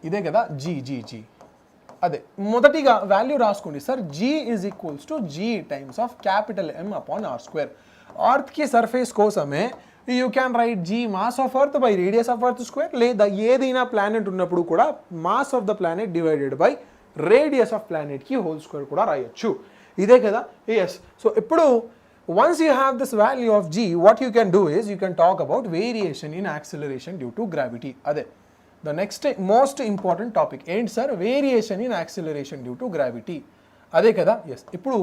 ఇదే కదా జీ. అదే మొదటిగా వాల్యూ రాసుకోండి sir. G is equals to G times of capital M upon R square. అర్త్కి సర్ఫేస్ కోసమే you can write G mass of earth by radius of earth square, లేదా ఏదైనా planet ఉన్నప్పుడు కూడా mass of the planet divided by radius of ప్లానెట్కి whole square కూడా రాయొచ్చు. ఇదే కదా. ఎస్. సో ఇప్పుడు once you have this value of G, what you can do is you can talk about variation in acceleration due to gravity. అదే the next most important topic ఏంటి sir? Variation in acceleration due to gravity. అదే కదా. Yes. ఇప్పుడు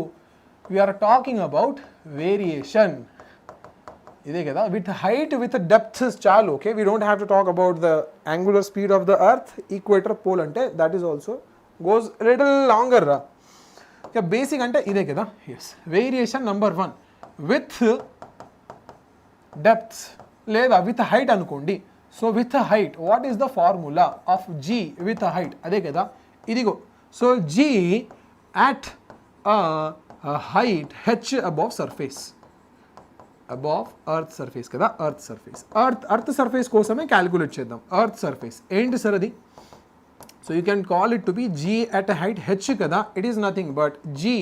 we are talking about variation. ఇదే కదా, with height with depth చాలు. Okay, we don't have to talk about the angular speed of the earth. Equator pole అంటే that is also goes little longer రా. Okay, basic అంటే ఇదే కదా. Yes. Variation number 1 with depth లేదా with height అనుకోండి. So with height what is the formula of G with height? అదే కదా, ఇదిగో. So G at height h above surface, above earth surface కదా, ఎర్త్ సర్ఫేస్. ఎర్త్ సర్ఫేస్ కోసమే calculate చేద్దాం. Earth surface ఏంటి sir అది? So you can call it to be G at height h కదా. It is nothing but G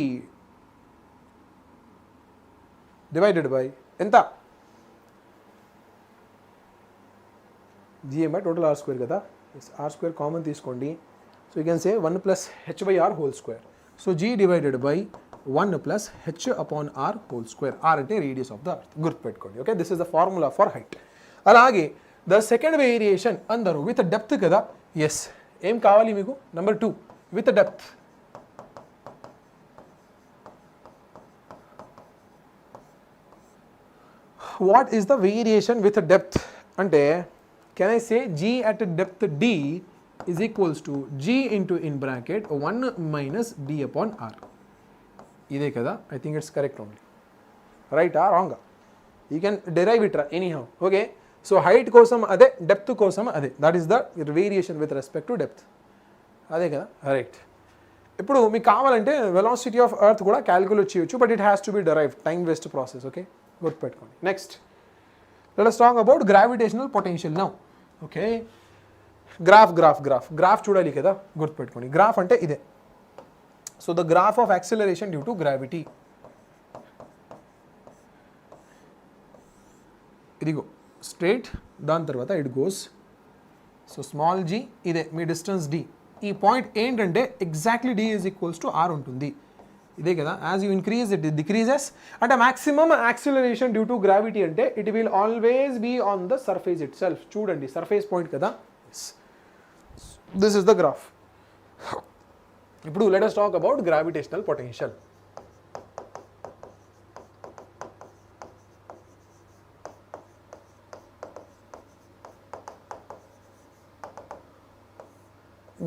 divided by ఎంత? Gm by total r square కదా. r square common తీసుకోండి. So you can say 1 plus h by r whole square. So G divided by 1 plus h upon r whole square. r అంటే radius of the earth, గుర్తుపెట్టుకోండి. Okay, this is the formula for height. అలాగే the second variation అందరూ with depth కదా. Yes. ఏం కావాలి మీకు? Number 2 with depth. What is the variation with depth అంటే, can I say G at depth D is equals to G into in bracket 1 minus D upon R. ఇదే కదా. I think it's correct only. Right or wrong? You can derive it anyhow. Okay. So height కోసం అదే, depth కోసం అదే. That is the variation with respect to depth. అదే కదా, right. ఇప్పుడు మీకు కావాలంటే వెలాసిటీ ఆఫ్ ఎర్త్ కూడా క్యాలిక్యులేట్ చేయొచ్చు, but it has to be derived, time waste process. Okay, గుర్తుపెట్టుకోండి. Next let us talk about gravitational potential now. Okay, graph చూడాలి కదా, గుర్తుపెట్టుకోండి. గ్రాఫ్ అంటే ఇదే. So the graph of acceleration due to gravity, ఇదిగో straight, దాని తర్వాత it goes. So small g ఇదే మీ డిస్టెన్స్ డి. ఈ పాయింట్ ఏంటంటే exactly d is equals to r ఉంటుంది, ఇదే కదా. As you increase it decreases. అంటే maximum acceleration due to gravity అంటే it will always be on the surface itself. చూడండి సర్ఫేస్ పాయింట్ కదా, దిస్ ఇస్ ద గ్రాఫ్. ఇప్పుడు let us talk about gravitational potential.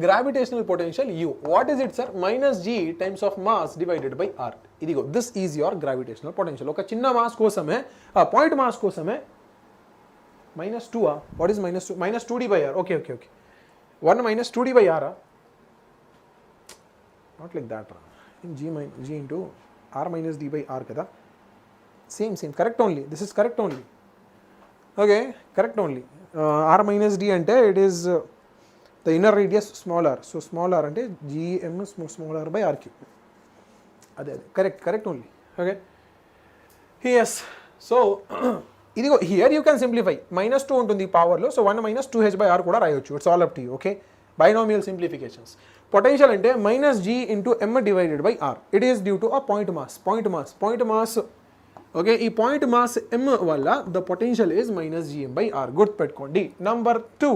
Gravitational potential U. What is it, sir? Minus G times of mass divided by R. ఇదిగో this is your gravitational potential. ఒక చిన్న mass కోసమే, point mass కోసమే -2. What is -2? -2d by R. Okay. 1 minus 2d by R. Not like that. G into R minus d by R kada. Same. Correct only. This is correct only. Okay, correct only. R minus d ante it is the inner radius small r. So small r ante gm small r by r cube. Ade correct only. Okay. Yes. So idigo here you can simplify. -2 untundi power lo. So 1 minus 2h by r kuda rayochu. It's all up to you. Okay. Binomial simplifications. Potential ante minus g into m divided by r. It is due to a point mass. Okay, ఈ point mass m వల్ల the potential is minus gm by r. గుర్తుపెట్టుకోండి. Number 2,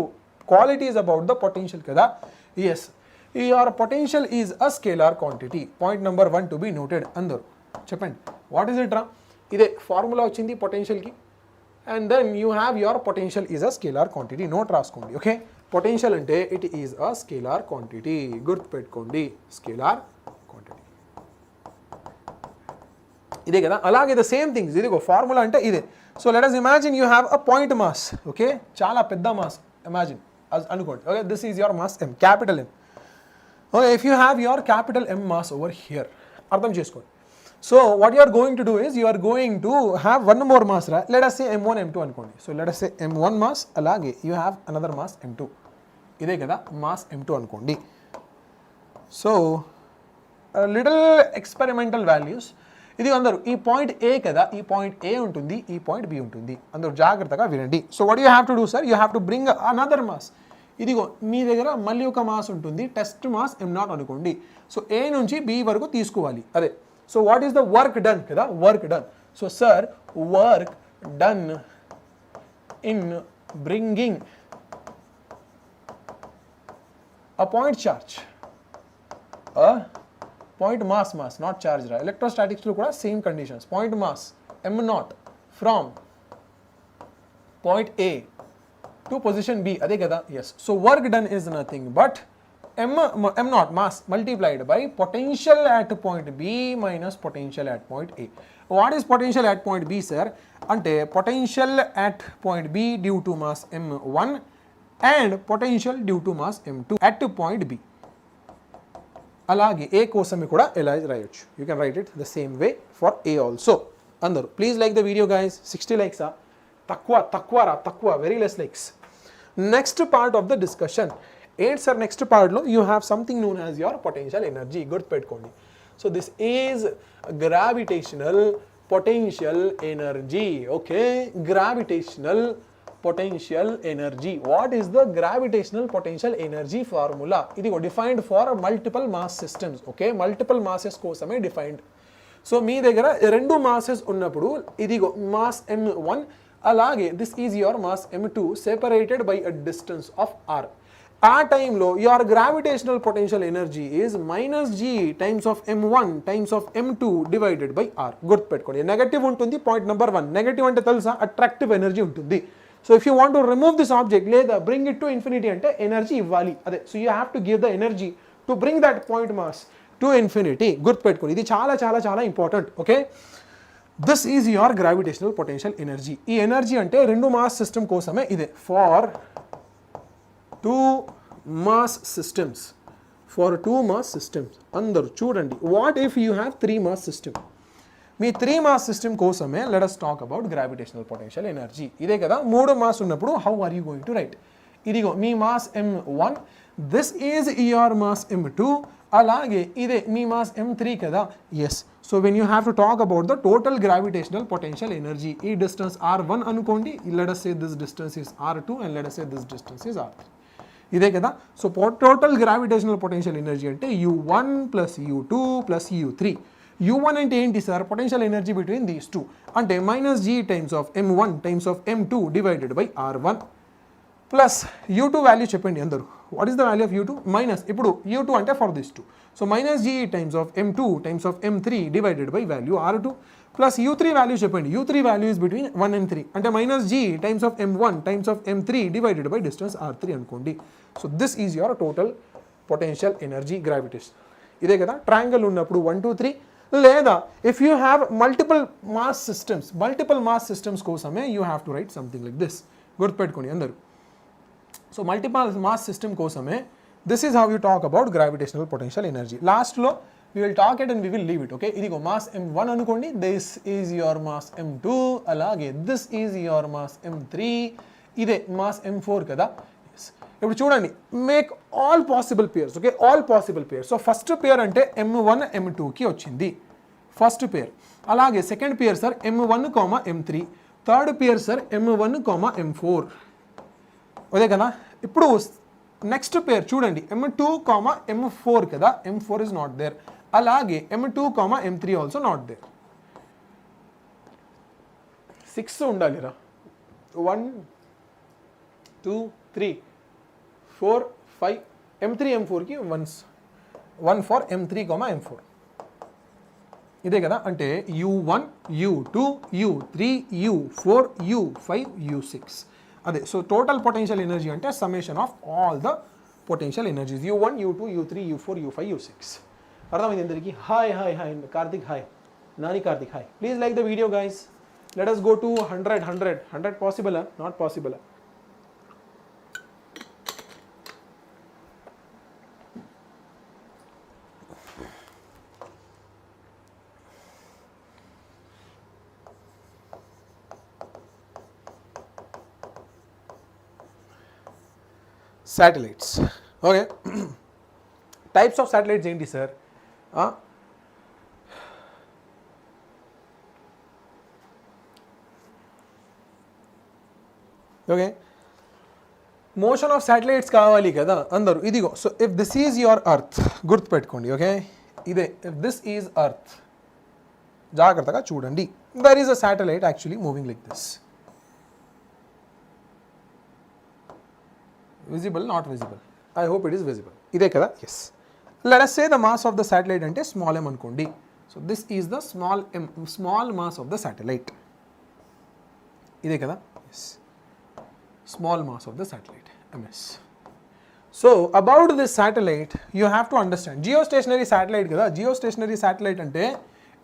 qualities about the potential కదా. Yes, your potential is a scalar quantity. Point number 1 to be noted. అందరూ చెప్పండి, what is it రా? ఇదే formula వచ్చింది potential కి, and then you have your potential is a scalar quantity. Note రాసుకోండి. Okay, potential అంటే it is a scalar quantity. గుర్తుపెట్టుకోండి, scalar quantity ఇదే కదా. అలాగే ద సేమ్ థింగ్స్, ఇదిగో ఫార్ములా అంటే ఇదే. So let us imagine you have a point mass. Okay, చాలా పెద్ద మాస్ ఇమాజిన్ అనుకోండి. Okay, this is your mass m, capital M. Okay, if you have your capital M mass over here, అర్థం చేసుకోండి. So what you are going to do is you are going to have one more mass రా. Let us say m1 m2 అనుకోండి. So let us say m1 mass, అలాగే you have another mass m2. ఇదే కదా mass m2 అనుకోండి. So little experimental values. ఇది అందరూ ఈ point ఏ కదా, ఈ పాయింట్ ఏ ఉంటుంది, ఈ పాయింట్ బి ఉంటుంది. అందరూ జాగ్రత్తగా వినండి. So what you have to do sir, you have to bring another mass. ఇదిగో మీ దగ్గర మళ్ళీ ఒక మాస్ ఉంటుంది, టెస్ట్ మాస్ m0 అనుకోండి. సో ఏ నుంచి బి వరకు తీసుకోవాలి, అదే. So what is the work done కదా, work done. So sir work done in bringing a point charge, a point mass, not charge ra. Electrostatics lo kuda same conditions. Point mass m0 from point A to position B, ade kada. Yes, so work done is nothing but m0 mass multiplied by potential at point B minus potential at point A. What is potential at point B, sir? Ante potential at point B due to mass m1 and potential due to mass m2 at point B. అలాగే ఏ కోసం కూడా ఎలా రాయొచ్చు. You can write it the same way for A also. అందరూ please like the video guys. 60 likes తక్కువ very less likes. Next part of the discussion ఏంటి sir? Next పార్ట్లో you have something known as your potential energy. గుర్తుపెట్టుకోండి. So this is gravitational potential energy. Okay, gravitational potential energy. What is the gravitational potential energy formula? ఇదిగో defined for multiple mass systems. Okay, multiple masses కోసమే defined. So మీ దగ్గర రెండు masses ఉన్నప్పుడు ఇదిగో mass m1, అలాగే this is your mass m2 separated by a distance of r. ఆ టైంలో your gravitational potential energy is minus g times of m1 times of m2 divided by r. గుర్తుపెట్టుకోండి, negative ఉంటుంది. Point number 1, negative అంటే తెలుసా, attractive energy ఉంటుంది. So if you want to remove this object, లేదా bring it to infinity అంటే energy ఇవ్వాలి, అదే. So you have to give the energy to bring that point mass to infinity. గుర్తుపెట్టుకోండి, ఇది చాలా చాలా చాలా important. Okay, this is your gravitational potential energy. ఈ ఎనర్జీ అంటే రెండు మాస్ సిస్టమ్ కోసమే ఇదే. For two mass systems, for two mass systems. అందరూ చూడండి, what if you have three mass system? మీ త్రీ మాస్ సిస్టమ్ కోసమే let us talk about gravitational potential energy. ఇదే కదా, మూడు మాస్ ఉన్నప్పుడు how are you going to write? ఇదిగో మీ mass m1, this is your mass m2, అలాగే ఇదే మీ మాస్ m3 కదా. Yes, so when you have to talk about the total gravitational potential energy, ఈ డిస్టెన్స్ r1 అనుకోండి, let us say this distance is r2 and let us say this distance is r3. ఇదే కదా. So total gravitational potential energy అంటే u1 plus u2 plus u3. u1 అంటే ఏంటి sir? Potential energy between these two, అంటే minus g times of m1 times of m2 divided by r1 plus u2 value చెప్పండి అందరూ. What is the value of u2? Minus, ఇప్పుడు u2 అంటే for this two, so minus g times of m2 times of m3 divided by value r2 plus u3 value చెప్పండి. u3 value is between 1 and 3, అంటే minus g times of m1 times of m3 divided by distance r3 అనుకోండి. So this is your total potential energy gravitation. ఇదే కదా. Triangle ఉన్నప్పుడు 1 2 3, లేదా if you have multiple mass systems కోసమే you have to write something like this. గుర్తుపెట్టుకోండి అందరూ. So multiple mass system కోసమే this is how you talk about gravitational potential energy. లాస్ట్లో we will talk it and we will leave it. Okay, ఇదిగో mass m1 అనుకోండి, this is your mass m2, అలాగే this is your mass m3, ఇదే mass m4 కదా. ఇప్పుడు చూడండి, make all possible pairs. Okay, all possible pairs. So first pair అంటే m1 m2కి వచ్చింది, ఫస్ట్ పేర్. అలాగే second pair sir m1, m3, third pair sir m1, m4. అదే కదా. ఇప్పుడు నెక్స్ట్ పేర్ చూడండి, m2, m4 కదా. m4 is not there. అలాగే m2, m3 also not there. 6 ఉండాలిరా. 1 2 3 4 5, m3 m4కి 1 ఫర్ m3, m4. ఇదే కదా. అంటే u1 u2 u3 u4 u5 u6. అదే. సో టోటల్ పొటెన్షియల్ ఎనర్జీ అంటే summation of all the potential energies u1 u2 u3 u4 u5 u6. అర్థమైంది అందరికీ? Hi hi hi Karthik, hi Nani Karthik, hi. Please like the video guys. Let us go to 100 possible? Not possible. Satellites. Okay. Types of satellites ఏంటి sir? Okay, motion of satellites కావాలి కదా అందరూ. ఇదిగో, so if this is your earth, గుర్తుపెట్టుకోండి. Okay, ఇదే if this is earth, జాగ్రత్తగా చూడండి. There is a satellite actually moving like this. Visible, not visible? I hope it is visible. ఇదే కదా. Yes. Let us say the mass of the satellite అంటే small m అనుకోండి. So this is the small mass of the satellite. ఇదే కదా. Yes, small mass of the satellite, ms. So about this satellite you have to understand. Geostationary satellite కదా. Geostationary satellite అంటే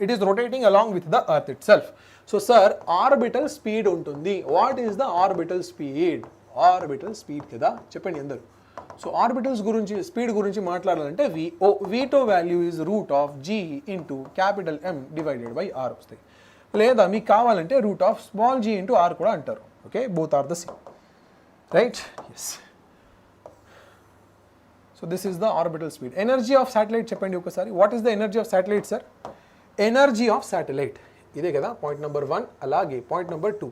it is rotating along with the earth itself. So sir orbital speed ఉంటుంది. What is the orbital speed? Orbital speed కదా. చెప్పండి అందరూ. So orbitals గురించి, speed గురించి మాట్లాడాలంటే వీటో value is root of g into capital M divided by r వస్తాయి. లేదా మీకు కావాలంటే root of small g into r కూడా అంటారు. Okay, both are the same, right? Yes. So this is the orbital speed. Energy of satellite చెప్పండి ఒకసారి. What is the energy of satellite sir? Energy of satellite ఇదే కదా point number 1. అలాగే point number 2,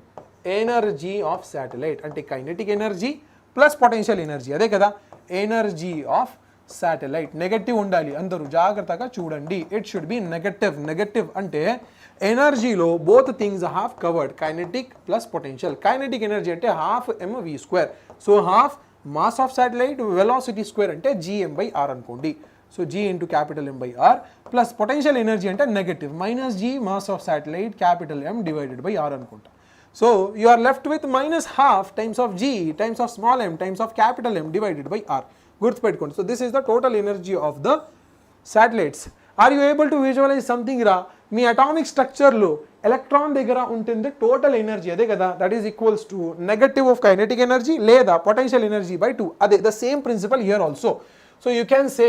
energy of satellite అంటే kinetic energy plus potential energy. అదే కదా energy of satellite. Negative ఉండాలి అందరూ, జాగ్రత్తగా చూడండి. It should be negative. Negative అంటే ఎనర్జీలో both things half covered, kinetic plus potential. Kinetic energy అంటే half mv². So half mass of satellite velocity square అంటే gm/r అనుకోండి. So g into capital M/r plus potential energy అంటే negative minus g mass of satellite capital M divided by r అనుకుంటా. So you are left with minus half times of g times of small m times of capital M divided by r. గుర్తుపెట్టుకోండి. So this is the total energy of the satellites. Are you able to visualize something రా? మీ atomic స్ట్రక్చర్లో electron దగ్గర ఉంటుంది total energy అదే కదా, that is equals to negative of kinetic energy లేదా potential energy by 2. అదే the same principle here also. So you can say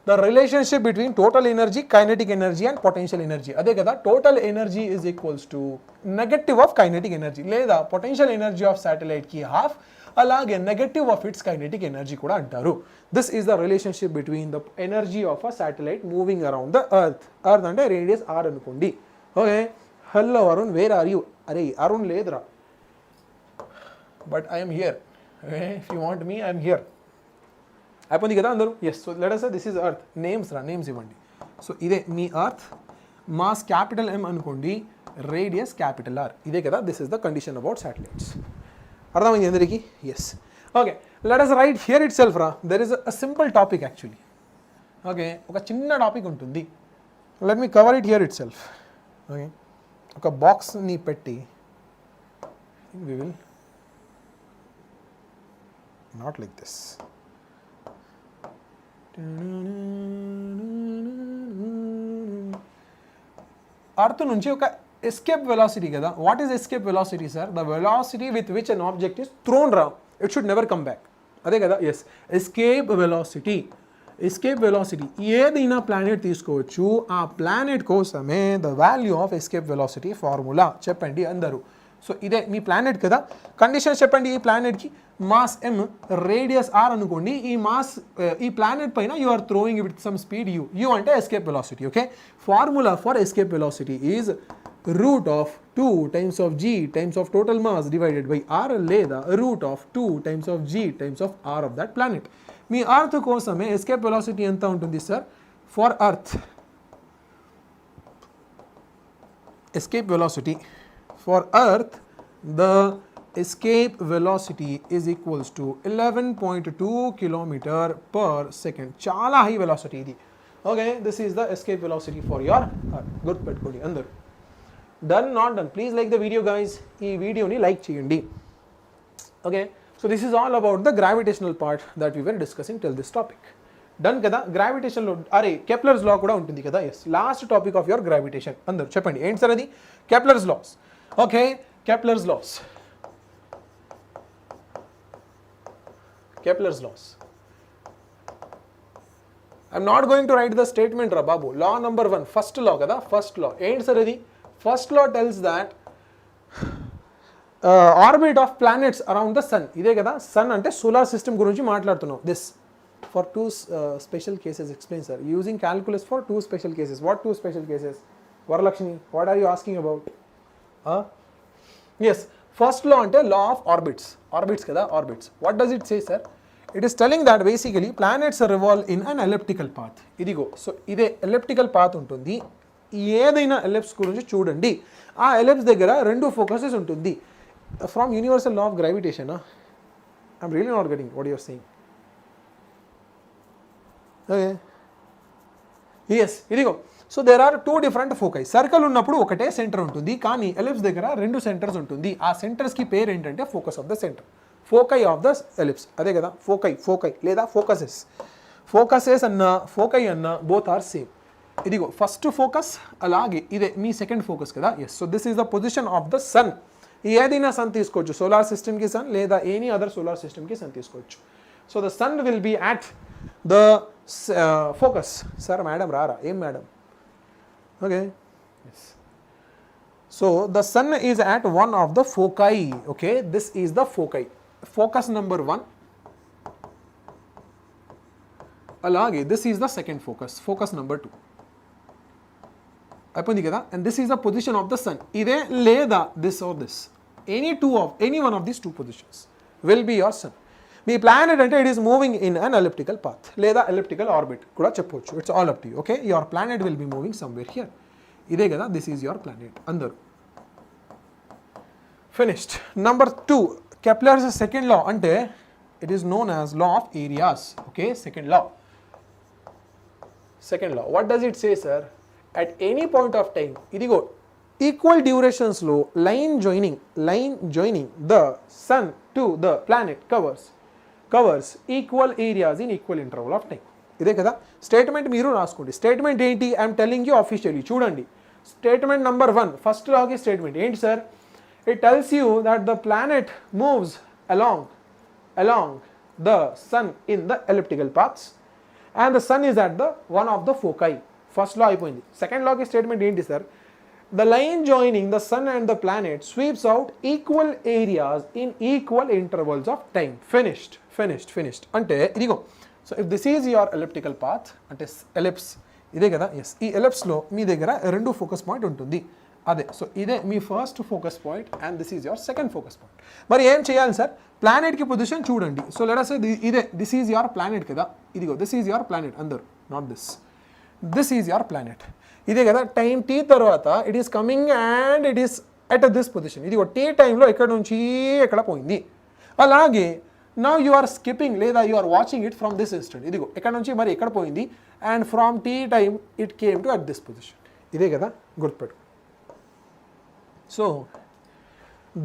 the relationship between total energy, kinetic energy and potential energy అదే కదా, total energy is equals to negative of kinetic energy లేదా potential energy of శాటిలైట్కి half, అలాగే negative of it's kinetic energy కూడా అంటారు. This is the relationship between the energy of a satellite moving around the earth. Earth అంటే radius r అనుకోండి. Okay, hello Arun, where are you? అరే అరుణ్ లేదురా, but I'm here. Okay, if you want me I'm here. అయిపోయింది కదా అందరూ? Yes. So let us say this is earth. Names ఇవ్వండి. సో ఇదే మీ ఎర్త్, మాస్ క్యాపిటల్ M అనుకోండి, రేడియస్ క్యాపిటల్ R. ఇదే కదా, this is the condition about satellites. అర్థమైంది అందరికీ? Yes. Okay, let us write here itself రా. There is a simple topic actually. Okay, ఒక చిన్న టాపిక్ ఉంటుంది. Let me cover it here itself. Okay, ఒక బాక్స్ని పెట్టి we will not like this. Earth నుంచి ఒక ఎస్కేప్ వెలాసిటీ కదా. What is escape velocity sir? The velocity with which an object is thrown రా, it should never come back. అదే కదా, yes. Escape velocity ఏదైనా ప్లానెట్ తీసుకోవచ్చు, ఆ ప్లానెట్ కోసమే the value of escape velocity formula చెప్పండి అందరూ. సో ఇదే మీ ప్లానెట్ కదా, కండిషన్స్ చెప్పండి. ఈ ప్లానెట్కి మాస్ m, రేడియస్ r అనుకోండి. ఈ ప్లానెట్ పైన you are throwing with some speed u అంటే escape velocity. Okay, formula for escape velocity is root of 2 times of g times of total mass divided by r లేదా root of 2 times of g times of r of that planet. మీ earth కోసమే escape velocity ఎంత ఉంటుంది sir? For earth escape velocity for earth, the escape velocity is equals to 11.2 kilometer per second. Chala high velocity idi. Okay, this is the escape velocity for your earth. Good petkodi andaru. Done, not done? Please like the video guys. Ee video ni like cheyandi. Okay, so this is all about the gravitational part that we were discussing till this topic. Done kada? Gravitation lo are Kepler's law kuda untundi kada. Yes, last topic of your gravitation andaru cheppandi enti sir adi Kepler's laws. Okay, Kepler's laws. Kepler's laws. I'm not going to write the statement ra babu. Law number 1, first law kada, first law enti sir adi first law tells that orbit of planets around the sun. Ide kada, sun ante solar system gurinchi maatladutunnam. This for two special cases explain sir, using calculus for two special cases. What two special cases? Varalakshmi, what are you asking about? Yes, first law ante law of orbits kada, orbits. What does it say sir? It is telling that basically planets revolve in an elliptical path. Idigo, so ide elliptical path untundi. ఏదైనా ellipse గురించి చూడండి, ఆ ellipse దగ్గర రెండు focuses ఉంటుంది. From universal law of gravitation. I'm really not getting what you're saying. Okay, yes, ఇదిగో. So there are two different foci. Circle ఉన్నప్పుడు ఒకటే సెంటర్ ఉంటుంది, కానీ ఎలిప్స్ దగ్గర రెండు సెంటర్స్ ఉంటుంది. ఆ సెంటర్స్కి పేరు ఏంటంటే focus of the center, foci of the ellipse. అదే కదా ఫోకై లేదా ఫోకసెస్ అన్న ఫోకై అన్న బోత్ ఆర్ సేమ్. ఇదిగో ఫస్ట్ ఫోకస్, అలాగే ఇదే మీ సెకండ్ ఫోకస్ కదా. Yes, so this is the position of the sun. ఏదైనా సన్ తీసుకోవచ్చు, సోలార్ సిస్టమ్కి సన్ లేదా ఎనీ అదర్ సోలార్ సిస్టమ్కి సన్ తీసుకోవచ్చు. So the sun will be at the focus. Sir madam రారా, ఏం madam? Okay, yes. So the sun is at one of the foci. Okay, this is the foci, focus number 1. అలాగే this is the second focus, focus number 2. అయిపోయింది కదా. And this is the position of the sun. ఇదే లేదా this or this, any one of these two positions will be your sun. మీ planet అంటే it is moving in an elliptical path లేదా elliptical orbit కూడా చెప్పవచ్చు. It's all up to you. Okay, your planet will be moving somewhere here. ఇదే కదా, this is your planet అందరు. Finished. Number 2, Kepler's second law అంటే it is known as law of areas. Okay, second law. What does it say sir? At any point of time, idigo equal durations lo line joining the sun to the planet covers equal areas in equal interval of time. Ide kada statement meeru raskondi. Statement enti I am telling you officially chudandi. Statement number 1, first law ki statement. Ain't sir? It tells you that the planet moves along the sun in the elliptical paths and the sun is at the one of the foci. First law అయిపోయింది. Second law ki statement ఏంటి sir? The line joining the sun and the planet sweeps out equal areas in equal intervals of time. Finished. అంటే ఇదిగో. So if this is your elliptical path, అంటే ellipse ఇదే కదా, yes, ఈ ఎలిప్స్లో మీ దగ్గర 2 focus point ఉంటుంది. అదే, సో ఇదే మీ first focus point and this is your second focus point. మరి ఏం చేయాలి సార్? ప్లానెట్కి పొజిషన్ చూడండి. సో లెట్ us say ఇదే, దిస్ ఈజ్ యువర్ ప్లానెట్ కదా, ఇదిగో దిస్ ఈజ్ యువర్ ప్లానెట్, అందరు not this is your planet, ఇదే కదా. టైం టీ తర్వాత it is coming and it is at this position. ఇదిగో టీ టైంలో ఎక్కడ నుంచి ఎక్కడ పోయింది. అలాగే నౌ యు ఆర్ స్కిప్పింగ్ లేదా you are watching it from this instant. ఇదిగో ఎక్కడ నుంచి మరి ఎక్కడ పోయింది and from T time it came to at this position. ఇదే కదా, గుర్తుపెట్టు. సో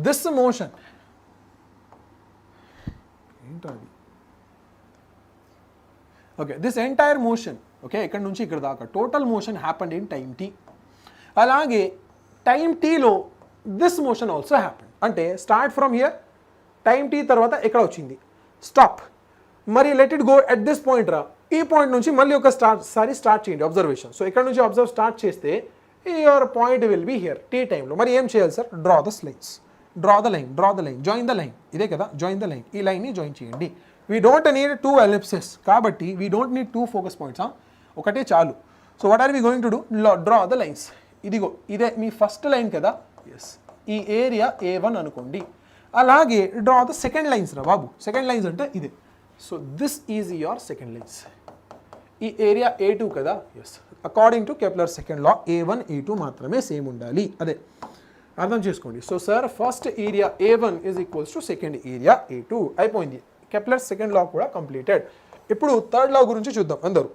దిస్ మోషన్ ఏంటది, okay, this entire motion, okay, ఇక్కడ నుంచి ఇక్కడ దాకా total motion happened in time T. అలాగే టైం టీలో దిస్ మోషన్ ఆల్సో హ్యాపెండ్. అంటే start from here, time T తర్వాత ఎక్కడ వచ్చింది, స్టాప్, మరి let it go at this point రా, ఈ పాయింట్ నుంచి మళ్ళీ ఒక స్టార్ట్ చేయండి అబ్జర్వేషన్. సో ఇక్కడ నుంచి అబ్జర్వ్ స్టార్ట్ చేస్తే your point will be here T టైంలో. మరి ఏం చేయాలి sir? Draw the line, join the line, ఇదే కదా, జాయిన్ ద లైన్, ఈ లైన్ని జాయిన్ చేయండి. వీ డోంట్ నీడ్ 2 ఎలిప్సెస్, కాబట్టి we don't need 2 focus points, ఒకటే చాలు. So what are we going to do? Draw the lines. ఇదిగో ఇదే మీ ఫస్ట్ లైన్ కదా, ఎస్, ఈ ఏరియా A1 అనుకోండి. అలాగే డ్రా ద సెకండ్ లైన్స్ రా బాబు, సెకండ్ లైన్స్ అంటే ఇదే. So this is your second lines. ఈ ఏరియా A2 కదా, yes, according to Kepler second law A1 A2 మాత్రమే సేమ్ ఉండాలి, అదే అర్థం చేసుకోండి. So sir first area A1 is equals to second area A2 అయిపోయింది. కెప్లర్ సెకండ్ లా కూడా కంప్లీటెడ్. ఇప్పుడు థర్డ్ లా గురించి చూద్దాం అందరూ.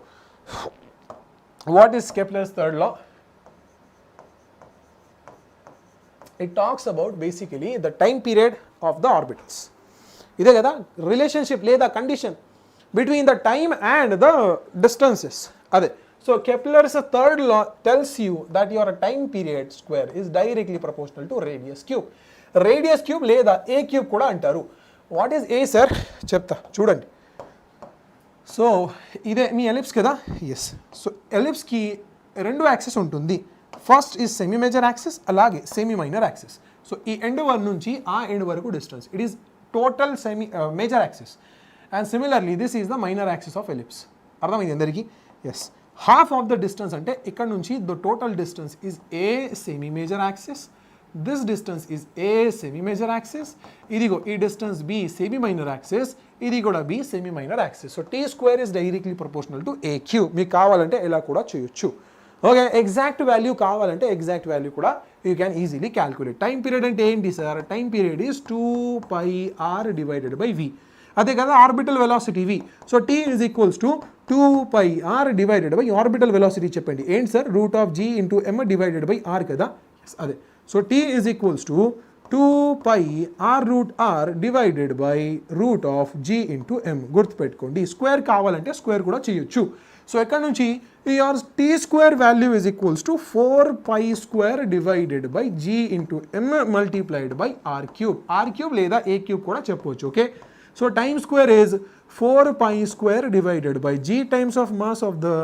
What is Kepler's third law? It talks about basically the time period of the orbitals. ఇదే కదా relationship లేదా condition between the time and the distances, అదే. So Kepler's third law tells you that your time period square is directly proportional to radius cube. Radius cube లేదా a cube కూడా అంటారు. What is a sir? చెప్తా చూడండి. So ఇదే మీ ellipse కదా, yes. So ఎలిప్స్కి 2 యాక్సెస్ ఉంటుంది. First is semi major axis, అలాగే సెమీ మైనర్ యాక్సిస్. సో ఈ ఎండ్ వన్ నుంచి ఆ ఎండ్ వరకు distance, it is total semi major axis and similarly this is the minor axis of ellipse. అర్థమైంది అందరికీ? Yes. Half of the distance అంటే ఇక్కడ నుంచి the total distance is a semi major axis, this distance is a semi major axis, ఇదిగో ఈ distance b semi minor axis, ఇది కూడా b semi minor axis. So T square is directly proportional to a cube. మీకు కావాలంటే ఇలా కూడా చేయొచ్చు. Okay, exact value కావాలంటే ఎగ్జాక్ట్ వాల్యూ కూడా you can easily calculate. Time period అంటే ఏంటి sir? Time period is 2πr divided by v, అదే కదా orbital velocity v. So t is equals to 2πr divided by orbital velocity చెప్పండి ఏంటి sir? √g/m divided by r కదా, అదే. So t is equals to 2πr√r divided by √g/m. గుర్తుపెట్టుకోండి. Square కావాలంటే square కూడా చేయొచ్చు. సో ఎక్కడ నుంచి your t square value is equals to 4π square divided by g/m multiplied by r cube. R cube లేదా a cube కూడా చెప్పవచ్చు, okay. So time square is 4π square divided by g times of mass of the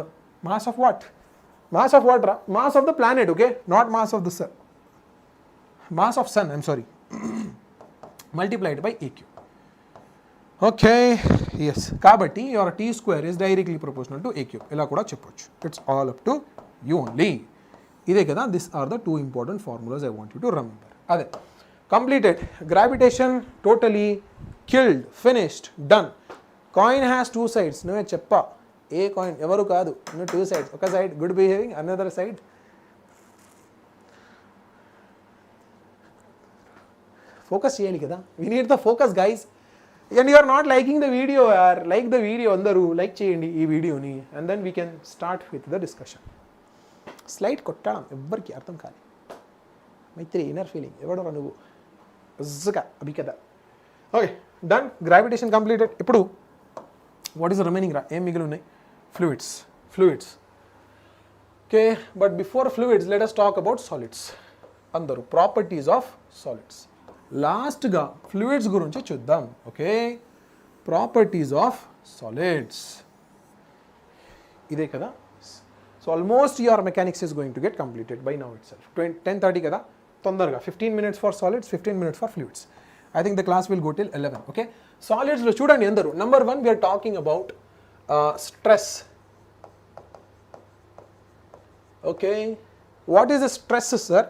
mass of what? Mass of what? Mass of the planet, okay, not mass of the sun. Mass of sun, I'm sorry. multiplied by a cube. Okay, yes. కాబట్టి your T square is directly proportional to a cube, ఇలా కూడా చెప్పొచ్చు. It's all up to you only. ఇదే కదా, this are the 2 important formulas I want you to remember. అదే completed. Gravitation totally killed, finished, done. Coin has 2 sides. నువ్వే చెప్పా, ఏ coin ఎవరు కాదు, నువ్వు 2 sides. ఒక side good behaving, another side focus చేయాలి కదా. We need the focus guys. And you are not liking the video యార్. లైక్ ద వీడియో, అందరూ లైక్ చేయండి ఈ వీడియోని and then we can start with the discussion. Slide కొట్టడం ఎవ్వరికి అర్థం కాదు. మైత్రి ఇన్నర్ ఫీలింగ్, ఎవడో నువ్వు ఇజ్జగా అభి కదా. Okay, done. Gravitation completed. ఇప్పుడు వాట్ ఈస్ రిమైనింగ్ రా? ఏం మిగిలి ఉన్నాయి? Fluids. Okay, but before fluids, let us talk about solids. Andaru properties of solids. Last ga fluids gurunchi chuddam. Okay, properties of solids. Ide kada. So almost your mechanics is going to get completed by now itself. 10:30 kada. Tondarga 15 minutes for solids, 15 minutes for fluids. I think the class will go till 11. Okay, solids lo chudandi andaru. Number 1, we are talking about stress. Okay, what is the stress, sir?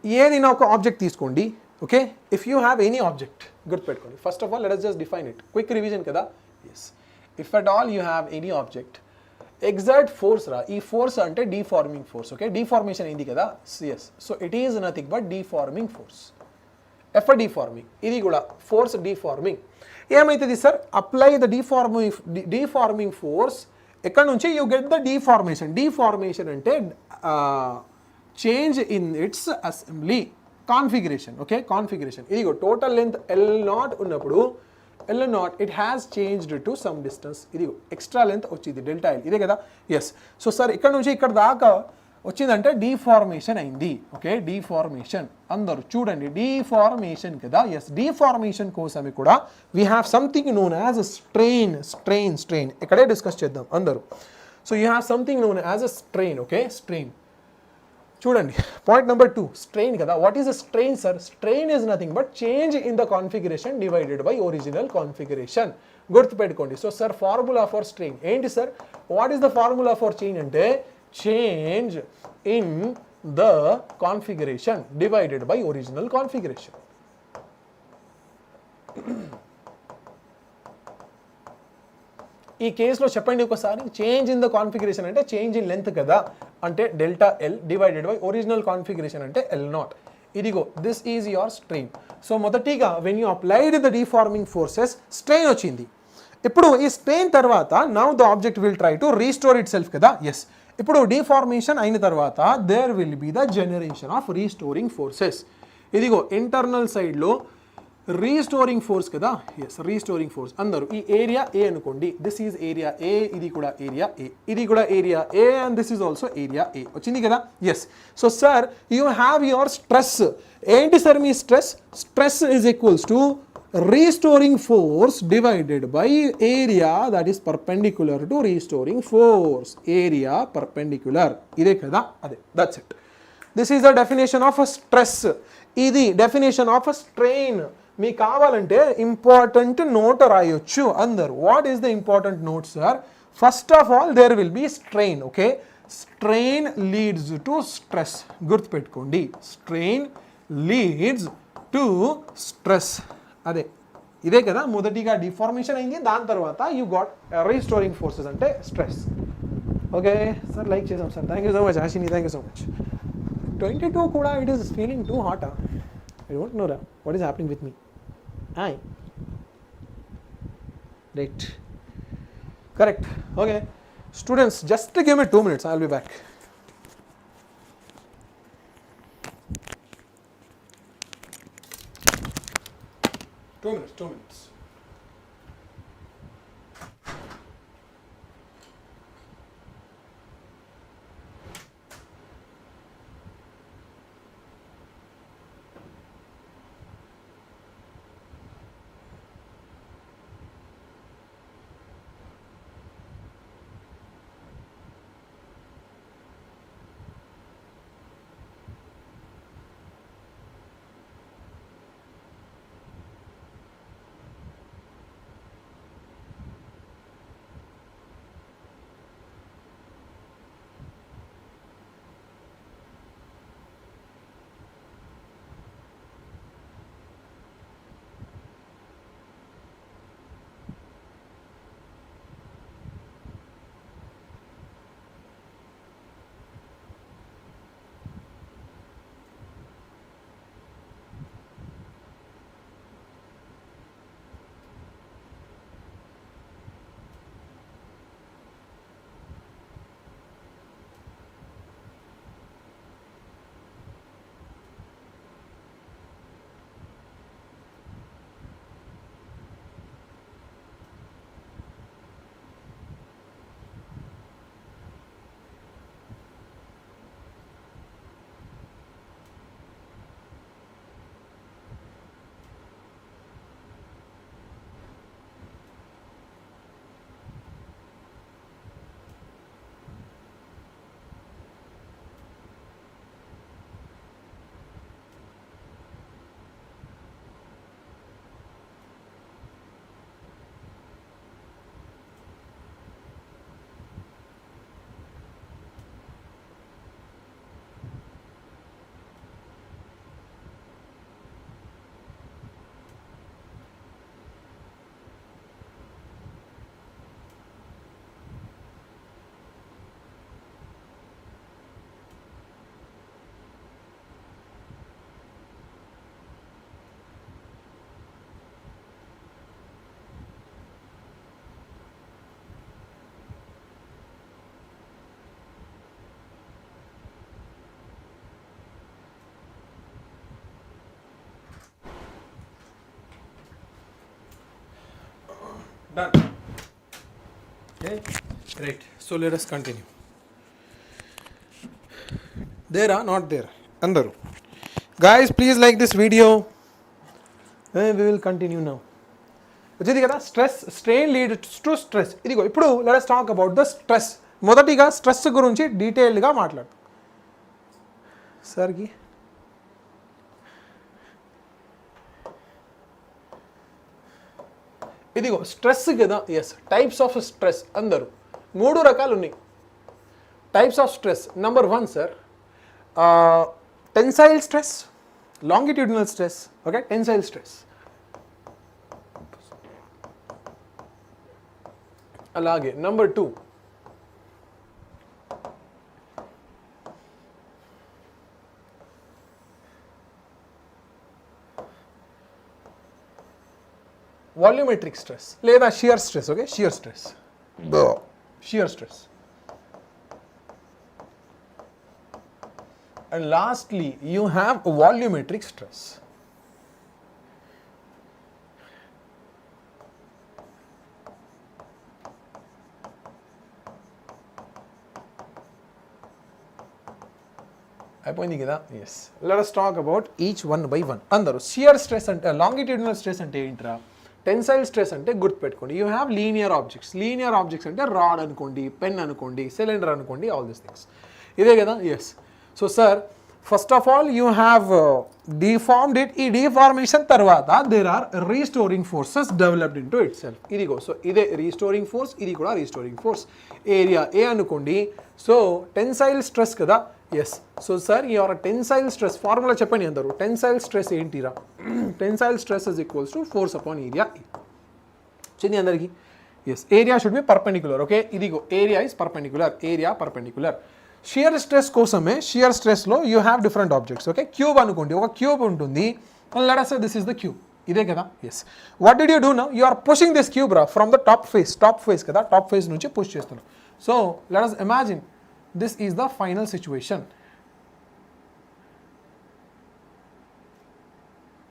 ఏదైనా ఒక object తీసుకోండి. Okay, if you have any object గుర్తుపెట్టుకోండి. First of all let us just define it. Quick revision కదా. Yes, if at all you have any object, exert force రా. ఈ force అంటే డీఫార్మింగ్ force. Okay, deformation అయింది కదా. Yes, so it is nothing but deforming force. F deforming, ఇది కూడా force deforming. ఏమైతుంది sir? Apply the deforming force. ఎక్కడ నుంచి you get the deformation. Deformation అంటే change in its assembly configuration. Okay, configuration. ఇదిగో total length L0 ఉన్నప్పుడు L0 it has changed to some distance. ఇదిగో extra length వచ్చింది delta L. ఇదే కదా. Yes, so sir ఇక్కడ నుంచి ఇక్కడ దాకా వచ్చిందంటే డీఫార్మేషన్ అయింది. Okay, deformation. అందరూ చూడండి, డీఫార్మేషన్ కదా. ఎస్, డీఫార్మేషన్ కోసమే కూడా we have something known as strain. Strain ఇక్కడే డిస్కస్ చేద్దాం అందరూ. So you have something known as a strain. Okay, strain. చూడండి, పాయింట్ నెంబర్ 2, స్ట్రెయిన్ కదా. What is a strain sir? Strain is nothing but change in the configuration divided by original configuration. గుర్తుపెట్టుకోండి. So sir, formula for strain ఏంటి sir? What is the formula for change అంటే change in the configuration divided by original configuration. ఈ కేసులో చెప్పండి ఒకసారి, change in the configuration అంటే change in length కదా, అంటే delta L divided by original configuration అంటే L0. ఇదిగో this is your strain. So మొదటిగా when you applied the deforming forces strain వచ్చింది. ఇప్పుడు ఈ స్ట్రెయిన్ తర్వాత now the object will try to restore itself కదా. ఎస్, ఇప్పుడు డీఫార్మేషన్ అయిన తర్వాత there will be the generation of restoring forces. ఇదిగో ఇంటర్నల్ సైడ్లో రీస్టోరింగ్ ఫోర్స్ కదా. Yes, restoring force. అందరూ ఈ ఏరియా ఏ అనుకోండి. దిస్ ఈజ్ ఏరియా ఏ, ఇది కూడా ఏరియా ఏ, ఇది కూడా area A, and this is also area A. వచ్చింది కదా. Yes, so sir you have your stress. ఏంటి సార్ మీ stress? Stress is equals to restoring force divided by area that is perpendicular to restoring force. Area perpendicular. ఇదే కదా, అదే, that's it. This is the definition of a stress. ఇది definition of a strain. మీకు కావాలంటే important note రాయొచ్చు అందరు. What is the important note sir? First of all there will be strain. Okay, strain leads to stress. గుర్తుపెట్టుకోండి, strain leads to stress. అదే, ఇదే కదా. మొదటిగా డిఫార్మేషన్ అయింది, దాని తర్వాత యూ గాట్ రీస్టోరింగ్ ఫోర్సెస్ అంటే స్ట్రెస్. ఓకే సార్, లైక్ చేసాం sir. Thank you so much Ashini, thank you so much. 22 కూడా it is feeling too hot. I don't know రా what is happening with me. Hi, right, correct. Okay students, just give me 2 minutes, I will be back. Two minutes. Done. Okay, great. So let us continue. There are not there. Andaru. Guys, please like this video. We will continue now. వచ్చింది కదా stress strain leads to stress. ఇదిగో ఇప్పుడు let us talk about the stress. మొదటిగా stress గురించి డీటెయిల్డ్గా మాట్లాడు సార్కి. ఇదిగో స్ట్రెస్ కదా. ఎస్, టైప్స్ ఆఫ్ స్ట్రెస్ అందరూ 3 రకాలు ఉన్నాయి. Types of stress. Number 1 sir tensile stress, longitudinal stress. Okay, tensile stress. అలాగే నెంబర్ 2 వాల్యూమెట్రిక్ స్ట్రెస్ లేదా shear stress. Okay, shear stress, shear stress. And lastly you have volumetric stress. అయిపోయింది కదా. Yes, let us talk about each one by one. అందరూ shear stress అంటే, longitudinal stress అంటే ఏంట్రా? Tensile stress అంటే గుర్తుపెట్టుకోండి, you have linear objects. Linear objects అంటే rod అనుకోండి, పెన్ అనుకోండి, సిలిండర్ అనుకోండి, ఆల్ దీస్ థింగ్స్. ఇదే కదా. Yes. So sir first of all you have deformed it. ఈ డిఫార్మేషన్ తర్వాత there are restoring forces developed into itself. ఇదిగో, so ఇదే రీస్టోరింగ్ ఫోర్స్, ఇది కూడా రీస్టోరింగ్ ఫోర్స్. ఏరియా ఏ అనుకోండి. సో టెన్సైల్ స్ట్రెస్ కదా. Yes. So sir your tensile stress formula చెప్పండి అందరూ. టెన్సైల్ స్ట్రెస్ ఏంటిరా? Tensile stress is equals to force upon area. వచ్చింది అందరికి? Yes, area should be perpendicular. Okay, ఇదిగో area is perpendicular, area perpendicular. Shear stress కోసమే, shear స్ట్రెస్లో you have different objects. Okay, cube అనుకోండి, ఒక క్యూబ్ ఉంటుంది. Let us say this is the cube. ఇదే కదా. Yes. What did you do now? You are pushing this cube రా from the top face. Top face కదా, top face నుంచి push చేస్తున్నాం. So let us imagine this is the final situation.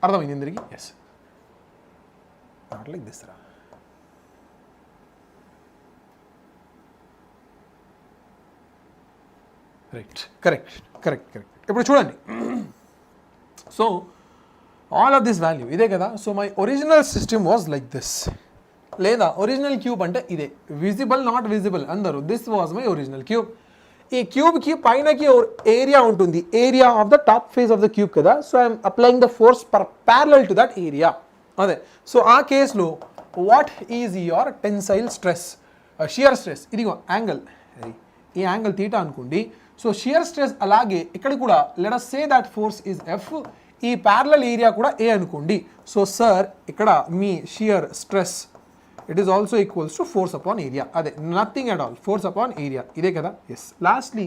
అర్థమైంది అందరికి? Yes. Not like this రా. Right, correct correct correct. ఇప్పుడు చూడండి. So all of this value ఇదే కదా. So my original system was like this. లేదా ఒరిజినల్ క్యూబ్ అంటే ఇదే. విజిబుల్ నాట్ విజిబుల్ అందరూ. This was my original cube. ఈ క్యూబ్కి పైనకి ఏరియా ఉంటుంది, area of the top face of the cube కదా. So I'm applying the force parallel to that area. అదే. సో ఆ కేసులో what is your tensile stress? Shear stress. ఇదిగో యాంగిల్, ఈ యాంగిల్ తీటా అనుకోండి. సో షియర్ స్ట్రెస్ అలాగే ఇక్కడ కూడా let us say that force is F. ఈ ప్యారలల్ ఏరియా కూడా ఏ అనుకోండి. సో సార్ ఇక్కడ మీ shear stress it is also equals to force upon area. అదే, nothing at all, force upon area. ఇదే కదా. Yes. Lastly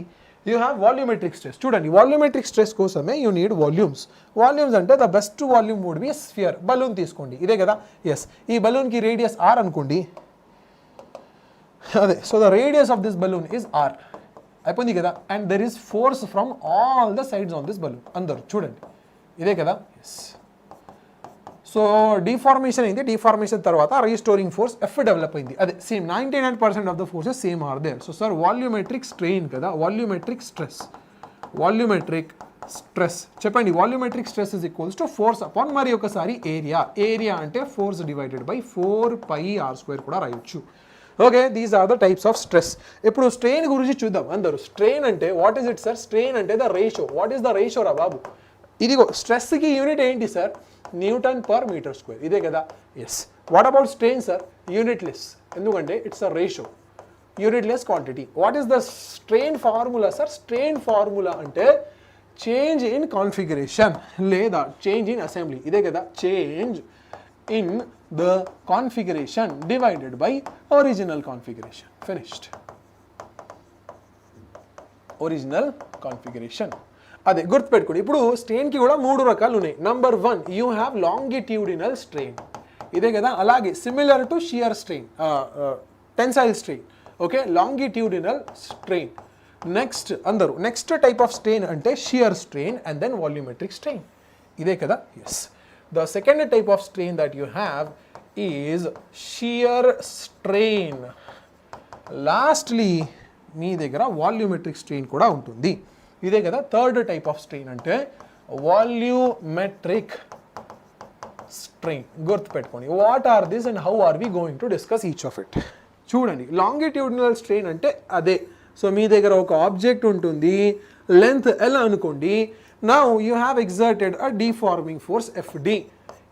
you have volumetric stress. చూడండి, volumetric stress కోసమే యూ నీడ్ వాల్యూమ్స్. వాల్యూమ్స్ అంటే the best volume would be sphere. Balloon తీసుకోండి, ఇదే కదా. Yes. ఈ బలూన్కి రేడియస్ ఆర్ అనుకోండి. అదే. So the radius of this balloon is R. అయిపోయింది కదా. And there is force from all the sides of this balloon. అందరూ చూడండి, ఇదే కదా. ఎస్. సో డిఫార్మేషన్ అయింది. డిఫార్మేషన్ తర్వాత రీస్టోరింగ్ ఫోర్స్ ఎఫ్ డెవలప్ అయింది. అదే same 99% of the forces same are there. So sir volumetric strain కదా, వాల్యూమెట్రిక్ స్ట్రెస్. వాల్యూమెట్రిక్ స్ట్రెస్ చెప్పండి. Volumetric stress is equals to force upon మరి ఒకసారి ఏరియా. ఏరియా అంటే force divided by 4πr² కూడా రాయొచ్చు. Okay, these are the types of stress. ఇప్పుడు strain గురించి చూద్దాం అందరూ. స్ట్రెయిన్ అంటే what is it sir? Strain అంటే the ratio. What is the ratio రా బాబు? ఇదిగో స్ట్రెస్కి యూనిట్ ఏంటి sir? Newton per metre square. ఇదే కదా. Yes. What about strain sir? Unitless. ఎందుకంటే it's a ratio, unitless quantity. What is the strain formula sir? Strain formula అంటే change in configuration లేదా చేంజ్ ఇన్ అసెంబ్లీ. ఇదే కదా. Change in the configuration divided by original configuration. Finished. Original configuration. అదే గుర్తుపెట్టుకోండి. ఇప్పుడు స్ట్రెయిన్కి కూడా 3 రకాలు ఉన్నాయి. Number 1 you have longitudinal strain. ఇదే కదా. అలాగే similar to shear strain, tensile strain. Okay, longitudinal strain. Next అందరూ నెక్స్ట్ టైప్ ఆఫ్ స్ట్రెయిన్ అంటే shear strain and then volumetric strain. ఇదే కదా. Yes. The second type of strain that you have is shear strain. Lastly మీ దగ్గర volumetric strain కూడా ఉంటుంది. ఇదే కదా థర్డ్ టైప్ ఆఫ్ స్ట్రెయిన్ అంటే వాల్యూమెట్రిక్ స్ట్రెయిన్. గుర్తుపెట్టుకోండి what are this and how are we going to discuss each of it. చూడండి longitudinal strain అంటే అదే. సో మీ దగ్గర ఒక ఆబ్జెక్ట్ ఉంటుంది, లెంత్ L అనుకోండి. Now you have exerted a deforming force FD.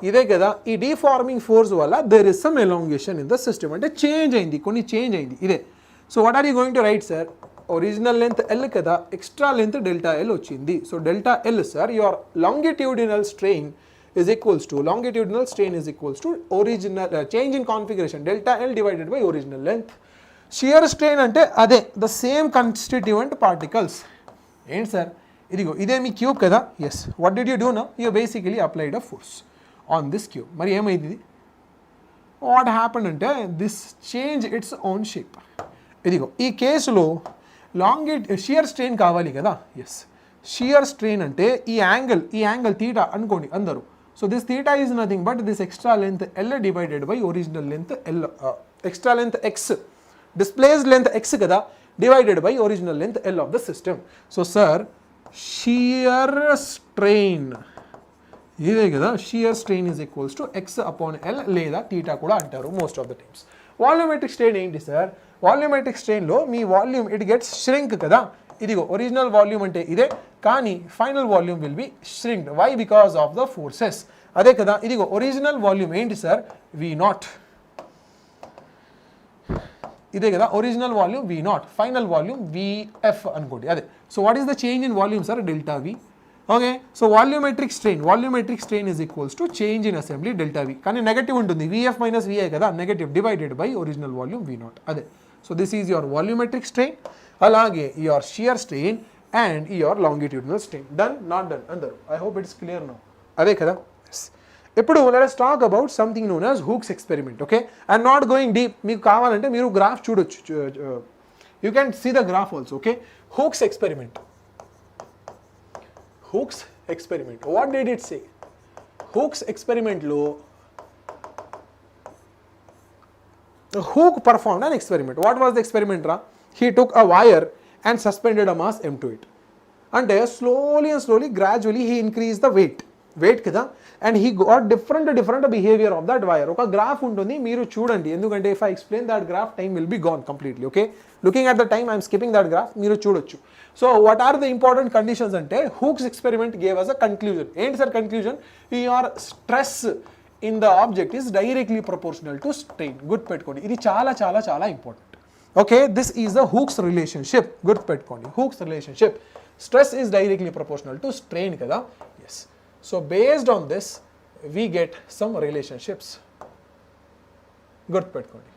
ఇదే కదా ఈ డీఫార్మింగ్ ఫోర్స్ వల్ల there is some elongation in the system, అంటే చేంజ్ అయింది, కొన్ని చేంజ్ అయింది ఇదే. So what are you going to write sir? Original length L కదా, ఎక్స్ట్రా లెంత్ డెల్టా L వచ్చింది. So delta L sir your longitudinal strain is equals to longitudinal strain is equals to original change in configuration delta L divided by original length. Shear strain ante ade the same constituent particles. Enti sir idigo ide mi cube kada. Yes, what did you do now? You basically applied a force on this cube. Mari em ayyindi? What happened ante this change its own shape. Idigo ee case lo shear strain kavali kada. Yes, shear strain ante ee angle theta anukondi andaru. So this theta is nothing but this extra length L divided by original length L, extra length x, displaced length x kada, divided by original length L of the system. So sir, shear strain ఇదే కదా, shear strain is equals to x upon L లేదా theta కూడా అంటారు most of the times. Volumetric strain ఏంటి sir? Volumetric స్ట్రెయిన్లో మీ volume it gets shrink కదా. ఇదిగో ఒరిజినల్ వాల్యూమ్ అంటే ఇదే, కానీ final volume will be shrinked. Why? Because of the forces. అదే కదా ఇదిగో ఒరిజినల్ వాల్యూమ్ ఏంటి సార్? V0. ఇదే కదా original volume V0, final volume VF అనుకోండి అదే. So what is the change in volume sir? Delta V. Okay, so volumetric strain is equals to change in assembly delta V. కానీ negative ఉంటుంది, VF minus VI కదా, negative divided by original volume V0 అదే. So this is your volumetric strain, అలాగే your shear strain and your longitudinal strain. Done? Not done అందరు? I hope it's clear now. అదే కదా. ఇప్పుడు let us talk about something known as Hooke's experiment. Okay, I'm not going deep. మీకు కావాలంటే మీరు graph చూడొచ్చు, you can see the graph also. Okay, Hooke's experiment. What did it say? Hooke's experiment లో Hooke performed an experiment. What was the experiment ra? He took a wire and suspended a mass m to it. అంటే slowly gradually he increased the weight కదా, and he got different behavior of that wire. ఒక graph ఉంటుంది, మీరు చూడండి, ఎందుకంటే if I explain that graph time will be gone completely. Okay, looking at the time I am skipping that graph, మీరు చూడొచ్చు. So what are the important conditions అంటే Hooke's experiment gave us a conclusion. ఏంటి sir conclusion? Your stress in the object is directly proportional to strain. గుర్తుపెట్టుకోండి, ఇది చాలా important. Okay, this is the Hooke's relationship. గుర్తుపెట్టుకోండి, Hooke's relationship. Stress is directly proportional to strain కదా. Yes. So based on this we get some relationships. గుర్తుపెట్టుకోండి,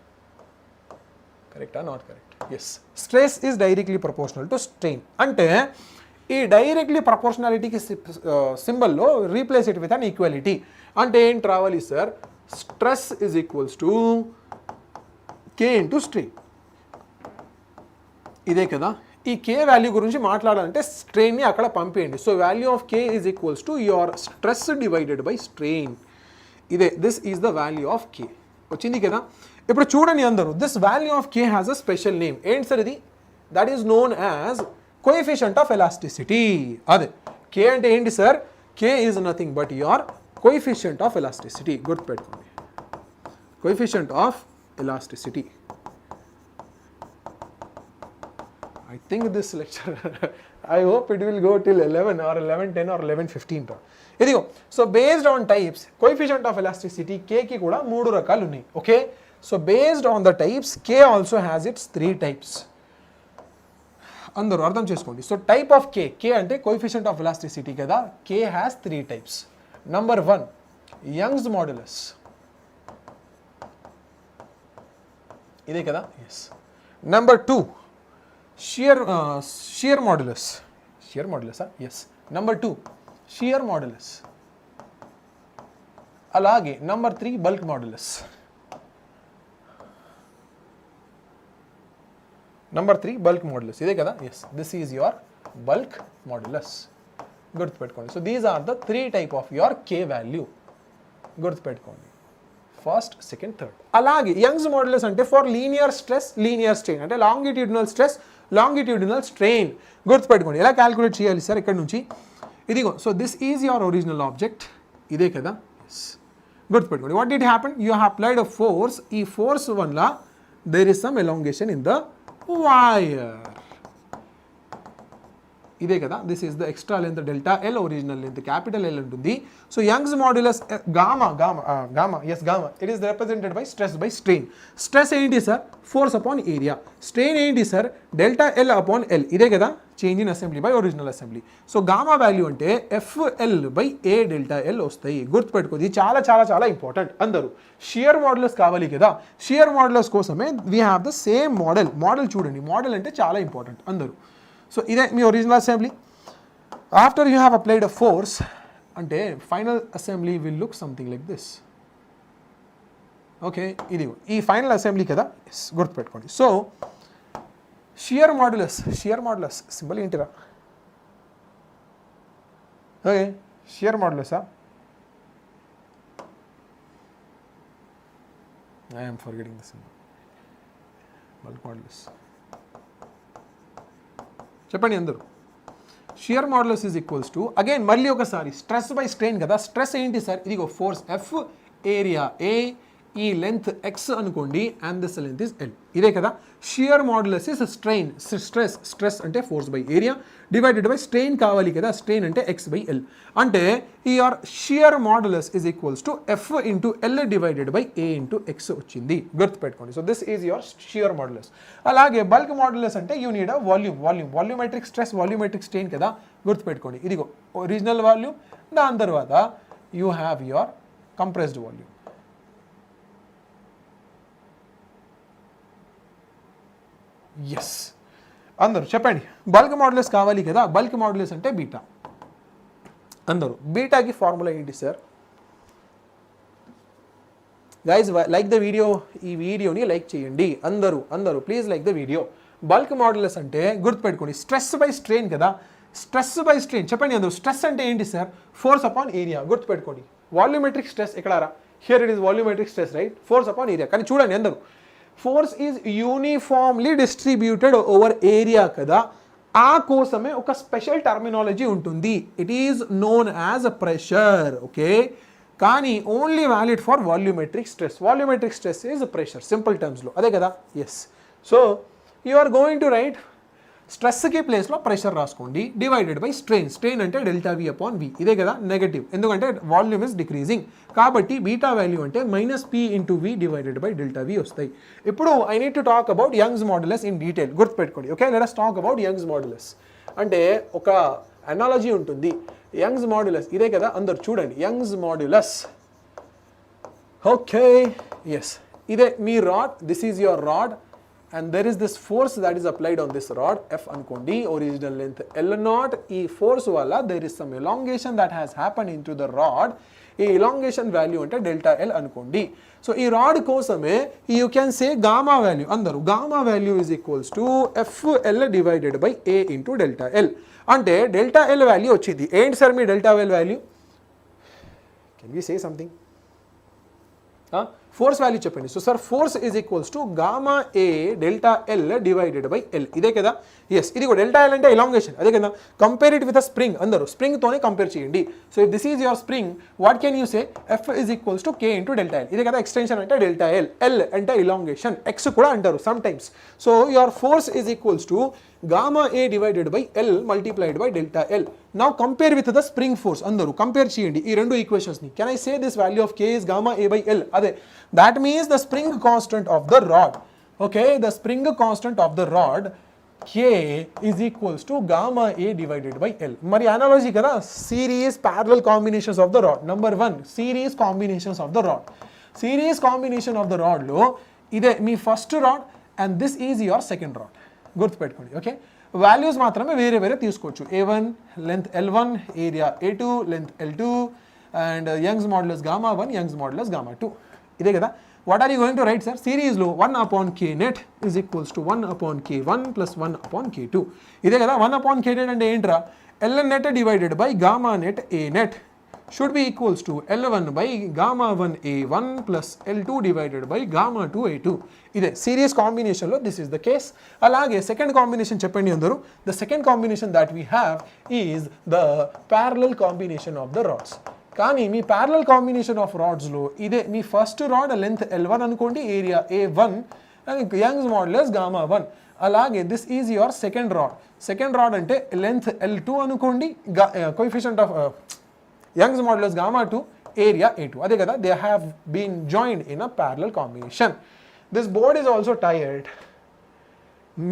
కరెక్టా? Not correct? Yes, stress is directly proportional to strain. అంటే ఈ directly ప్రపోర్షనాలిటీకి సింబల్లో replace it with an equality. అంటే ఏంటి రావాలి sir? Stress is equals to K into strain. ఇదే కదా. ఈ కే వాల్యూ గురించి మాట్లాడాలంటే స్ట్రెయిన్ని అక్కడ పంపేయండి. So value of K is equals to your stress divided by strain. ఇదే, this is the value of K. వచ్చింది కదా. ఇప్పుడు చూడండి అందరూ, this value of K has a special name. ఏంటి సార్ ఇది? That is known as coefficient of elasticity. అదే K అంటే ఏంటి sir? K is nothing but your coefficient of elasticity. గుర్తుపెట్టుకోండి, coefficient of elasticity. I think this lecture, I hope it will go till 11 or 11:10 or 11:15. ఇదిగో, so based on types coefficient of elasticity కేకి కూడా 3 రకాలు ఉన్నాయి. Okay, so based on the types K also has its 3 types. అందరూ అర్థం చేసుకోండి. So type of కే అంటే coefficient of elasticity కదా. K has 3 types. Number 1 Young's modulus. ఇదే కదా. Yes. Number 2 shear modulus. Yes. Number 2 shear modulus. అలాగే number 3 bulk modulus. Number 3 bulk modulus. ఇదే కదా. Yes, this is your bulk modulus. గుర్తుపెట్టుకోండి. So these are the 3 type of your K value. గుర్తుపెట్టుకోండి. First, second, third. అలాగే Young's modulus అంటే for linear stress, linear strain, అంటే longitudinal stress, longitudinal strain. గుర్తుపెట్టుకోండి. ఎలా calculate చేయాలి సార్ ఇక్కడ నుంచి? ఇదిగో, so this is your original object, ఇదే కదా. గుర్తుపెట్టుకోండి. What did happen? You have applied a force. ఈ ఫోర్స్ వల్ల there is some elongation in the wire, ఇదే కదా. This is the extra length delta L, original length capital L ఉంటుంది. So Young's modulus gamma, it is represented by stress by strain. Stress ఏంటి sir? Force upon area. Strain ఏంటి sir? Delta L upon L, ఇదే కదా. Change in assembly by original assembly. So gamma value అంటే FL by A delta L వస్తాయి. గుర్తుపెట్టుకోండి, చాలా చాలా చాలా ఇంపార్టెంట్. అందరూ షియర్ మాడ్యులస్ కావాలి కదా. షియర్ మాడ్యులస్ కోసమే we have the same model చూడండి. మోడల్ అంటే చాలా ఇంపార్టెంట్ అందరూ. సో ఇదే మీ original assembly. After you have applied a force అంటే final assembly will look something like this. Okay, ఇది ఈ ఫైనల్ అసెంబ్లీ కదా. గుర్తుపెట్టుకోండి. సో షియర్ మాడ్యులస్ సింబల్ ఏంటిరా? ఓకే, షియర్ మాడ్యులసా? I am forgetting the symbol. Bulk modulus చెప్పండి అందరూ. Shear modulus is equals to, again మళ్ళీ ఒకసారి స్ట్రెస్ బై స్ట్రెయిన్ కదా. స్ట్రెస్ ఏంటి సార్? ఇదిగో ఫోర్స్ ఎఫ్, ఏరియా ఏ, ఈ లెంత్ ఎక్స్ అనుకోండి, and this length is L, ఇదే కదా. Shear modulus is strain, stress అంటే force by area divided by strain కావాలి కదా. స్ట్రెయిన్ అంటే ఎక్స్ బై ఎల్. అంటే your shear modulus is equals to F into L divided by A into X వచ్చింది. గుర్తుపెట్టుకోండి. So this is your shear modulus. అలాగే bulk modulus అంటే you need a volumetric stress, volumetric strain కదా. గుర్తుపెట్టుకోండి. ఇదిగో original volume, దాని తర్వాత you have your compressed volume. Yes, అందరూ చెప్పండి. బల్క్ మాడ్యులస్ కావాలి కదా. బల్క్ మాడ్యులస్ అంటే బీటా. అందరూ బీటాకి ఫార్ములా ఏంటి sir? Guys like the video, ఈ వీడియోని లైక్ చేయండి అందరూ please like the video. Bulk modulus అంటే గుర్తుపెట్టుకోండి, స్ట్రెస్ బై స్ట్రెయిన్ కదా. స్ట్రెస్ బై స్ట్రెయిన్ చెప్పండి అందరూ. స్ట్రెస్ అంటే ఏంటి సార్? Force upon area. గుర్తుపెట్టుకోండి. వాల్యూమెట్రిక్ స్ట్రెస్ ఎక్కడ రా? Here it is volumetric stress, right? Force upon area. కానీ చూడండి అందరూ, force is uniformly distributed over area కదా. ఆ కోసమే ఒక స్పెషల్ టర్మినాలజీ ఉంటుంది. It is known as a pressure. Okay, కానీ only valid for volumetric stress. Volumetric stress is pressure, simple టర్మ్స్లో, అదే కదా. Yes, so you are going to write స్ట్రెస్కి ప్లేస్లో ప్రెషర్ రాసుకోండి డివైడెడ్ బై స్ట్రెయిన్. స్ట్రెయిన్ అంటే delta V upon V, ఇదే కదా నెగటివ్, ఎందుకంటే వాల్యూమ్ ఇస్ డిక్రీజింగ్. కాబట్టి బీటా వాల్యూ అంటే minus P into V divided by delta V వస్తాయి. ఇప్పుడు I need to talk about Young's modulus in detail. గుర్తుపెట్టుకోండి. Okay, let us talk about Young's modulus. అంటే ఒక అనాలజీ ఉంటుంది. Young's modulus ఇదే కదా. అందరు చూడండి, యంగ్స్ మాడ్యులస్. ఓకే, ఎస్, ఇదే మీ rod. This is your rod and there is this force that is applied on this rod, F అనుకోండి, original length L0. ఈ force వల్ల there is some elongation that has happened into the rod. ఈ elongation value అంటే delta L అనుకోండి. So ఈ rod కోసమే you can say gamma value. అందరూ gamma value is equals to FL divided by A into delta L. అంటే delta L value వచ్చింది. ఏంటి sir మీ delta L value? Can we say something? Force value చెప్పండి. So sir force is equals to gamma A delta L divided by L, ఇదే కదా. Yes, ఇది కూడా delta L అంటే ఎలాంగేషన్, అదే కదా. Compare it with a spring. అందరూ స్ప్రింగ్తోనే compare చేయండి. So if this is your spring, what can you say? F is equals to K into delta L, ఇదే కదా. ఎక్స్టెన్షన్ అంటే డెల్టా ఎల్, ఎల్ అంటే elongation, X కూడా అంటారు some times. So your force is equals to gamma A divided by L multiplied by delta L. Now compare with the spring force. Andaru compare cheyandi ee rendu equations ni. Can I say this value of K is gamma A by L? Ade, that means the spring constant of the rod. Okay, the spring constant of the rod K is equals to gamma A divided by L. Mari analogy kada, series parallel combinations of the rod. Number 1, series combinations of the rod. Series combination of the rod lo ide మీ first rod and this is your second rod. గుర్తుపెట్టుకోండి. Okay, values మాత్రమే వేరే వేరే తీసుకోవచ్చు. A1 length L1, area A2, length L2, and Young's modulus gamma 1, Young's modulus gamma 2, ఇదే కదా. What are you going to write sir? సిరీస్లో 1 upon K net is equals to 1 upon K1 plus 1 upon K2, ఇదే కదా. 1 upon K net అంటే ఏంట్రా? L net divided by gamma net A net. should be equals to L1 by gamma 1 A1 plus L2 divided by gamma 2 A2. ఇదే series కాంబినేషన్లో this is the case. అలాగే second combination చెప్పండి అందరూ. The second combination that we have is the parallel combination of the rods. కానీ మీ parallel combination of రాడ్స్లో ఇదే మీ first rod length L1 అనుకోండి, area A1 and Young's modulus gamma 1. అలాగే this is your second rod. Second rod అంటే length L2 అనుకోండి, coefficient of Young's modulus gamma 2, area A2. అదే కదా, they have been joined in a parallel combination. This board is also tired,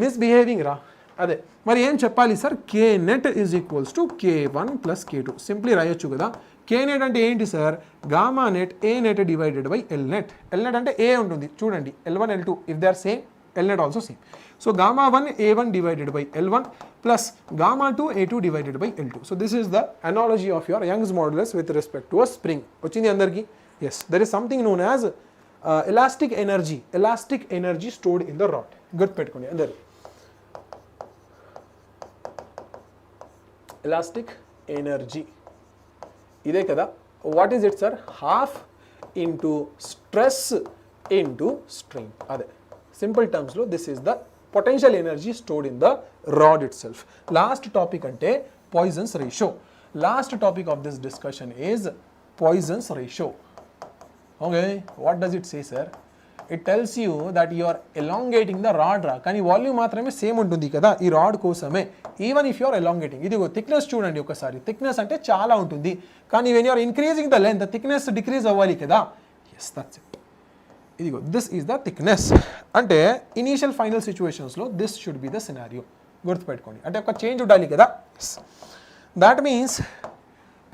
misbehaving రా. అదే మరి ఏం చెప్పాలి sir, K net is equals to K1 plus K2. Simply రాయొచ్చు కదా. K net అంటే ఏంటి sir, gamma net A net divided by L net. L net అంటే ఏ ఉంటుంది చూడండి, L1 L2 if they are same, L net also same. So gamma 1 A1 divided by L1 plus gamma 2 A2 divided by L2. So this is the analogy of your Young's modulus with respect to a spring. Ochindi andarki? Yes, there is something known as elastic energy stored in the rod. Good pettukondi andaru. Elastic energy. Ide kada. What is it sir? Half into stress into strain. Ade. Simple terms lo this is the potential energy stored in the rod itself. Last topic ante Poisson's ratio. Last topic of this discussion is Poisson's ratio. Okay, what does it say sir? It tells you that you are elongating the rod ra, కానీ volume మాత్రమే same ఉంటుంది కదా ఈ rod కోసమే. Even if you are elongating, ఇదిగో thickness చూడండి ఒకసారి, thickness అంటే చాలా ఉంటుంది, కానీ when you are increasing the length thickness decrease అవ్వాలి కదా. Yes, that's it. ఇదిగో దిస్ ఈజ్ ద థిక్నెస్. అంటే ఇనీషియల్ ఫైనల్ సిచ్యువేషన్స్లో this should be the scenario. గుర్తుపెట్టుకోండి, అంటే ఒక చేంజ్ ఉండాలి కదా. That means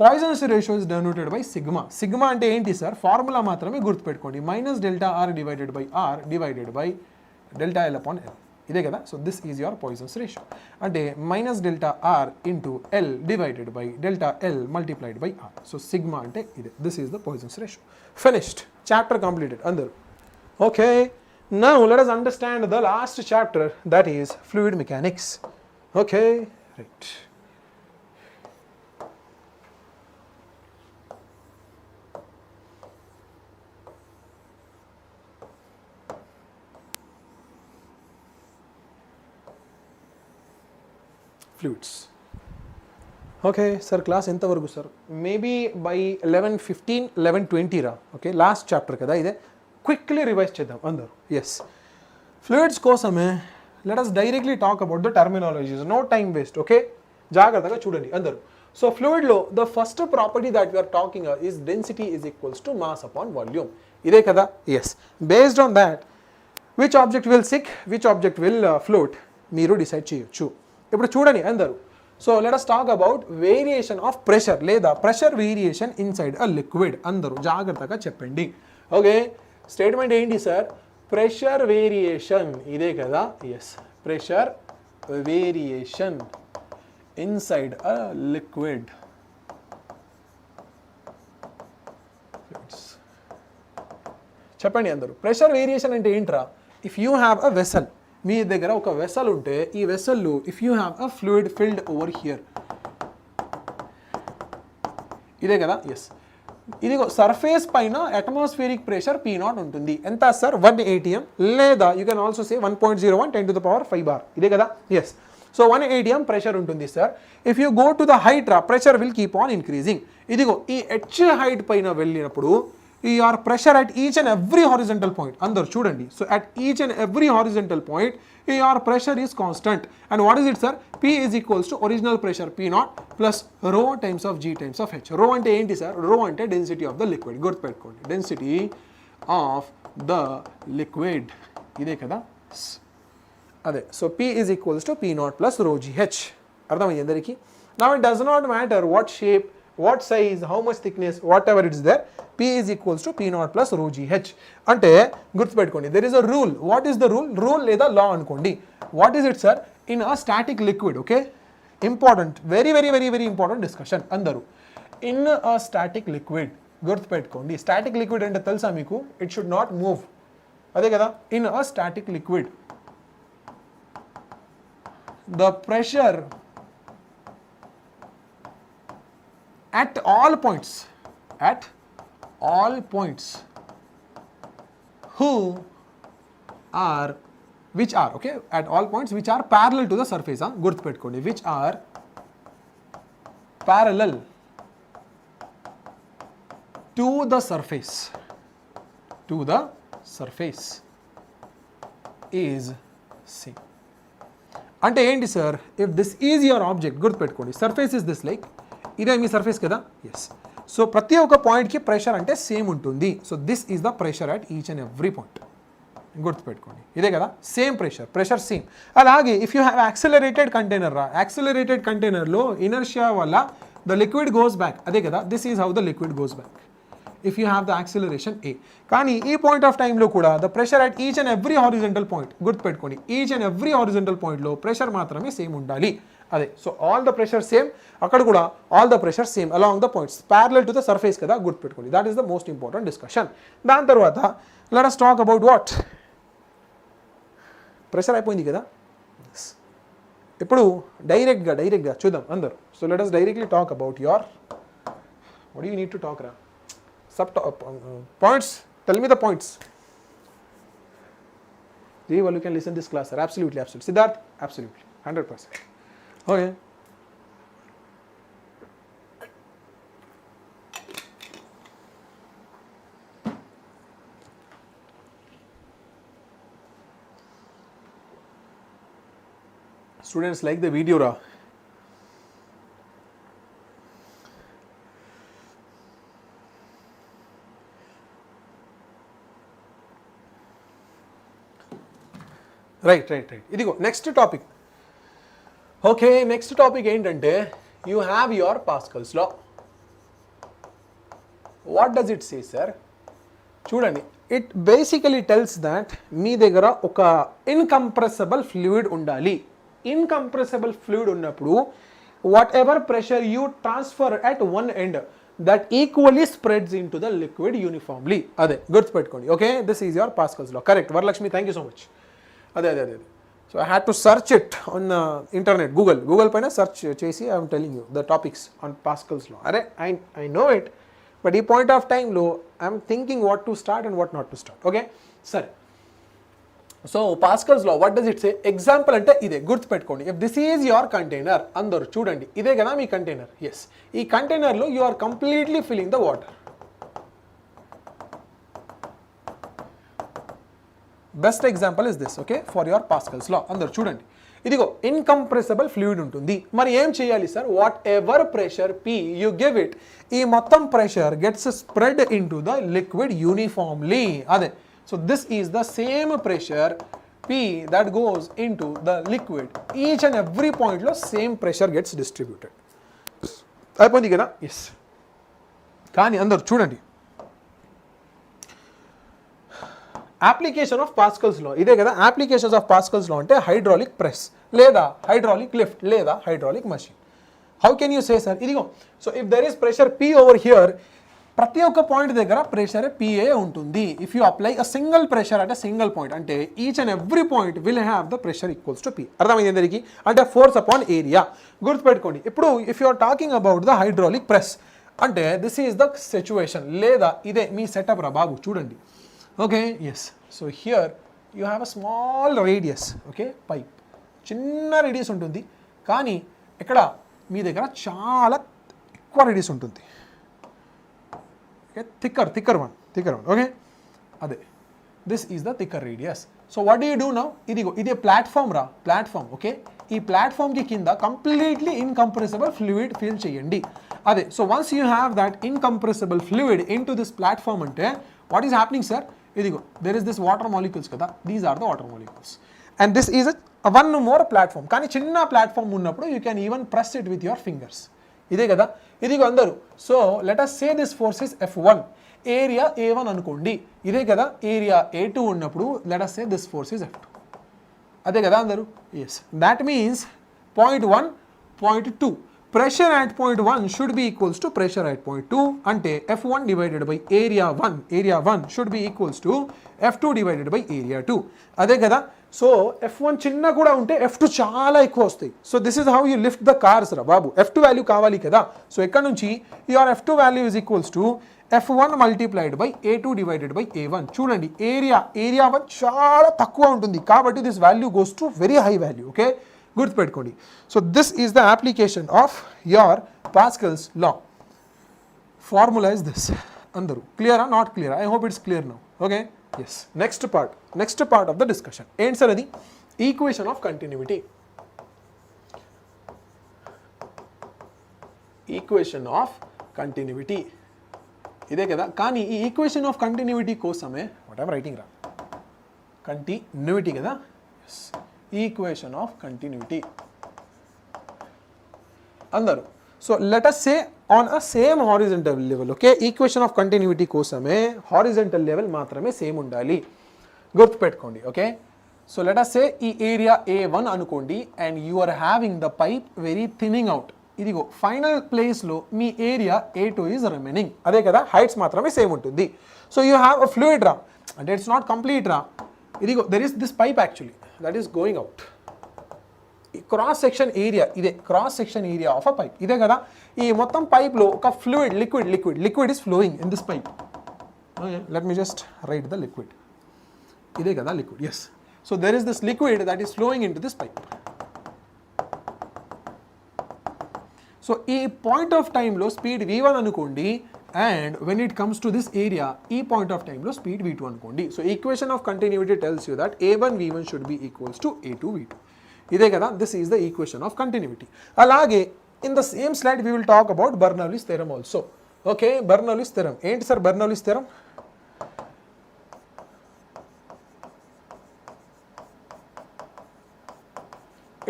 Poisson's ratio is denoted by sigma. Sigma అంటే ఏంటి సార్, ఫార్ములా మాత్రమే గుర్తుపెట్టుకోండి, minus delta R divided by R divided by delta L upon L. ఇదే కదా. So this is your Poisson's ratio. అంటే minus delta R into L divided by delta L multiplied by R. So sigma అంటే ఇదే. This is the Poisson's ratio. Finished. Chapter completed. అందరూ okay. Now let us understand the last chapter, that is fluid mechanics. Okay, right. Fluids. Okay sir, class ఎంత వరకు sir? Maybe by 11:15 11:20 రా. Okay, last chapter కదా ఇదే. Quickly revise చేద్దాం అందరూ. Yes, fluids కోసమే let us directly talk about the terminologies, no time waste. Okay, జాగ్రత్తగా చూడండి అందరూ. సో ఫ్లూయిడ్లో the first property that we're talking is density is equals to mass upon volume. ఇదే కదా. Yes, based on that which object will sink, which object will float మీరు decide చేయొచ్చు. ఇప్పుడు చూడండి అందరూ. So let us talk about variation of pressure లేదా pressure variation inside a liquid. అందరూ జాగ్రత్తగా చెప్పండి. ఓకే, స్టేట్మెంట్ ఏంటి సార్, ప్రెషర్ వేరియేషన్. ఇదే కదా. Yes, pressure variation inside a liquid. చెప్పండి అందరూ, ప్రెషర్ వేరియేషన్ అంటే ఏంట్రా? If you have a vessel, మీ దగ్గర ఒక వెసల్ ఉంటే ఈ వెసల్లో if you have a fluid filled over here, ఇదే కదా. ఎస్, ఇదిగో సర్ఫేస్ పైన అట్మాస్ఫియరిక్ ప్రెషర్ P0 ఉంటుంది. ఎంత సార్, 1 atm, లేదా you can also say 1.01 10⁵ bar. ఇదే కదా. ఎస్, సో 1 atm ప్రెషర్ ఉంటుంది sir. If you go to the height రా, pressure will keep on increasing. ఇదిగో ఈ హెచ్ హైట్ పైన వెళ్ళినప్పుడు your pressure at each and every horizontal point. అందరూ చూడండి. So at each and every horizontal point your pressure is constant. And what is it sir? P is equals to original pressure P0 plus rho times of G times of H. Rho అంటే ఏంటి sir? Rho అంటే density of the liquid. గుర్తుపెట్టుకోండి, density of the liquid. ఇదే కదా. అదే, so P is equals to P0 plus rho GH. అర్థమైంది అందరికీ? Now it does not matter what shape, what size, how much thickness, whatever it is there, P is equals to P0 plus rho GH. అంటే గుర్తుపెట్టుకోండి, there is a rule. What is the rule? Rule లేదా law అనుకోండి. What is it sir? In a static liquid, okay? Important, very important discussion అందరూ. In a static liquid, గుర్తుపెట్టుకోండి, static liquid అంటే తెలుసా మీకు? It should not move. అదే కదా. In a static liquid, the pressure at all points, at all points which are okay, at all points which are parallel to the surface, గుర్తుపెట్టుకోండి, which are parallel to the surface is same. అంటే ఏంటి sir, if this is your object, గుర్తుపెట్టుకోండి, surface is this like, ఇదే మీ surface కదా, yes. So ప్రతి ఒక్క పాయింట్కి pressure అంటే సేమ్ ఉంటుంది. So this is the pressure at each and every point, గుర్తుపెట్టుకోండి, ఇదే కదా సేమ్ ప్రెషర్ సేమ్. అలాగే if you have accelerated container, accelerated కంటైనర్లో ఇనర్షియా వల్ల ద లిక్విడ్ గోస్ బ్యాక్, అదే కదా, this is how the liquid goes back if you have the acceleration a. కానీ ఈ పాయింట్ ఆఫ్ టైంలో కూడా the pressure at each and every horizontal point, గుర్తుపెట్టుకోండి, each and every horizontal పాయింట్లో pressure మాత్రమే same ఉండాలి, అదే. So all the pressure same, అక్కడ కూడా all the pressure same along the points, parallel to the surface కదా, గుర్తుపెట్టుకోండి. That is the most important discussion. దాని తర్వాత let us talk about what, pressure అయిపోయింది కదా. ఇప్పుడు డైరెక్ట్గా చూద్దాం అందరూ. So let us directly talk about your, what do you need to talk రా, points. Tell me the points. Well, you can listen this class, sir. Absolutely. Siddharth, absolutely, 100%. Okay. Students like the video, ra. Right. ఇదిగో next topic. Okay, next topic ఏంటంటే you have your Pascal's law. What does it say sir? చూడండి, it basically tells that మీ దగ్గర ఒక incompressible fluid ఉండాలి. Incompressible fluid ఉన్నప్పుడు whatever pressure you transfer at one end that equally spreads in to the liquid uniformly, అదే గుర్తుపెట్టుకోండి. Okay, this is your Pascal's law. Correct Varalakshmi, thank you so much. అదే. So I had to search it on internet, Google పైన search చేసి I'm telling you the topics on Pascal's law. అరే I know it, but ఈ point of టైంలో I'm thinking what to start and what not to start. Okay, సరే. So Pascal's law what does it say? Example అంటే ఇదే, గుర్తుపెట్టుకోండి. If this is your container, అందరూ చూడండి, ఇదే కదా మీ కంటైనర్. ఎస్, ఈ కంటైనర్లో you are completely filling the water. Best example is this, okay, for your Pascal's law. అందరు చూడండి, ఇదిగో ఇన్కంప్రెసిబుల్ ఫ్లూయిడ్ ఉంటుంది. మరి ఏం చేయాలి sir? Whatever pressure P you give it, ఈ మొత్తం pressure gets spread in to the liquid uniformly, అదే. So this is the same pressure P that goes in to the liquid. Each and every పాయింట్లో same pressure gets distributed. అయిపోయింది కదా. Yes, కానీ అందరు చూడండి, application of Pascal's లా ఇదే కదా. Applications of Pascal's law అంటే హైడ్రాలిక్ ప్రెస్, లేదా హైడ్రాలిక్ లిఫ్ట్, లేదా hydraulic machine. How can you say sir? ఇదిగో, so if there is pressure P over here, ప్రతి ఒక్క పాయింట్ దగ్గర ప్రెషర్ పిఏ ఉంటుంది. If you apply a single pressure at a single point, అంటే each and every point will have the pressure equals to P. అర్థమైంది అందరికీ? అంటే force upon area, గుర్తుపెట్టుకోండి. ఇప్పుడు if you are talking about the hydraulic press, అంటే this is the situation, లేదా ఇదే మీ సెటప్ రా బాబు. చూడండి, okay, yes. So here you have a small radius, okay, pipe, చిన్న రేడియస్ ఉంటుంది, కానీ ఇక్కడ మీ దగ్గర చాలా ఎక్కువ రేడియస్ ఉంటుంది. ఓకే, థిక్కర్ వన్, ఓకే, అదే. This is the thicker radius. So what do you do now? ఇదే ప్లాట్ఫామ్ రా, ప్లాట్ఫామ్. ఓకే, ఈ ప్లాట్ఫామ్కి కింద కంప్లీట్లీ ఇన్కంప్రెసిబుల్ ఫ్లూయిడ్ ఫిల్ చేయండి, అదే. So once you have that incompressible fluid into this platform, అంటే what is happening sir? ఇదిగో, there is this water molecules కదా, these are the water molecules, and this is one more platform. కానీ చిన్న platform ఉన్నప్పుడు you can even press it with your fingers, ఇదే కదా. ఇదిగో అందరూ. So let us say this force is F1, area A1 అనుకోండి, ఇదే కదా. ఏరియా A2 ఉన్నప్పుడు let us say this force is F2, అదే కదా అందరూ. Yes, that means point 1, point 2. pressure at point 1 should be equals to pressure at point 2 ante F1 divided by area 1 should be equals to F2 divided by area 2 ade kada. So F1 chinna kuda unte F2 chaala ekku vastayi. So this is how you lift the cars ra babu. F2 value kavali kada. So ekkada nunchi your F2 value is equals to F1 multiplied by A2 divided by A1. చూడండి area 1 చాలా తక్కువ ఉంటుంది కాబట్టి this value goes to very high value. Okay, గుర్తుపెట్టుకోండి. So this is the application of your Pascal's law. Formula is this. అందరూ క్లియరా? Not clear? I hope it's clear now. Okay, yes. Next part of the discussion ఏంటి sir? అది equation of continuity. Equation of continuity ఇదే కదా. కానీ ఈ equation of continuity కోసమే what I'm writing రా, కంటిన్యూటీ కదా. ఎస్, ఈక్వేషన్ ఆఫ్ కంటిన్యూటీ అందరూ. So let us say on a same horizontal level. Okay, equation of continuity కోసమే హారిజంటల్ లెవెల్ మాత్రమే సేమ్ ఉండాలి, గుర్తుపెట్టుకోండి. Okay, so let us say ఈ area A1 అనుకోండి and you are having the pipe very thinning out. ఇదిగో final ప్లేస్లో మీ area A2 is remaining. అదే కదా, హైట్స్ మాత్రమే సేమ్ ఉంటుంది. So you have a fluid రా, అంటే ఇట్స్ నాట్ కంప్లీట్ రా. ఇదిగో there is this pipe actually that is going out. Cross section area ఇదే, cross section area of a pipe ఇదే కదా. ఈ మొత్తం పైప్లో ఒక fluid liquid is flowing in this pipe. Let me just write the liquid. ఇదే కదా liquid. Yes, so there is this liquid that is flowing into this pipe. So ఈ point of టైంలో స్పీడ్ V1 అనుకోండి and when it comes to this area ఈ point of టైంలో speed V2 అనుకోండి. So equation of continuity tells you that A1 V1 should be equals to A2 V2. ఇదే కదా, this is the equation of continuity. అలాగే in the same slide we will talk about Bernoulli's theorem also. Okay, Bernoulli's theorem ఏంటి sir? Bernoulli's theorem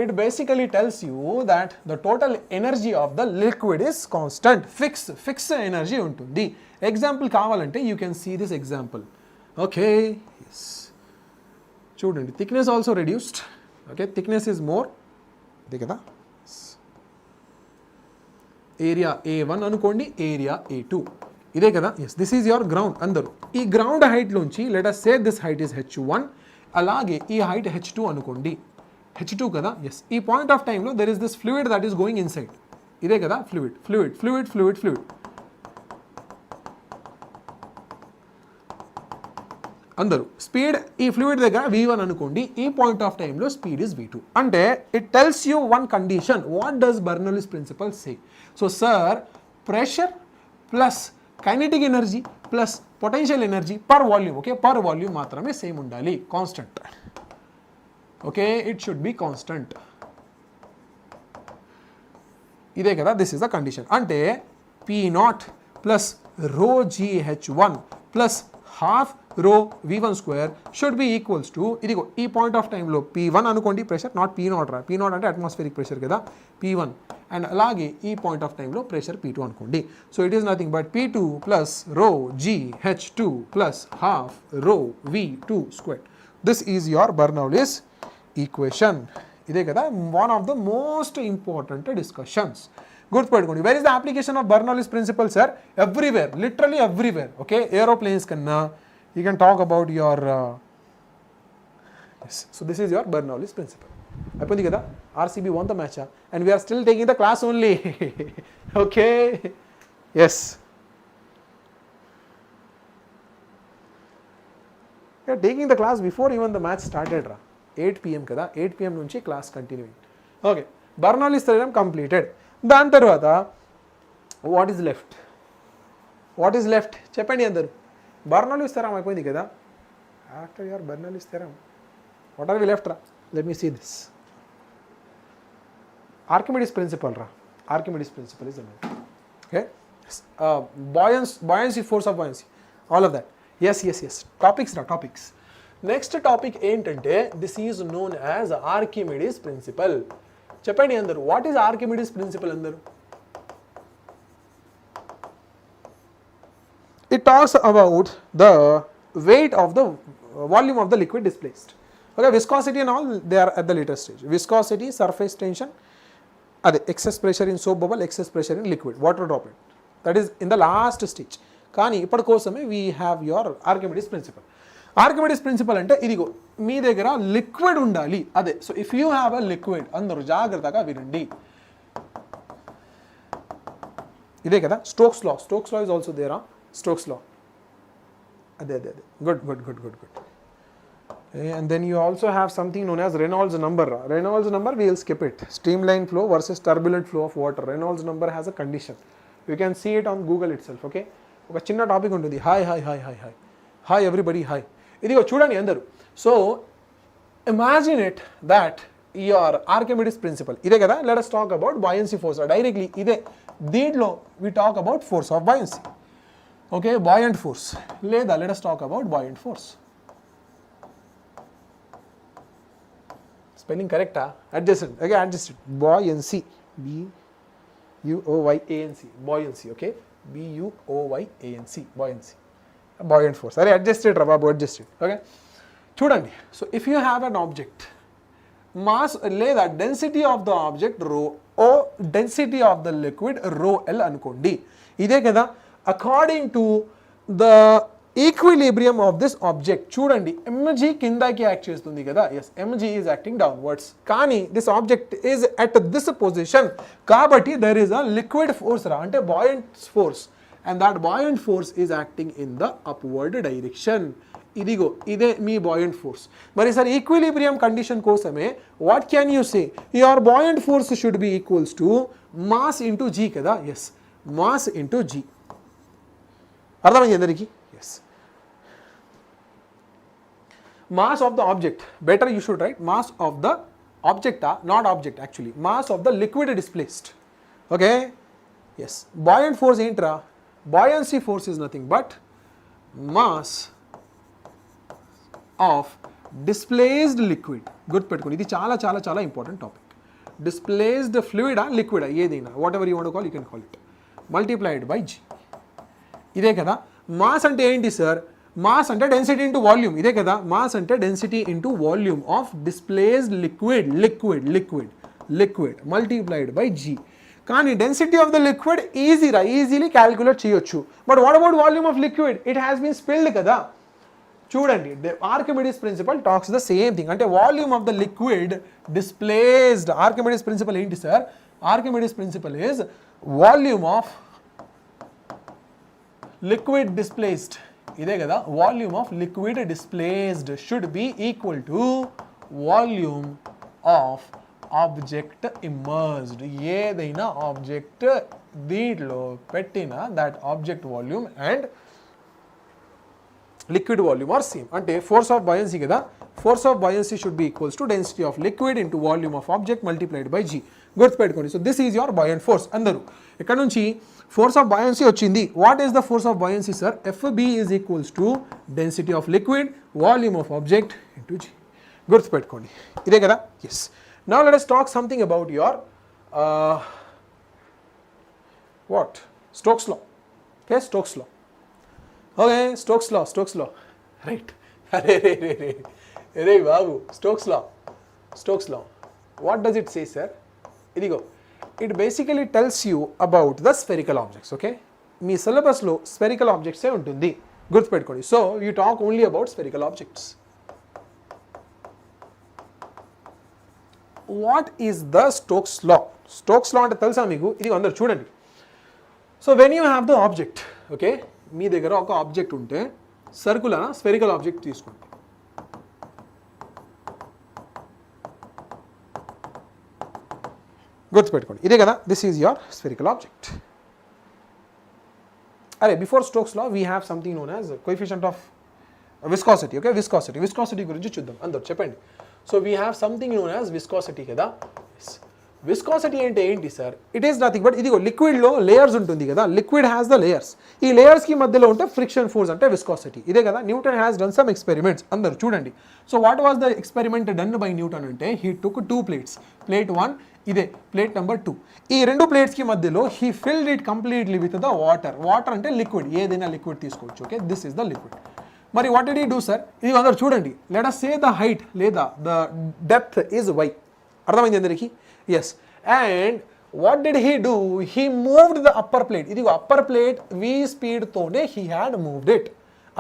it basically tells you that the total energy of the liquid is constant, fixed energy ఉంటుంది. Example కావాలంటే you can see this example. Okay, yes, చూడండి thickness also reduced. Okay, thickness is more, ఇదే కదా. Area A1 అనుకోండి, area A2 ఇదే కదా. Yes, this is your ground. అందరూ ఈ గ్రౌండ్ హైట్ లోంచి let us say this height is H1, అలాగే ఈ హైట్ H2 అనుకోండి, H2 కదా. ఎస్, ఈ పాయింట్ ఆఫ్ టైంలో there is this fluid that is going inside. ఇదే కదా ఫ్లూయిడ్. అందరూ స్పీడ్ ఈ ఫ్లూయిడ్ దగ్గర V1 అనుకోండి, ఈ పాయింట్ ఆఫ్ టైంలో స్పీడ్ ఇస్ V2. అంటే it tells you one condition. What does Bernoulli's principle say? So sir, pressure plus kinetic energy plus potential energy per volume, okay, per volume మాత్రమే same ఉండాలి, constant. Okay, it should be constant. ఇదే కదా, this is the condition. అంటే P0 plus రో GH1 plus half రో V1 square should be equals to, ఇదిగో ఈ point of టైంలో P1 అనుకోండి ప్రెషర్, నాట్ P0 రా. P0 అంటే అట్మాస్ఫియరిక్ ప్రెషర్ కదా, P1. అండ్ అలాగే ఈ పాయింట్ ఆఫ్ టైంలో ప్రెషర్ P2 అనుకోండి. So it is nothing but P2 plus rho GH2 plus half rho V2 square. This is your Bernoulli's equation. ఇదే కదా, one of the most important discussions. గుర్తుపెట్టుకోండి. Where is the application of Bernoulli's principle sir? Everywhere, literally everywhere. Okay, aeroplanes కన్నా you can talk about your so this is your Bernoulli's principle. అయిపోయింది కదా. RCB won the match and we are still taking the class only. Okay, yes, we are taking the class before even the match started ra. 8 PM కదా, 8 PM నుంచి class continue. Okay, Bernoulli's theorem completed. దాని తర్వాత what is left చెప్పండి అందరు. బర్నౌలీస్ theorem అయిపోయింది కదా. After your Bernoulli's theorem what are we left రా? Let me see this. Archimedes principle రా. Archimedes principle is okay. buoyancy, force of buoyancy, all of that. Yes, topics రా, topics. Next topic ఏంటంటే this is known as Archimedes principle. చెప్పండి అందరు, what is Archimedes principle అందరు? It talks about the weight of the volume of the liquid displaced. Okay, viscosity and all, they are at the later stage. Viscosity, surface tension అదే excess pressure in soap bubble, excess pressure in liquid, water droplet, that is in the last stage. కానీ ఇప్పటి కోసమే we have your Archimedes principle. Archimedes principle అంటే ఇదిగో మీ దగ్గర liquid ఉండాలి అదే. So if you have a liquid, అందరూ జాగ్రత్తగా వినండి, ఇదే కదా Stokes law. Stokes law is also దేరా, స్టోక్స్ లా, అదే అదే అదే, good good good good good. And then you also have something known as Reynolds number. Reynolds number, we will skip it. Streamline flow versus turbulent flow of water. Reynolds number has a condition. You can see it on Google itself, okay? ఒక చిన్న topic ఉంటుంది, hi hi hi hi hi hi everybody hi. ఇదిగో చూడండి అందరూ. So imagine it that your Archimedes principle ఇదే కదా. Let us talk about buoyancy force. Directly ఇదే, దీంట్లో we talk about force of buoyancy. Okay, buoyant force లేదా let us talk about buoyant force. Spelling correct? Adjusted. Okay, adjusted. Buoyancy. B-U-O-Y-A-N-C. Buoyancy. Okay. B-U-O-Y-A-N-C. Buoyancy. Buoyant force. Are adjusted, Rababu, adjusted. Okay. Chudandi. So if you have an object, mass లేదా density of the object rho o density of the liquid rho L అనుకోండి. ఇదే కదా. According to the equilibrium of this object చూడండి, mg కిందకి act చేస్తుంది కదా. Yes, mg is acting downwards, కానీ this object is at this position కాబట్టి there is a liquid force రా, అంటే buoyant force, and that buoyant force is acting in the upward direction. ఇదిగో ఇదే మీ బాయంట్ ఫోర్స్. మరి సార్ ఈక్విలిబ్రియం కండిషన్ కోసమే what can you say, your buoyant force should be equals to mass into G కదా. Yes, mass into g. అర్థమైంది అందరికీ? Yes. Mass of the object, better you should write mass of the object, not object actually, mass of the liquid displaced. Okay, yes. Buoyant force ఏంట్రా, buoyancy force is nothing but mass of displaced liquid. గుర్తుపెట్టుకోండి, ఇది చాలా చాలా చాలా important topic. Displaced fluid liquid ఏదైనా, whatever you want to call, you can call it, multiplied by g. ఇదే కదా mass అంటే ఏంటి సార్, మాస్ అంటే డెన్సిటీ ఇంటూ వాల్యూమ్. ఇదే కదా మాస్ అంటే density into volume of displaced liquid liquid liquid liquid multiplied by g. కానీ density of the liquid ఈజీరా, ఈజీలీ క్యాలిక్యులేట్ చేయొచ్చు. But what about volume of liquid, it has been spilled కదా. చూడండి, Archimedes principle talks the same thing. అంటే volume of the liquid displaced, Archimedes principle ఏంటి sir, Archimedes principle is volume of liquid displaced. ఇదే కదా, volume of liquid displaced should be equal to volume of object immersed. ఏదైనా object దీంట్లో పెట్టిన that object volume and liquid volume are same. అంటే force of buoyancy కదా, force of buoyancy should be equals to density of liquid into volume of object multiplied by g. గుర్తుపెట్టుకోండి. So this is your buoyant force. అందరూ ఇక్కడ నుంచి force of buoyancy వచ్చింది. What is the force of buoyancy sir, FB is equals to density of liquid volume of object into g. గుర్తుపెట్టుకోండి, ఇదే కదా. Yes. Now let us talk something about your what, Stokes law. Okay, Stokes law. Okay, Stokes law, Stokes law, right. Arey babu, Stokes law, Stokes law. What does it say, sir? Idigo, it basically tells you about the spherical objects. Okay, me syllabus లో spherical objects ఏ ఉంటుంది, గుర్తుపెట్టుకోండి. So you talk only about spherical objects. What is the Stokes law? Stokes law అంటే తెలుసా మీకు? ఇది అందరూ చూడండి. So when you have the object, okay, మీ దగ్గర ఒక ఆబ్జెక్ట్ ఉంటే సర్కులర్ స్ఫెరికల్ ఆబ్జెక్ట్ తీసుకోండి. గుర్తుపెట్టుకోండి, ఇదే కదా, దిస్ ఈజ్ యువర్ స్ఫెరికల్ ఆబ్జెక్ట్. అరే before Stokes law we have something known as coefficient of viscosity. Okay, viscosity, viscosity గురించి చూద్దాం అందరూ చెప్పండి. So we have something known as viscosity కదా. విస్కాసిటీ అంటే ఏంటి sir? It is nothing but, ఇదిగో లిక్విడ్లో layers ఉంటుంది కదా, లిక్విడ్ హ్యాస్ ద లేయర్స్. ఈ లేయర్స్కి మధ్యలో ఉంటే ఫ్రిక్షన్ ఫోర్స్ అంటే విస్కాసిటీ. ఇదే కదా, Newton has done some experiments. అందరూ చూడండి. So what was the experiment done by Newton అంటే, హీ టుక్ 2 plates, ప్లేట్ 1, ఇదే ప్లేట్ నెంబర్ 2. ఈ 2 ప్లేట్స్కి మధ్యలో he filled it completely with the water. Water అంటే లిక్విడ్, ఏదైనా లిక్విడ్ తీసుకోవచ్చు. Okay, this is the liquid. మరి what did he do sir? ఇది అందరూ చూడండి. Let us say the height లేదా ద డెప్త్ ఈజ్ y. అర్థమైంది అందరికీ? Yes. And what did he do? He moved the upper plate. ఇది upper plate v speed తోనే he had moved it.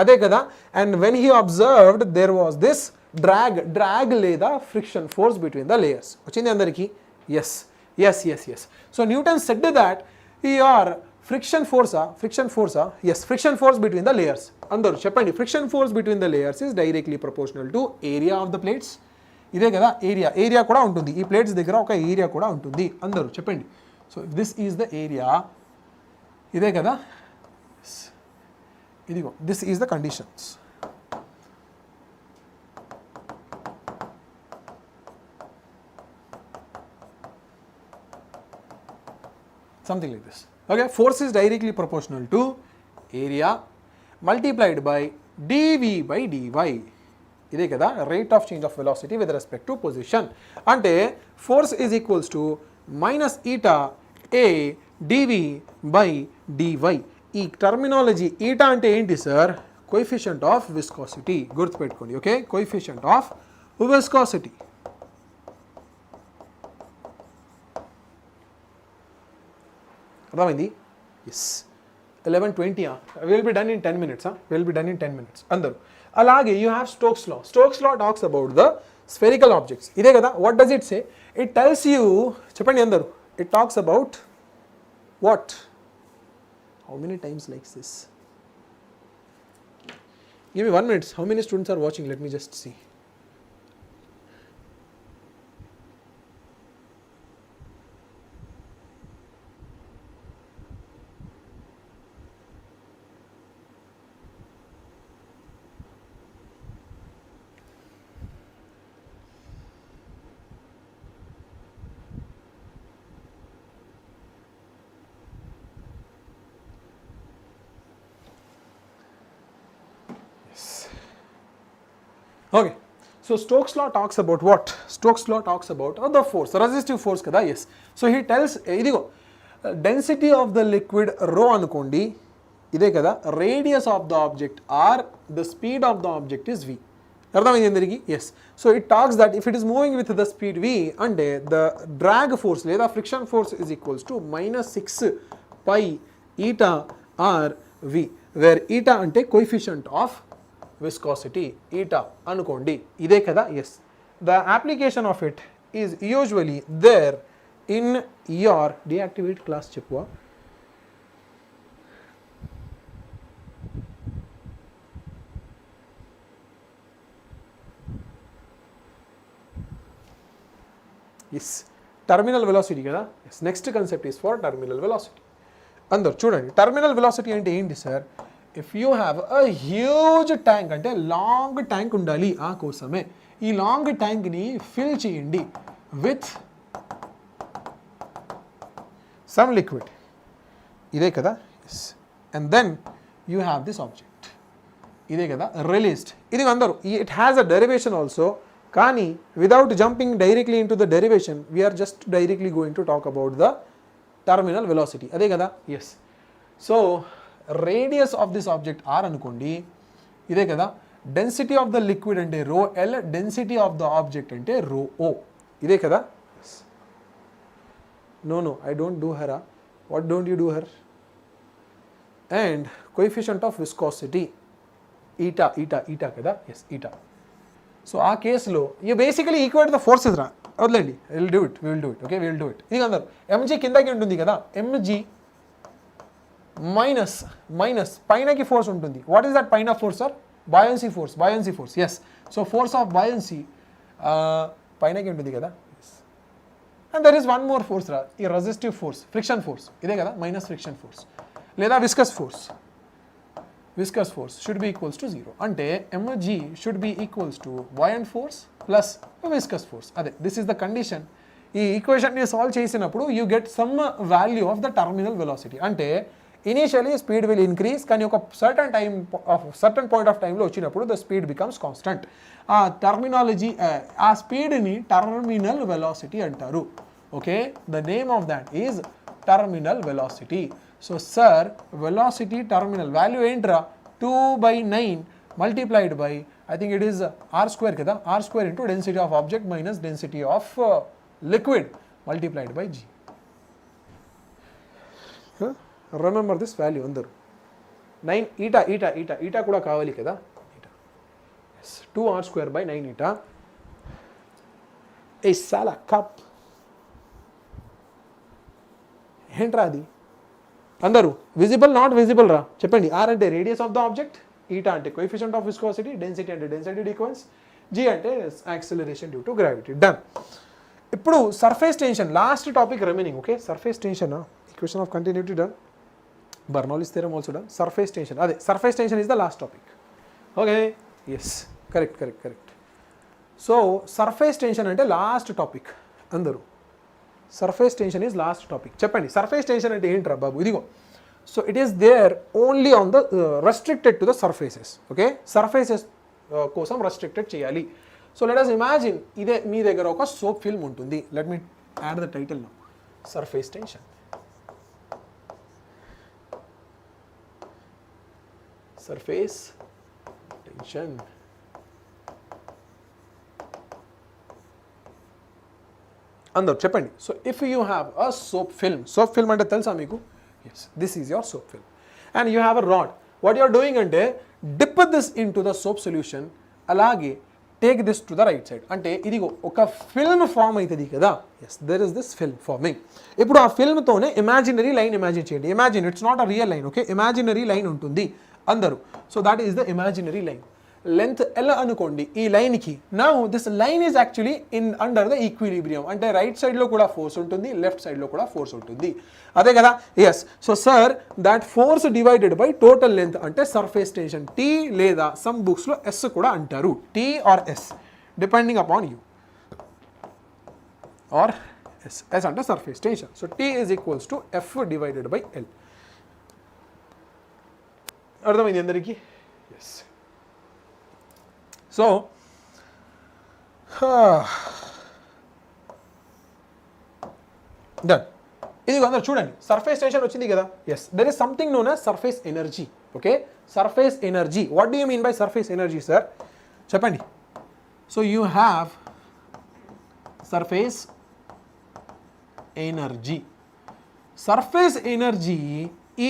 అదే కదా. And when he observed, there was this drag లేదా friction force between the layers. వచ్చింది అందరికి? Yes. So Newton said that here friction force yes, friction force between the layers. అందరూ చెప్పండి, friction force between the layers is directly proportional to area of the plates. ఇదే కదా area కూడా ఉంటుంది, ఈ plates దగ్గర ఒక ఏరియా కూడా ఉంటుంది. అందరూ చెప్పండి. So this is the area, ఇదే కదా, ఇదిగో this is the conditions. Something like this. Okay, force is directly proportional to area multiplied by dv by dy. ఇదే కదా rate of change of velocity with respect to position. అంటే force is equals to minus eta A DV by DY. ఈ terminology eta అంటే ఏంటి sir? Coefficient of viscosity. గుర్తుపెట్టుకోండి. Okay, coefficient of viscosity. అర్థమైంది? Yes. 11:20. We'll be done in 10 minutes. We'll be done in 10 minutes. అందరూ అలాగే you have Stokes law. Stokes law talks about the spherical objects. ఇదే కదా. What does it say? It tells you, చెప్పండి అందరూ, it talks about what? How many times likes this? Give me 1 minute. How many students are watching? Let me just see. Okay, so Stokes law talks about what? Stokes law talks about the force, resistive force kada. Yes, so he tells idigo density of the liquid rho anukondi, ide kada, radius of the object r, the speed of the object is v. Ardhamaindi andariki? Yes, so it talks that if it is moving with the speed v, ante the drag force leda friction force is equals to minus 6 pi eta r v, where eta ante coefficient of viscosity, eta anukondi, ide kada. Yes, the application of it is usually there in your deactivate class cheppuva. Yes, terminal velocity kada. Yes, next concept is for terminal velocity. Andaru chudandi, terminal velocity ante enti sir? If you have a huge tank, అంటే long tank ఉండాలి, ఆ కోసమే ఈ long ట్యాంక్ని fill చేయండి with some liquid, ఇదే కదా. Yes, and then you have this object, ఇదే కదా రిలీజ్డ్. ఇది అందరూ, it has a derivation also, కానీ without jumping directly in to the derivation we're just directly going to talk about the terminal velocity, అదే కదా. Yes, so radius of this object r anukondi, ide kada. Density of the liquid ante rho l, density of the object ante rho o, ide kada. No, I don't do her. What don't you do her? And coefficient of viscosity eta kada. Yes, eta. So ఆ కేసులో you basically equate the forces రా, వదలండి, we will do it. Okay, we will do it. ఇది అందరూ mg కిందకి ఉంటుంది కదా, mg minus పైనకి ఫోర్స్ ఉంటుంది. వాట్ ఈస్ దట్ పైన force sir? buoyancy force. Yes, so force of buoyancy పైనకి ఉంటుంది కదా. And there is one more force రా, ఈ రెసిస్టివ్ ఫోర్స్, ఫ్రిక్షన్ ఫోర్స్, ఇదే కదా, మైనస్ ఫ్రిక్షన్ ఫోర్స్ లేదా viscous force should be equals to 0. అంటే mg should be equals to buoyant force plus viscous force. అదే, దిస్ ఈస్ ద కండిషన్. ఈ ఈక్వేషన్ని solve చేసినప్పుడు you get some value of the terminal velocity. అంటే initially speed will increase, కానీ ఒక certain point of టైంలో వచ్చినప్పుడు ద స్పీడ్ బికమ్స్ కాన్స్టెంట్. ఆ టర్మినాలజీ, ఆ స్పీడ్ని టర్మినల్ వెలాసిటీ అంటారు. Okay, the name of that is terminal velocity. So sir, velocity terminal value ఏంట్రా? 2/9 multiplied by, I think it is r² కదా, r² into density of object minus density of liquid multiplied by g. Remember this value అందరూ 9 eta కూడా కావాలి కదా, eta 2r²/9 eta ఏ సాలా cup. ఏంట్రా అది అందరూ విజిబుల్ నాట్ విజిబుల్ రా చెప్పండి. ఆర్ అంటే radius of the object, eta అంటే కోఎఫిషియంట్ ఆఫ్ విస్కోసిటీ, డెన్సిటీ అంటే డెన్సిటీ డిక్వెన్స్, జీ అంటే acceleration due to gravity. Done. ఇప్పుడు surface tension last topic remaining. Okay, surface tension equation of continuity done, Bernoulli's theorem also done. Surface tension అదే surface tension is the last topic. Okay, yes correct. So surface tension అంటే last topic అందరూ. Surface tension is last topic. చెప్పండి surface tension అంటే ఏంట్రా బాబు? ఇదిగో, so it is there only on the restricted to the surfaces. Okay, surfaces కోసం restricted చేయాలి. So let us imagine ఇదే మీ దగ్గర ఒక సోప్ ఫిల్మ్ ఉంటుంది. Let me add the title now, surface tension. Surface tension. అందరూ చెప్పండి. So if you have a soap film అంటే తెలుసా మీకు? Yes, this is your soap film and you have a rod. What you're doing అంటే dip this in to the soap solution, అలాగే take this to the right side. అంటే ఇదిగో ఒక film form అవుతుంది కదా. Yes, there is this film forming. ఇప్పుడు ఆ ఫిల్మ్తోనే ఇమాజినరీ లైన్ ఇమాజిన్ చేయండి. Imagine, it's not a real line. Okay, imaginary line ఉంటుంది అందరూ. So that is the imaginary line. Length ఎలా అనుకోండి ఈ లైన్కి. Now this line is actually in under the equilibrium. అంటే రైట్ సైడ్లో కూడా ఫోర్స్ ఉంటుంది, లెఫ్ట్ సైడ్లో కూడా ఫోర్స్ ఉంటుంది, అదే కదా. Yes, so sir that force divided by total length అంటే సర్ఫేస్ టెన్షన్. టీ లేదా సమ్ బుక్స్లో ఎస్ కూడా అంటారు, T or S depending upon you, or S అంటే surface tension. So T is equals to F divided by L. అర్థమైంది అందరికీ? Yes. So done. ఇది అందరూ చూడండి, సర్ఫేస్ టెన్షన్ వచ్చింది కదా. Yes, there is something known as surface energy. Okay, surface energy. What do you mean by surface energy sir? చెప్పండి. So you have surface energy. Surface energy ఈ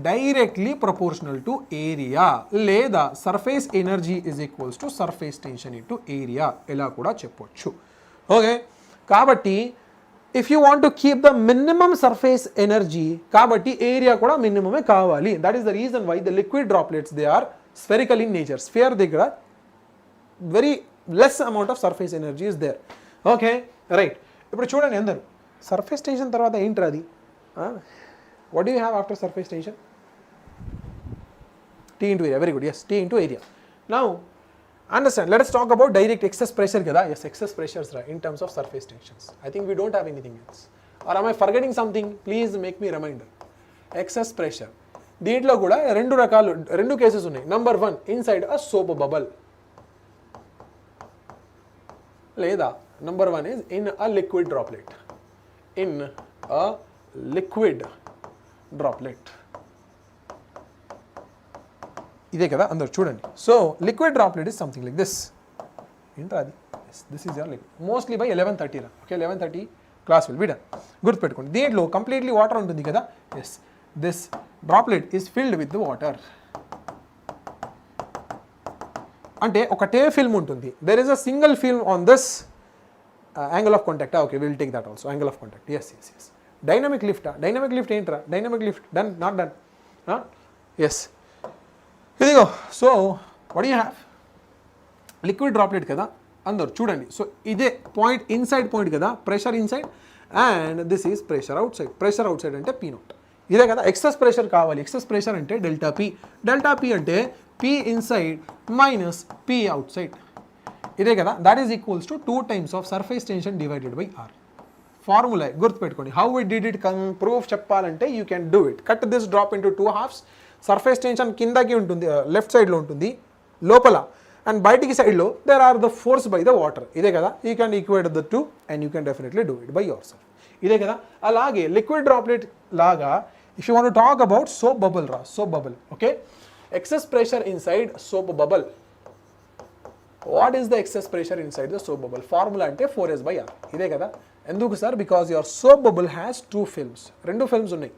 directly proportional to area, లేదా surface energy is equals to surface tension into area, ఇలా కూడా చెప్పొచ్చు. Okay, కాబట్టి if you want to keep the minimum surface energy, కాబట్టి area కూడా మినిమమే కావాలి. That is the reason why the liquid droplets they are spherical in nature. Sphere దగ్గర very less amount of surface energy is there. Okay, right. ఇప్పుడు చూడండి అందరూ, surface tension తర్వాత ఏంట్రా అది? What do you have after surface tension? T into area. Very good. Yes, T into area. Now, understand. Let us talk about direct excess pressure. Kada? Yes, excess pressures in terms of surface tensions. I think we don't have anything else. Or am I forgetting something? Please make me reminder. Excess pressure. దీంట్లో కూడా రెండు cases ఉన్నాయి. Number 1, inside a soap bubble. లేదా number 1 is in a liquid droplet. In a liquid droplet. ఇదే కదా అందరు చూడండి. So liquid droplet is something like this. ఏంట్రా అది? This is your liquid. Mostly by 11:30 రా. Okay, 11:30 class will be done. గుర్తుపెట్టుకోండి, దీంట్లో కంప్లీట్లీ వాటర్ ఉంటుంది కదా. Yes, this droplet is filled with water. అంటే ఒకటే ఫిల్మ్ ఉంటుంది. There is a single film on this angle of contact. Okay, will take that also, angle of contact. Yes. Dynamic lift. Dynamic lift ఏంట్రా? Dynamic lift done, not done. Yes, ఇదిగో. So what you have? Liquid droplet కదా అందరు చూడండి. So ఇదే point, inside point కదా, pressure inside and this is pressure outside. Pressure outside అంటే P0. ఇదే కదా. ఎక్సెస్ ప్రెషర్ కావాలి. ఎక్సెస్ ప్రెషర్ అంటే డెల్టా P. డెల్టా P అంటే P inside minus P outside. ఇదే కదా. That is equals to 2 times of surface tension divided by R. Formula గుర్తుపెట్టుకోండి. How we did it proof చెప్పాలంటే you can do it. Cut this drop into 2 halves. Surface tension కిందకి ఉంటుంది, left సైడ్లో ఉంటుంది లోపల, and బయటికి సైడ్లో there are the force by the water. ఇదే కదా. You can equate the 2 and you can definitely do it by your self. ఇదే కదా. అలాగే లిక్విడ్ డ్రాప్లెట్ లాగా if you want to talk about soap bubble రా, soap bubble. Okay, excess pressure inside soap bubble. What is the excess pressure inside the soap bubble? Formula అంటే 4S/R. ఇదే కదా. ఎందుకు సార్? Because your soap bubble has 2 films. 2 films ఉన్నాయి.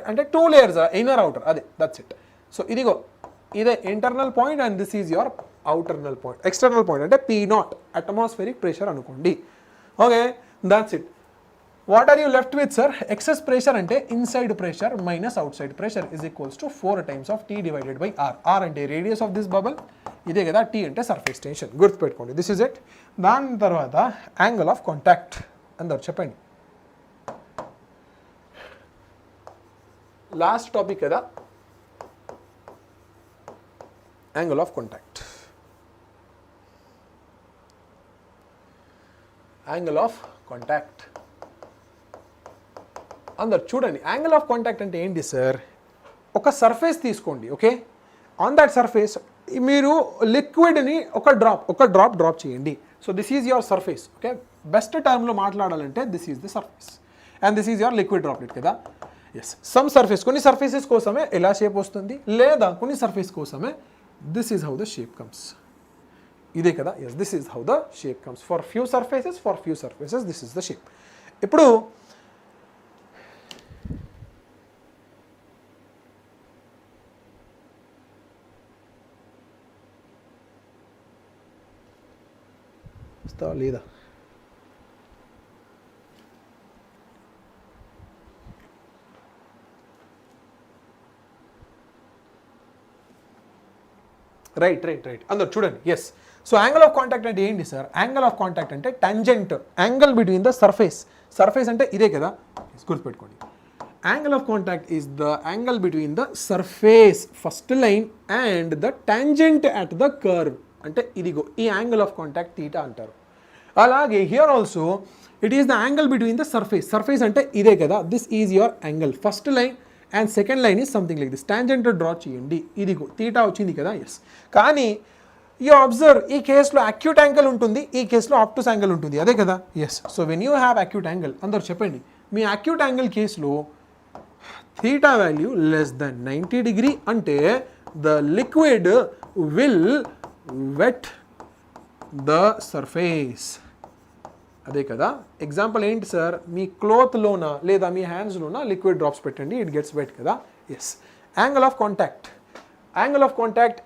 అంటే 2 layers inner outer, అదే that's it. So ఇదిగో ఇదే internal point and this is your outernal point. External point అంటే P0 అట్మాస్ఫిరిక్ ప్రెషర్ అనుకోండి. Okay, that's it. What are you left with sir? Excess pressure అంటే inside pressure minus out side pressure is equals to 4 times of T divided by R. R అంటే radius of this bubble, ఇదే కదా. T అంటే surface tension, గుర్తుపెట్టుకోండి. This is it. దాని తర్వాత angle of contact అందరు చెప్పండి. లాస్ట్ టాపిక్ కదా, angle of contact. Angle of contact అందరు చూడండి. యాంగిల్ ఆఫ్ కాంటాక్ట్ అంటే ఏంటి సార్? ఒక సర్ఫేస్ తీసుకోండి. ఓకే, ఆన్ దట్ సర్ఫేస్ మీరు లిక్విడ్ని ఒక డ్రాప్ చేయండి. So this is your surface. Okay, best టర్మ్లో మాట్లాడాలంటే this is the surface and this is your liquid droplet కదా. ఎస్, సమ్ సర్ఫేస్, కొన్ని సర్ఫేసెస్ కోసమే ఎలా షేప్ వస్తుంది, లేదా కొన్ని సర్ఫేస్ కోసమే this is how the shape comes. ఇదే కదా. Yes, this is how the shape comes for few surfaces this is the shape. ఇప్పుడు లేదా రైట్ అందరు చూడండి. Yes, so angle of contact అంటే ఏంటి సార్? యాంగిల్ ఆఫ్ కాంటాక్ట్ అంటే tangent angle between the surface అంటే ఇదే కదా, గుర్తుపెట్టుకోండి. Angle of contact is the angle between the surface first line and the tangent at the curve. అంటే ఇదిగో ఈ యాంగిల్ ఆఫ్ కాంటాక్ట్ తీటా అంటారు. అలాగే here also it is the angle between the surface అంటే ఇదే కదా. This is your angle first line and second line is something like this. Tangent draw చేయండి, ఇదిగో తీటా వచ్చింది కదా. ఎస్, కానీ యూ అబ్జర్వ్ ఈ కేసులో అక్యూట్ యాంగిల్ ఉంటుంది, ఈ కేసులో ఆబ్టూస్ యాంగిల్ ఉంటుంది, అదే కదా. Yes, so when you have acute angle, అందరు చెప్పండి, మీ అక్యూట్ యాంగిల్ కేసులో theta value less than 90 degree అంటే the liquid will wet the surface, అదే కదా. ఎగ్జాంపుల్ ఏంటి సార్? మీ క్లోత్లోన లేదా మీ హ్యాండ్స్లోన లిక్విడ్ డ్రాప్స్ పెట్టండి, ఇట్ గెట్స్ వెట్ కదా. Yes, angle of contact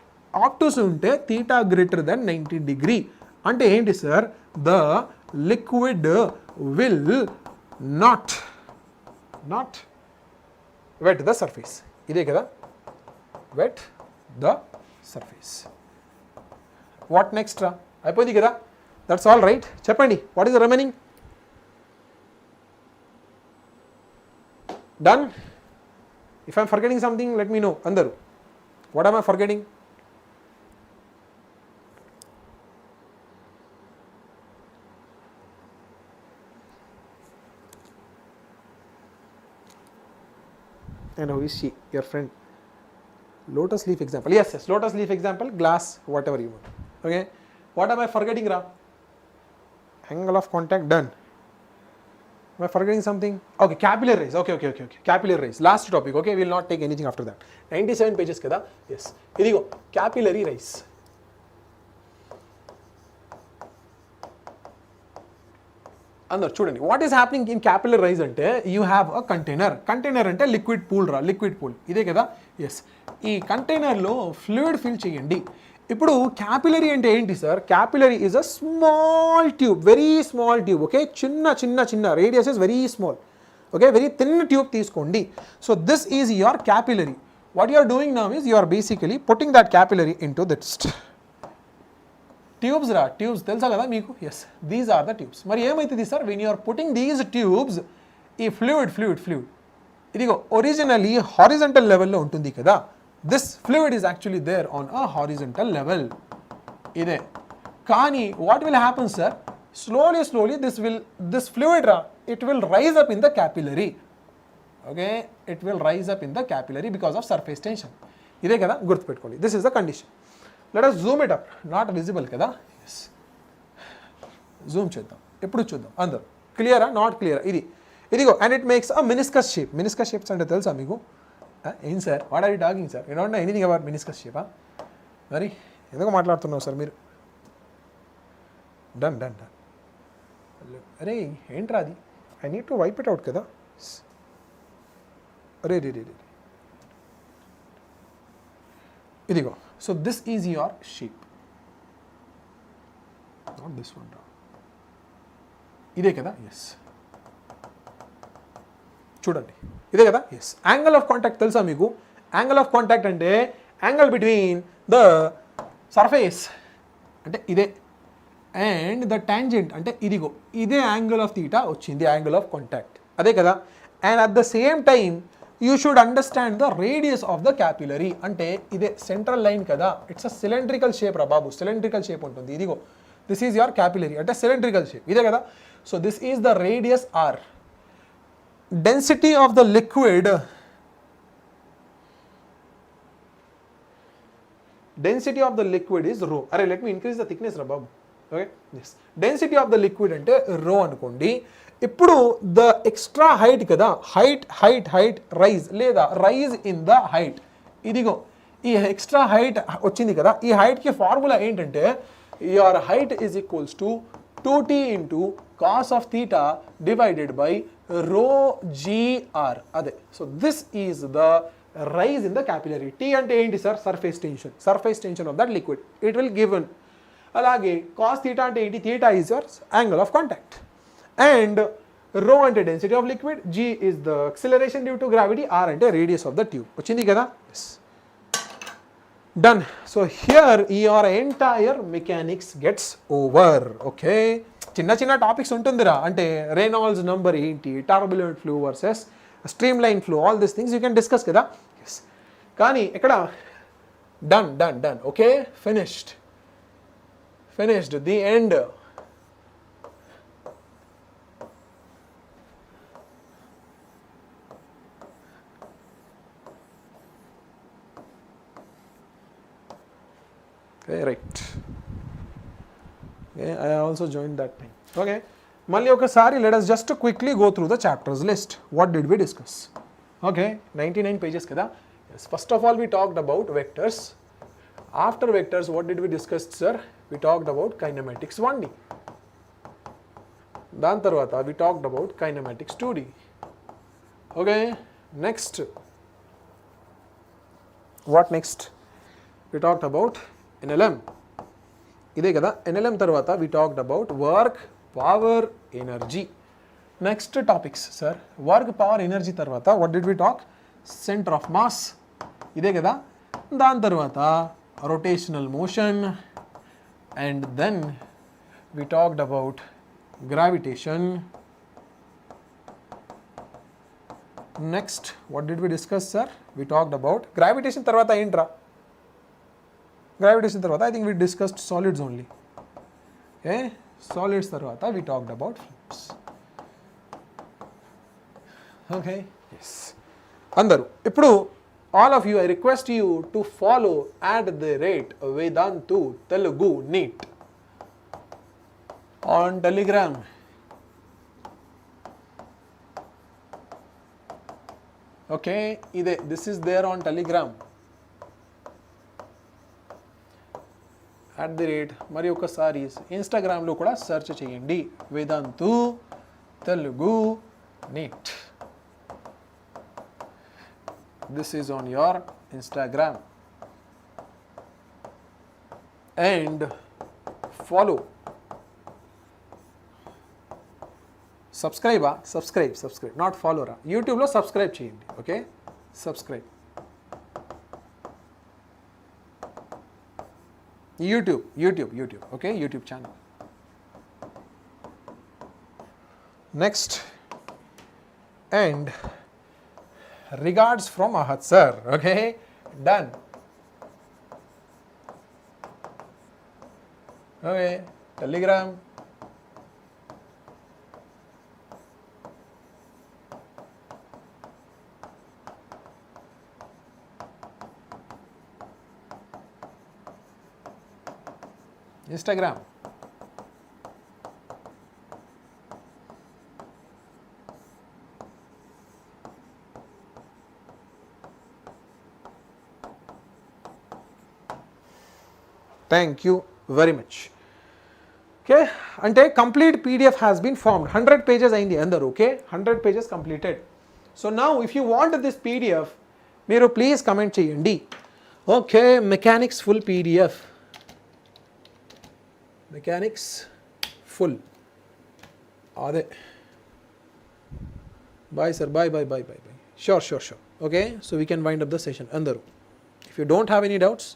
obtuse ఉంటే థీటా గ్రేటర్ దెన్ 90 degree అంటే ఏంటి sir? The liquid will not wet the surface, ఇదే కదా, wet the surface. What next రా? అయిపోయింది కదా. That's all right. చెప్పండి, what is the remaining? Done. If I'm forgetting something let me know. అందరు, what am I forgetting? And who is she? Your friend. Lotus leaf example. Yes, lotus leaf example, glass, whatever you want. Okay. What am I forgetting, Ra? Angle of contact, done. Am I forgetting something? Okay, capillary rays. Okay. Capillary rays. Last topic. Okay, we will not take anything after that. 97 pages kada. Yes. Here you go. Capillary rays. అందరు చూడండి, what is happening in capillary rise అంటే you have a container అంటే liquid pool ఇదే కదా. Yes, ఈ కంటైనర్లో fluid fill చేయండి. ఇప్పుడు క్యాపిలరీ అంటే ఏంటి sir? Capillary is a small tube, very small tube. Okay, చిన్న radius is very small. Okay, very thin tube తీసుకోండి. So this is your capillary. What you are doing now is you are basically putting that capillary into this tubes. Tubes తెలుసా కదా మీకు? Yes, these are the tubes. మరి ఏమవుతుంది sir when you are putting these tubes? ఈ fluid ఇదిగో originally horizontal లెవెల్లో ఉంటుంది కదా. This fluid is actually there on a horizontal level, ఇదే. కానీ what will happen sir? Slowly this fluid it will rise up in the capillary. Okay, it will rise up in the capillary because of surface tension, ఇదే కదా, గుర్తుపెట్టుకోండి. This is the condition. Let us zoom it up. Not visible కదా. Yes, zoom చేద్దాం, ఎప్పుడు చూద్దాం. అందరు క్లియరా? Not క్లియరా? ఇదిగో and it makes a meniscus shape. Meniscus shapes అంటే తెలుసా మీకు? ఏం sir, what are you talking sir? You don't know anything about meniscus షేపా? మరి ఎందుకు మాట్లాడుతున్నావు సార్ మీరు? డన్. అరే ఏంట్రా అది? I need to wipe it out కదా. అరే రే రే రే ఇదిగో. So this is your shape, not this one రా, ఇదే కదా, ఎస్ చూడండి ఇదే కదా, ఎస్. యాంగిల్ ఆఫ్ కాంటాక్ట్ తెలుసా మీకు? యాంగిల్ ఆఫ్ కాంటాక్ట్ అంటే యాంగిల్ బిట్వీన్ ద సర్ఫేస్ అంటే ఇదే అండ్ ద టాంజెంట్ అంటే ఇదిగో, ఇదే యాంగిల్ ఆఫ్ థీటా వచ్చింది, యాంగిల్ ఆఫ్ కాంటాక్ట్ అదే కదా. And at the same time you should understand the radius of the capillary అంటే ఇదే సెంట్రల్ లైన్ కదా, ఇట్స్ అ సిలిండ్రికల్ షేప్ రా బాబు, సిలిండ్రికల్ షేప్ ఉంటుంది. ఇదిగో దిస్ ఈజ్ యువర్ క్యాపిలరీ అంటే సిలిండ్రికల్ షేప్ ఇదే కదా. So this is the radius R. Density of the liquid, density of the liquid is rho. Array, let me increase the thickness ra babu. Okay, yes. Density of the liquid ante rho anukondi. Ippudu the extra height kada, height rise leda rise in the height. Idigo ee extra height ochindi kada, ee height ki formula entante your height is equals to 2t into cos of theta divided by rho gr ade. So this is the rise in the capillary. T ante enti sir, surface tension of that liquid, it will given. Alage cos theta ante enti, theta is your angle of contact and rho ante density of liquid, g is the acceleration due to gravity, r ante radius of the tube. Ochindi kada, yes, done. So here your entire mechanics gets over. Okay, చిన్న topics ఉంటుందిరా, అంటే Reynolds number ఏంటి, turbulent flow versus streamline flow, all this things you can discuss కదా. Yes, కానీ ఇక్కడ done. Okay, finished the end. Okay, right. Okay, I also joined that time. Okay, మళ్ళీ ఒకసారి let us just quickly go through the chapters list. What did we discuss? Okay, 99 pages kada. Yes, first of all we talked about vectors. After vectors, what did we discuss, sir? We talked about kinematics 1D. దాని తర్వాత we talked about kinematics 2D. Okay, next. What next? We talked about NLM. ఇదే కదా, NLM తర్వాత we talked about work, power, energy. Next topics, sir. Work, power, energy తర్వాత what did we talk? Center of mass. ఇదే కదా. దాని తర్వాత rotational motion and then we talked about gravitation. Next, what did we discuss, sir? We talked about gravitation తర్వాత ఏంట్రా? Gravitation తర్వాత I think we discussed solids only. Okay, solids తర్వాత we talked about fluids. Okay, yes. అందరూ ఇప్పుడు all of you, I request you to follow at the rate Vedantu Telugu NEET on Telegram. Okay, this is there on Telegram. At the rate మరి ఒకసారి ఇన్స్టాగ్రామ్లో కూడా search చేయండి, Vedantu Telugu NEET. This is on your Instagram and follow. Subscribe, not follow రా. YouTube లో subscribe చేయండి. Okay, subscribe. YouTube, okay, YouTube channel. Next, and regards from Ahat sir. Okay, done. Okay, Telegram. Instagram. Thank you very much. Okay, అంటే complete PDF has been formed. 100 pages అయింది అందరు. Okay, 100 pages completed. So now if you want this PDF, మీరు please comment చేయండి. Okay, mechanics full PDF, mechanics full అదే. Bye sir, bye bye bye bye bye. Sure. Okay, so we can wind up the session అందరూ. If you don't have any doubts,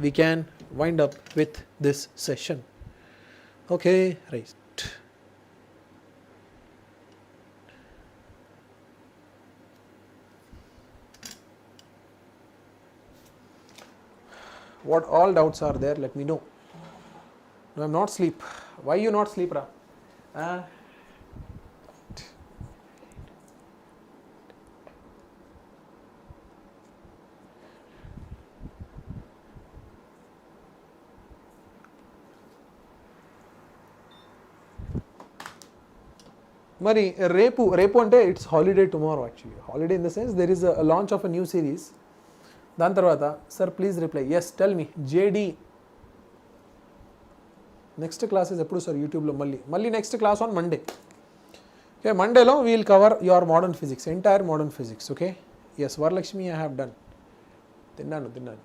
we can wind up with this session. Okay, right. What all doubts are there, let me know. No, I'm not sleep. Why you not sleep, Ra? మరి రేపు అంటే it's holiday tomorrow. Actually holiday in the sense there is a launch of a new series. దాని తర్వాత sir please reply. Yes, tell me. జేడి next classes ఎప్పుడు sir? యూట్యూబ్లో మళ్ళీ next class on Monday. Okay, మండేలో we'll cover your modern physics, entire modern physics. Okay, yes Varalakshmi, I have done. తిన్నాను.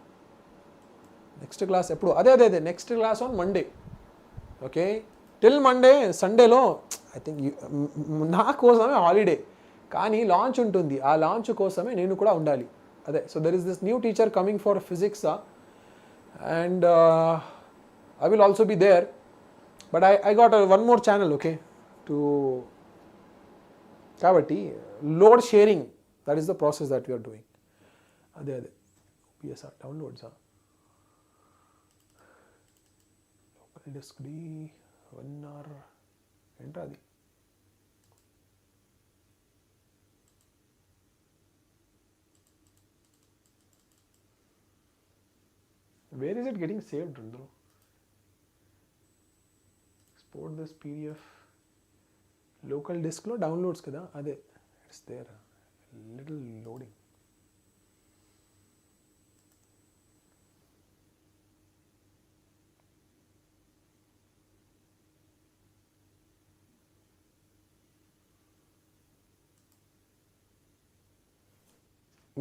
Next class ఎప్పుడు? అదే next class on Monday. Okay, till Monday. సండేలో I think నా కోసమే హాలిడే, కానీ లాంచ్ ఉంటుంది. ఆ లాంచ్ కోసమే నేను కూడా ఉండాలి. అదే, so there is this new teacher coming for physics and I will also be there, but I got one more channel, okay, to కాబట్టి load sharing, that is the process that we are doing. అదే OBS downloads local disk D 1 hour ఏంటా అది? Where is it getting saved, Rundru? Export this PDF. Local disk lo downloads kada, ade it's there. Little loading.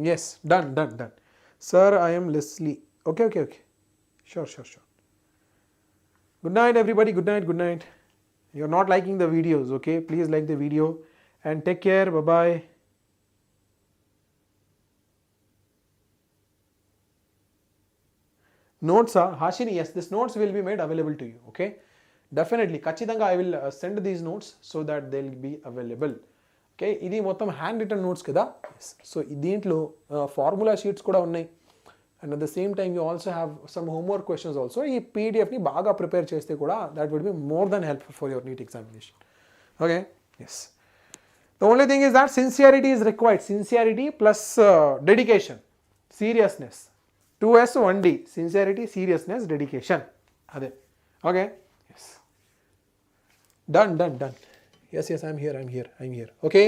Yes, done. Sir, I am Leslie. Okay. Sure. Good night, everybody. Good night. You're not liking the videos, okay? Please like the video and take care. Bye-bye. Notes are Hashini. Yes, this notes will be made available to you, okay? Definitely. Kachidanga, I will send these notes so that they'll be available. Okay? Idi mottam hand written notes kada. Yes. So deentlo formula sheets kuda unnai. And at the same time you also have some homework questions also. Ee PDF ni baga prepare cheste kuda, that would be more than helpful for your NEET examination. Okay? Yes. The only thing is that sincerity is required. Sincerity plus dedication, seriousness. 2S 1D. Sincerity, seriousness, dedication. Ade. Okay? Yes. Done. Yes, I'm here. Okay?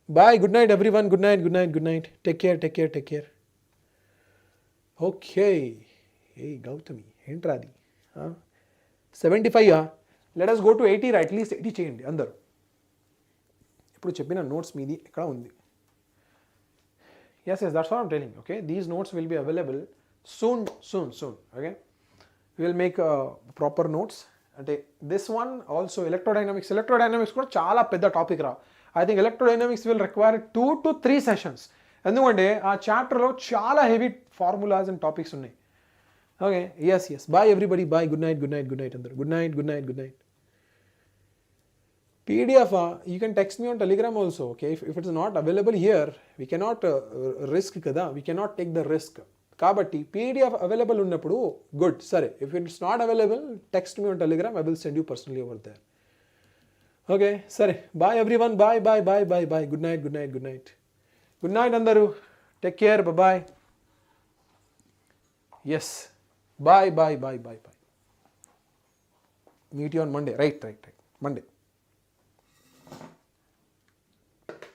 Bye. Good night, everyone. Good night. Take care. Okay. Hey, Gautami. Entradi. 75. Let us go to 80, right? At least 80 చేయండి అందరూ. ఇప్పుడు చెప్పిన notes మీది ఎక్కడ ఉంది? Yes, that's what I'm telling you. Okay? These notes will be available soon. Okay? We will make proper notes. అంటే this one also electrodynamics కూడా చాలా పెద్ద టాపిక్ రా. I think electrodynamics will require 2 to 3 sessions. ఎందుకంటే ఆ చాప్టర్లో చాలా heavy formulas and topics ఉన్నాయి. Okay, yes. Bye everybody. Bye. Good night అందరు. Good night. PDF, you can text me on Telegram also. Okay, if it is not available here, we cannot risk kada. We cannot take the risk. Kabatti PDF available unnappudu good. Sare, if it is not available, text me on Telegram. I will send you personally over there. Okay, sare. Bye everyone. Bye. Good night. Good night andaru. Take care. Bye. Yes. Bye. Meet you on Monday. Right. Monday.